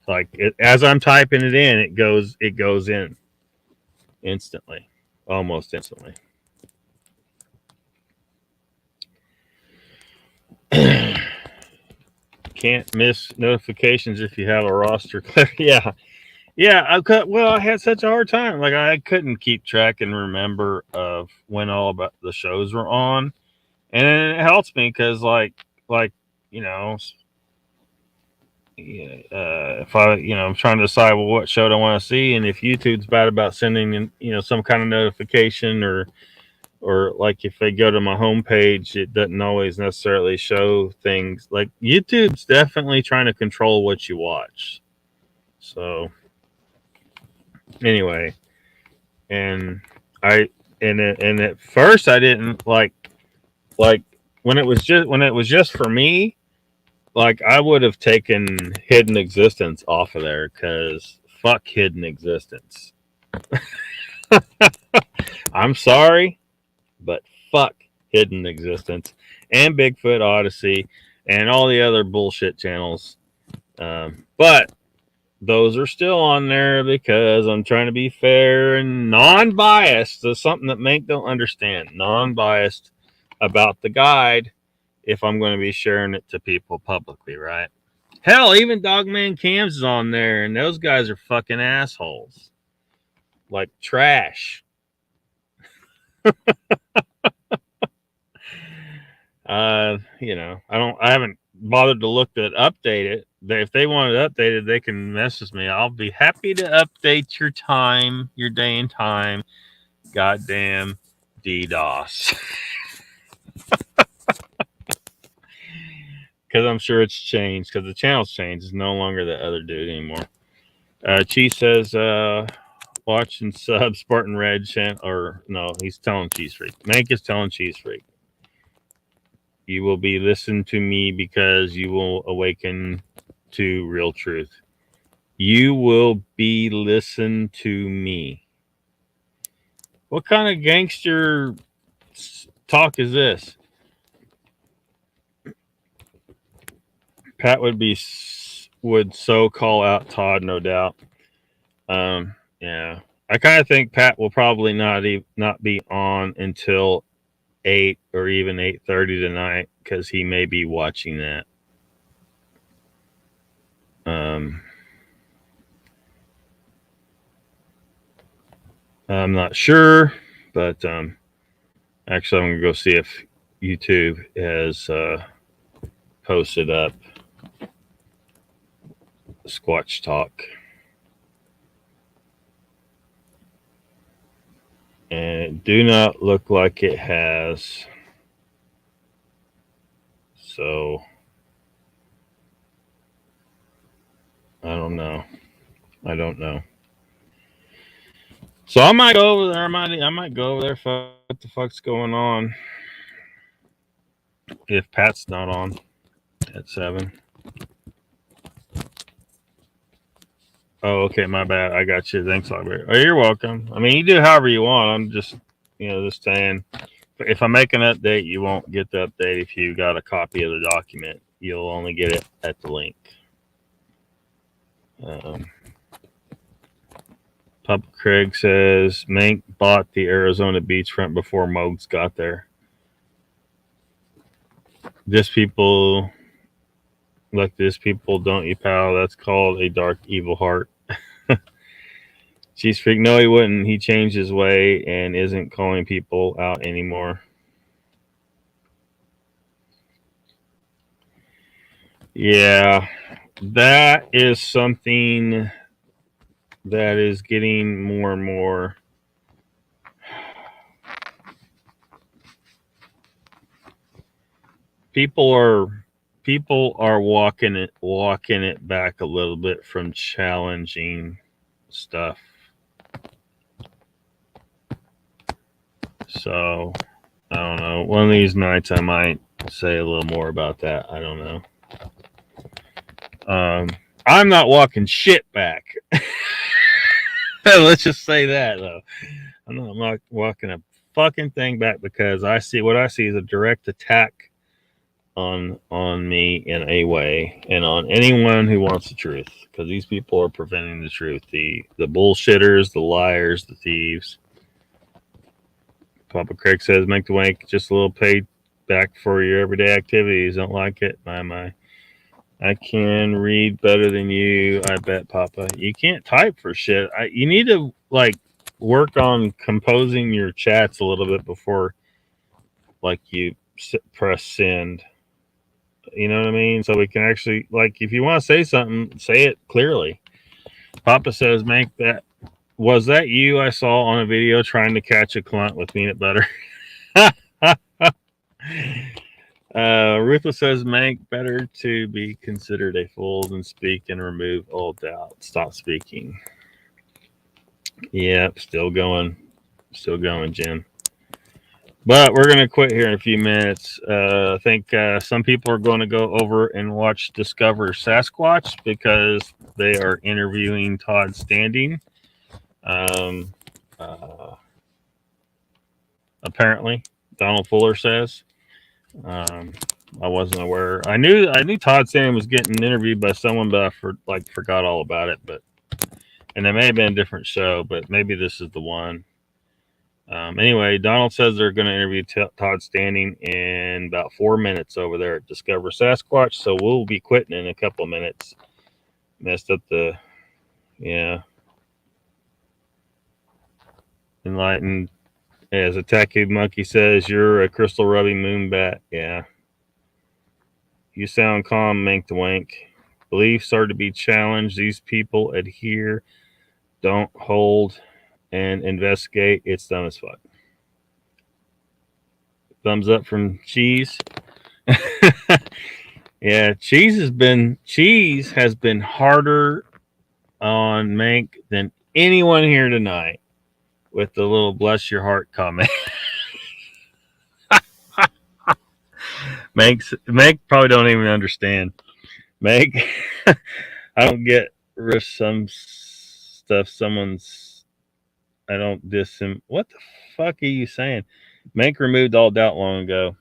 Like as I'm typing it in, it goes in instantly, almost instantly. Can't miss notifications if you have a roster. Yeah. I had such a hard time. Like I couldn't keep track and remember of when all about the shows were on, and it helps me because you know, if I'm trying to decide what show I want to see, and if YouTube's bad about sending in some kind of notification or like if they go to my homepage, it doesn't always necessarily show things. Like YouTube's definitely trying to control what you watch. So anyway, and at first I didn't like when it was just for me. Like I would have taken Hidden Existence off of there because fuck Hidden Existence. I'm sorry, but fuck Hidden Existence and Bigfoot Odyssey and all the other bullshit channels. But those are still on there because I'm trying to be fair and non-biased. There's something that Mank don't understand. Non-biased about the guide if I'm going to be sharing it to people publicly, right? Hell, even Dogman Cams is on there, and those guys are fucking assholes. Like trash. I haven't bothered to look to update it. If they want it updated, they can message me. I'll be happy to update your day and time. Goddamn DDoS. Because I'm sure it's changed. Because the channel's changed. It's no longer the other dude anymore. Cheese says, watch and sub Spartan Red channel. Or no, he's telling Cheese Freak. Mank is telling Cheese Freak. You will be listened to me because you will awaken to real truth. You will be listened to me. What kind of gangster talk is this? Pat would so call out Todd, no doubt. Yeah, I kind of think Pat will probably not be on until 8 or even 8:30 tonight because he may be watching that. I'm not sure, but actually, I'm gonna go see if YouTube has posted up Squatch Talk, and it do not look like it has. So I don't know. So I might go over there. I might go over there. What the fuck's going on? If Pat's not on at 7. Oh, okay, my bad. I got you. Thanks, Lockbeard. Oh, you're welcome. I mean, you do however you want. I'm just, just saying. If I make an update, you won't get the update if you got a copy of the document. You'll only get it at the link. Papa Craig says Mank bought the Arizona beachfront before Mogs got there. This people don't you, pal? That's called a dark evil heart. Cheese Freak, no, he wouldn't. He changed his way and isn't calling people out anymore. Yeah, that is something that is getting more and more. People are walking it back a little bit from challenging stuff. So I don't know. One of these nights I might say a little more about that. I don't know. I'm not walking shit back. Let's just say that though. I'm not walking a fucking thing back because I see is a direct attack on me in a way and on anyone who wants the truth, because these people are preventing the truth. The bullshitters, the liars, the thieves. Papa Craig says, make the wank just a little paid back for your everyday activities. Don't like it? My. I can read better than you, I bet, Papa. You can't type for shit. You need to, like, work on composing your chats a little bit before, like, you press send. You know what I mean? So we can actually, like, if you want to say something, say it clearly. Papa says, make that. Was that you I saw on a video trying to catch a clunt with peanut butter? Ruthless says, make better to be considered a fool than speak and remove all doubt. Stop speaking. Yep, still going, Jim. But we're going to quit here in a few minutes. I think some people are going to go over and watch Discover Sasquatch because they are interviewing Todd Standing. Apparently, Donald Fuller says. I wasn't aware. I knew Todd Standing was getting interviewed by someone, but I forgot all about it. And it may have been a different show, but maybe this is the one. Anyway, Donald says they're going to interview Todd Standing in about 4 minutes over there at Discover Sasquatch. So we'll be quitting in a couple of minutes. Messed up the, Enlightened. As a tattooed monkey says, you're a crystal rubbing moon bat. Yeah. You sound calm, Mank the Wank. Beliefs are to be challenged. These people adhere, don't hold, and investigate. It's dumb as fuck. Thumbs up from Cheese. Yeah, Cheese has been harder on Mank than anyone here tonight with the little bless your heart comment. Mank probably don't even understand. Mank, I don't get some stuff. I don't diss him. What the fuck are you saying? Mank removed all doubt long ago,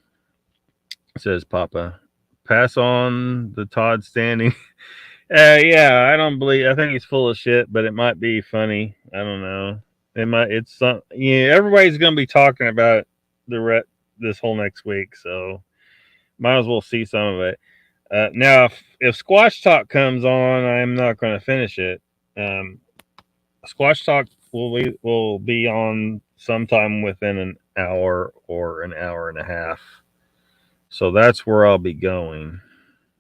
says Papa. Pass on the Todd Standing. Yeah, I think he's full of shit, but it might be funny. I don't know. Everybody's going to be talking about this whole next week, so might as well see some of it. Now, if Squash Talk comes on, I'm not going to finish it. Squash Talk will be on sometime within an hour or an hour and a half. So that's where I'll be going.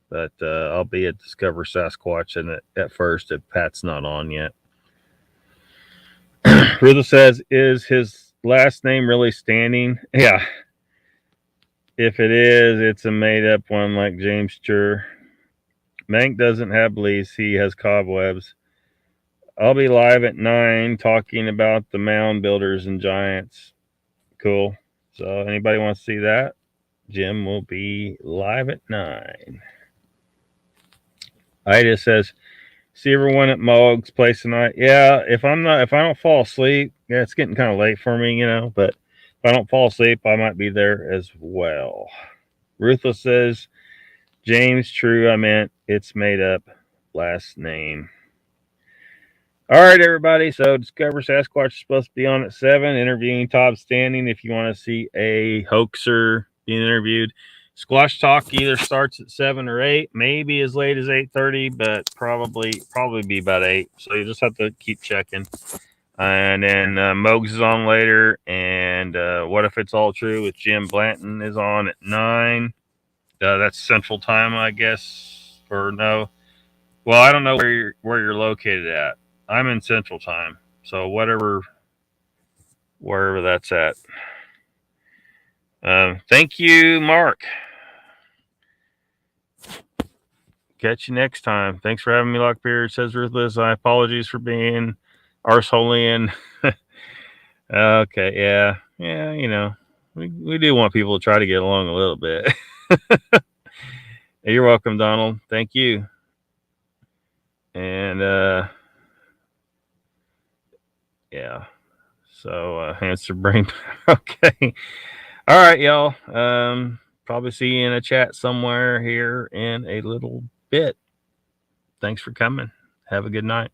But I'll be at Discover Sasquatch at first if Pat's not on yet. Ruther says, is his last name really Standing? Yeah. If it is, it's a made-up one like James Chur. Mank doesn't have beliefs. He has cobwebs. I'll be live at 9 talking about the mound builders and giants. Cool. So anybody wants to see that? Jim will be live at 9. Ida says, see everyone at Mog's place tonight. Yeah, if I don't fall asleep, yeah, it's getting kind of late for me, but if I don't fall asleep, I might be there as well. Ruthless says, James, true, I meant it's made up last name. All right, everybody. So Discover Sasquatch is supposed to be on at 7, interviewing Todd Standing. If you want to see a hoaxer being interviewed, Squash Talk either starts at 7 or 8, maybe as late as 8:30, but probably be about 8. So you just have to keep checking. And then Mogs is on later, and What If It's All True with Jim Blanton is on at 9. That's Central Time, I guess, or no? Well, I don't know where you're located at. I'm in Central Time, so wherever that's at. Thank you, Mark. Catch you next time. Thanks for having me, Lockbeard, says Ruthless. I apologize for being arseholian. Okay, yeah. yeah, you know, we do want people to try to get along a little bit. You're welcome, Donald. Thank you. And yeah. So answer brain. Okay. All right, y'all. Probably see you in a chat somewhere here in a little bit. Thanks for coming. Have a good night.